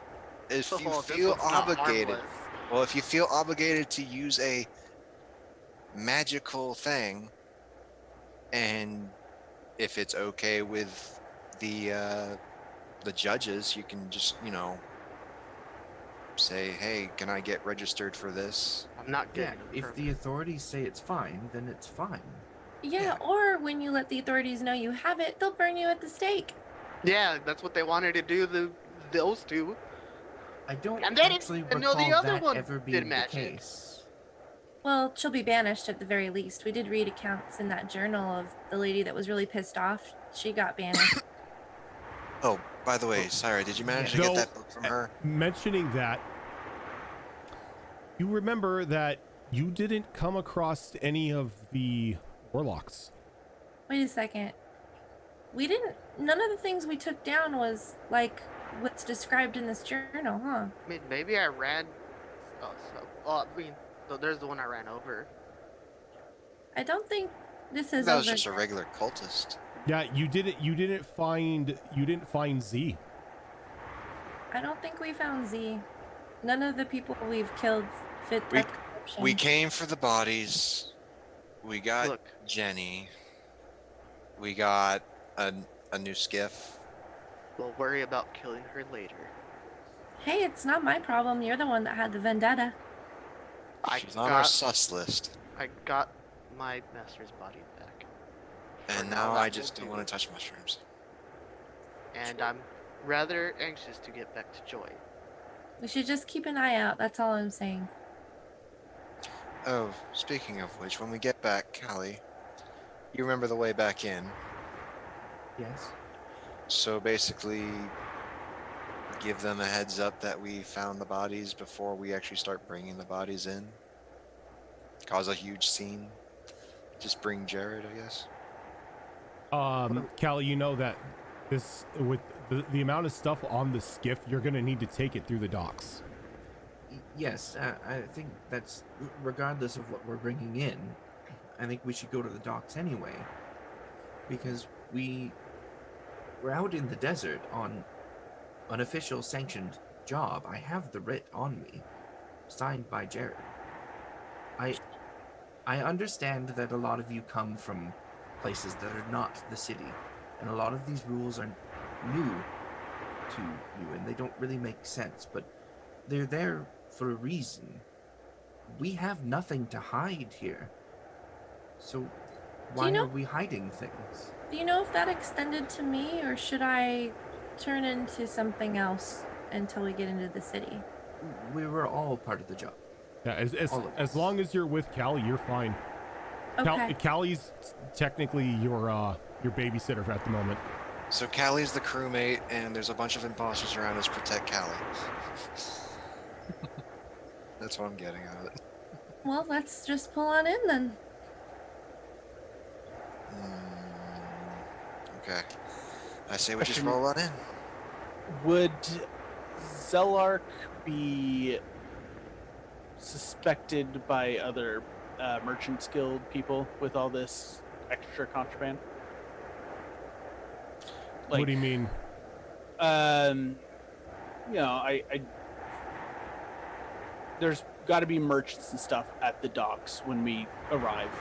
F: if you
E: Oh, this
F: feel
E: one's not
F: obligated,
E: harmless.
F: well, if you feel obligated to use a magical thing, and if it's okay with the judges, you can just, say, hey, can I get registered for this?
E: I'm not
D: Yeah,
E: getting
D: if the authorities say it's fine, then it's fine.
C: Yeah,
F: Yeah.
C: or when you let the authorities know you have it, they'll burn you at the stake.
E: Yeah, that's what they wanted to do. Those two.
D: I don't
E: And they
D: actually
E: didn't know
D: recall
E: the other
D: that
E: one
D: ever
E: did
D: being the
E: magic.
D: case.
C: Well, she'll be banished at the very least. We did read accounts in that journal of the lady that was really pissed off. She got banished.
F: Oh, by the way, Syra, did you manage to
A: No,
F: get that book from her?
A: Mentioning that, you remember that you didn't come across any of the warlocks.
C: Wait a second. We didn't. None of the things we took down was like what's described in this journal, huh?
E: I mean, maybe I ran. So there's the one I ran over.
C: I don't think this is.
F: That was
C: over
F: just a
C: yet.
F: regular cultist.
A: Yeah, you didn't find Z.
C: I don't think we found Z. None of the people we've killed fit
F: We-
C: that description.
F: We came for the bodies. We got
E: Look,
F: Jenny. We got a new skiff.
E: we'll worry about killing her later.
C: Hey, it's not my problem. You're the one that had the vendetta.
F: She's on our sus list.
E: I got my master's body back,
F: And
E: now
F: now
E: that
F: I
E: will
F: just don't
E: do.
F: want to touch mushrooms.
E: and I'm rather anxious to get back to Joy.
C: We should just keep an eye out. That's all I'm saying.
F: Oh, speaking of which, when we get back, Callie, you remember the way back in.
D: Yes.
F: So basically, give them a heads up that we found the bodies before we actually start bringing the bodies in. Cause a huge scene. Just bring Jared, I guess.
A: Callie, you know that this with the amount of stuff on the skiff, you're gonna need to take it through the docks.
D: Yes, I think that's regardless of what we're bringing in. I think we should go to the docks anyway, because we're out in the desert on an official sanctioned job. I have the writ on me, signed by Jared. I understand that a lot of you come from places that are not the city, and a lot of these rules are new to you, and they don't really make sense, but they're there for a reason. We have nothing to hide here, so why are we hiding things?
C: Do you know if that extended to me, or should I turn into something else until we get into the city?
D: We were all part of the job.
A: Yeah, as long as you're with Callie, you're fine.
C: Okay.
A: Callie's technically your babysitter at the moment.
F: So Callie's the crewmate, and there's a bunch of imposters around us. Protect Callie. That's what I'm getting out of it.
C: Well, let's just pull on in then.
F: Okay. I say we just roll on in.
B: Would Zelark be suspected by other Merchants Guild people with all this extra contraband?
A: What do you mean?
B: There's got to be merchants and stuff at the docks when we arrive.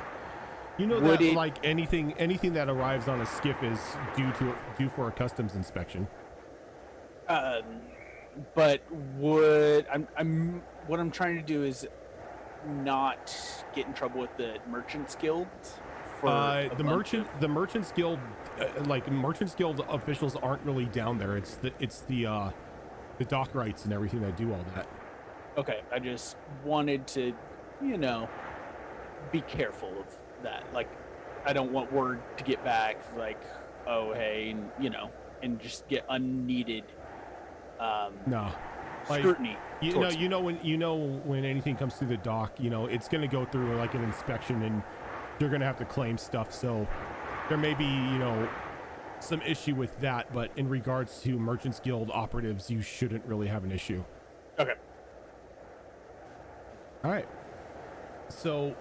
A: You know that like anything that arrives on a skiff is due for a customs inspection.
B: But what I'm trying to do is not get in trouble with the Merchants Guild.
A: The Merchants Guild, Merchants Guild officials aren't really down there. It's the dock rights and everything that do all that.
B: Okay, I just wanted to, be careful of that. Like, I don't want word to get back like, oh hey, and just get unneeded
A: no
B: scrutiny.
A: When anything comes through the dock, it's going to go through like an inspection, and you're going to have to claim stuff. So there may be some issue with that, but in regards to Merchants Guild operatives, you shouldn't really have an issue.
B: Okay.
A: All right. So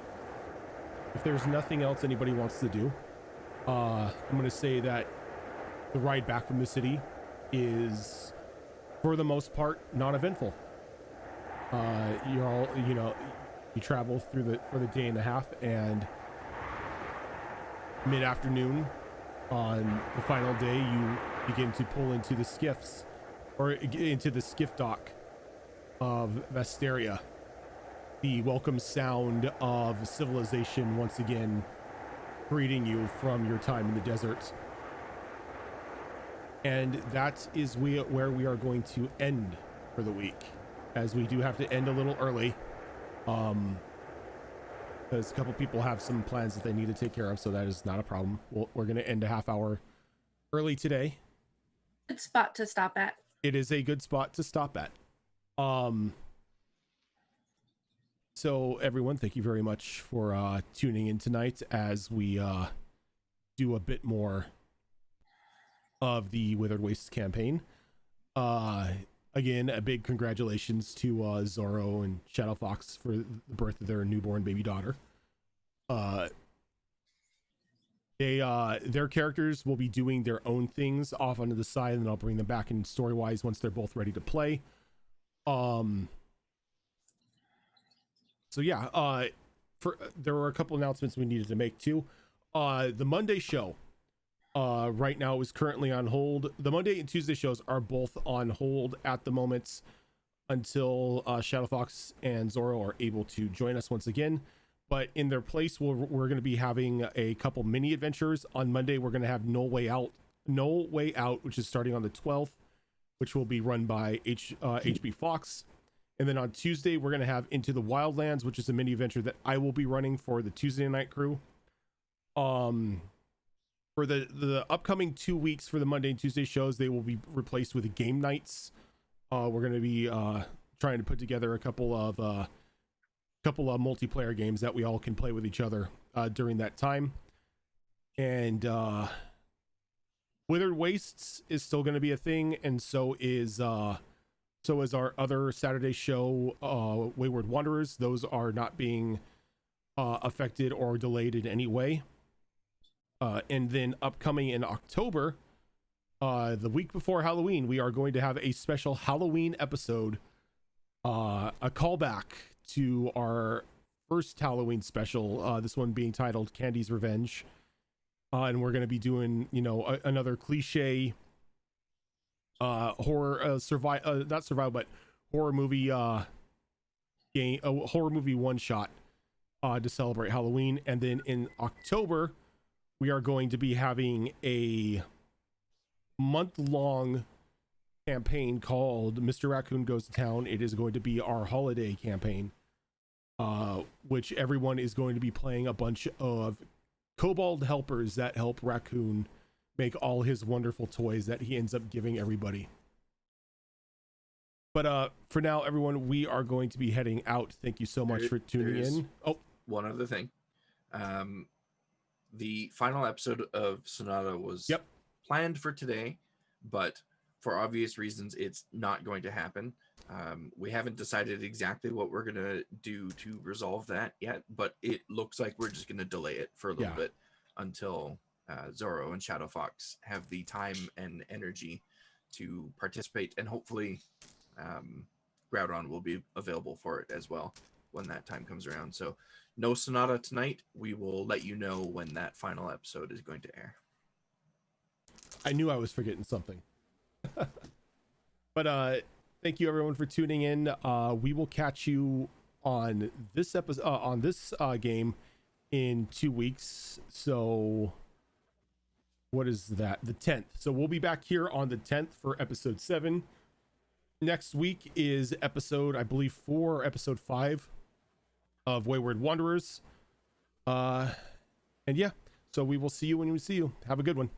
A: if there's nothing else anybody wants to do, I'm going to say that the ride back from the city is, for the most part, not eventful. You're all, you travel for the day and a half, and mid-afternoon on the final day, you begin to pull into the skiffs, or into the skiff dock of Vesteria. The welcome sound of civilization once again greeting you from your time in the desert. And that is where we are going to end for the week, as we do have to end a little early, because a couple people have some plans that they need to take care of, so that is not a problem. We're going to end a half hour early today.
C: Good spot to stop at.
A: It is a good spot to stop at. So everyone, thank you very much for tuning in tonight as we do a bit more of the Withered Wastes campaign. Again, a big congratulations to Zorro and Shadow Fox for the birth of their newborn baby daughter. Their characters will be doing their own things off onto the side, and then I'll bring them back in story-wise once they're both ready to play. So yeah, there were a couple announcements we needed to make too. The Monday show, right now is currently on hold. The Monday and Tuesday shows are both on hold at the moment until Shadow Fox and Zorro are able to join us once again. But in their place, we're going to be having a couple mini adventures. On Monday, we're going to have No Way Out, which is starting on the 12th, which will be run by HB Fox. And then on Tuesday, we're going to have Into the Wildlands, which is a mini adventure that I will be running for the Tuesday night crew. For the upcoming 2 weeks for the Monday and Tuesday shows, they will be replaced with game nights. We're going to be trying to put together a couple of multiplayer games that we all can play with each other during that time. And Withered Wastes is still going to be a thing, and so is our other Saturday show, Wayward Wanderers. Those are not being affected or delayed in any way. And then upcoming in October, the week before Halloween, we are going to have a special Halloween episode, a callback to our first Halloween special, this one being titled Candy's Revenge. And we're going to be doing, another cliche horror not survival, but horror movie game, a horror movie one shot to celebrate Halloween. And then in October, we are going to be having a month-long campaign called Mr. Raccoon Goes to Town. It is going to be our holiday campaign, which everyone is going to be playing a bunch of kobold helpers that help Raccoon make all his wonderful toys that he ends up giving everybody. But for now, everyone, we are going to be heading out. Thank you so much for tuning in. Oh,
D: one other thing. The final episode of Sonata was planned for today, but for obvious reasons, it's not going to happen. We haven't decided exactly what we're going to do to resolve that yet, but it looks like we're just going to delay it for a little bit until Zorro and Shadow Fox have the time and energy to participate, and hopefully Groudon will be available for it as well when that time comes around. So no Sonata tonight. We will let you know when that final episode is going to air.
A: I knew I was forgetting something. But thank you everyone for tuning in. We will catch you on this episode, on this game in 2 weeks. So what is that? The 10th. So we'll be back here on the 10th for episode 7. Next week is episode, I believe, 4 or episode 5 of Wayward Wanderers. And yeah, so we will see you when we see you. Have a good one.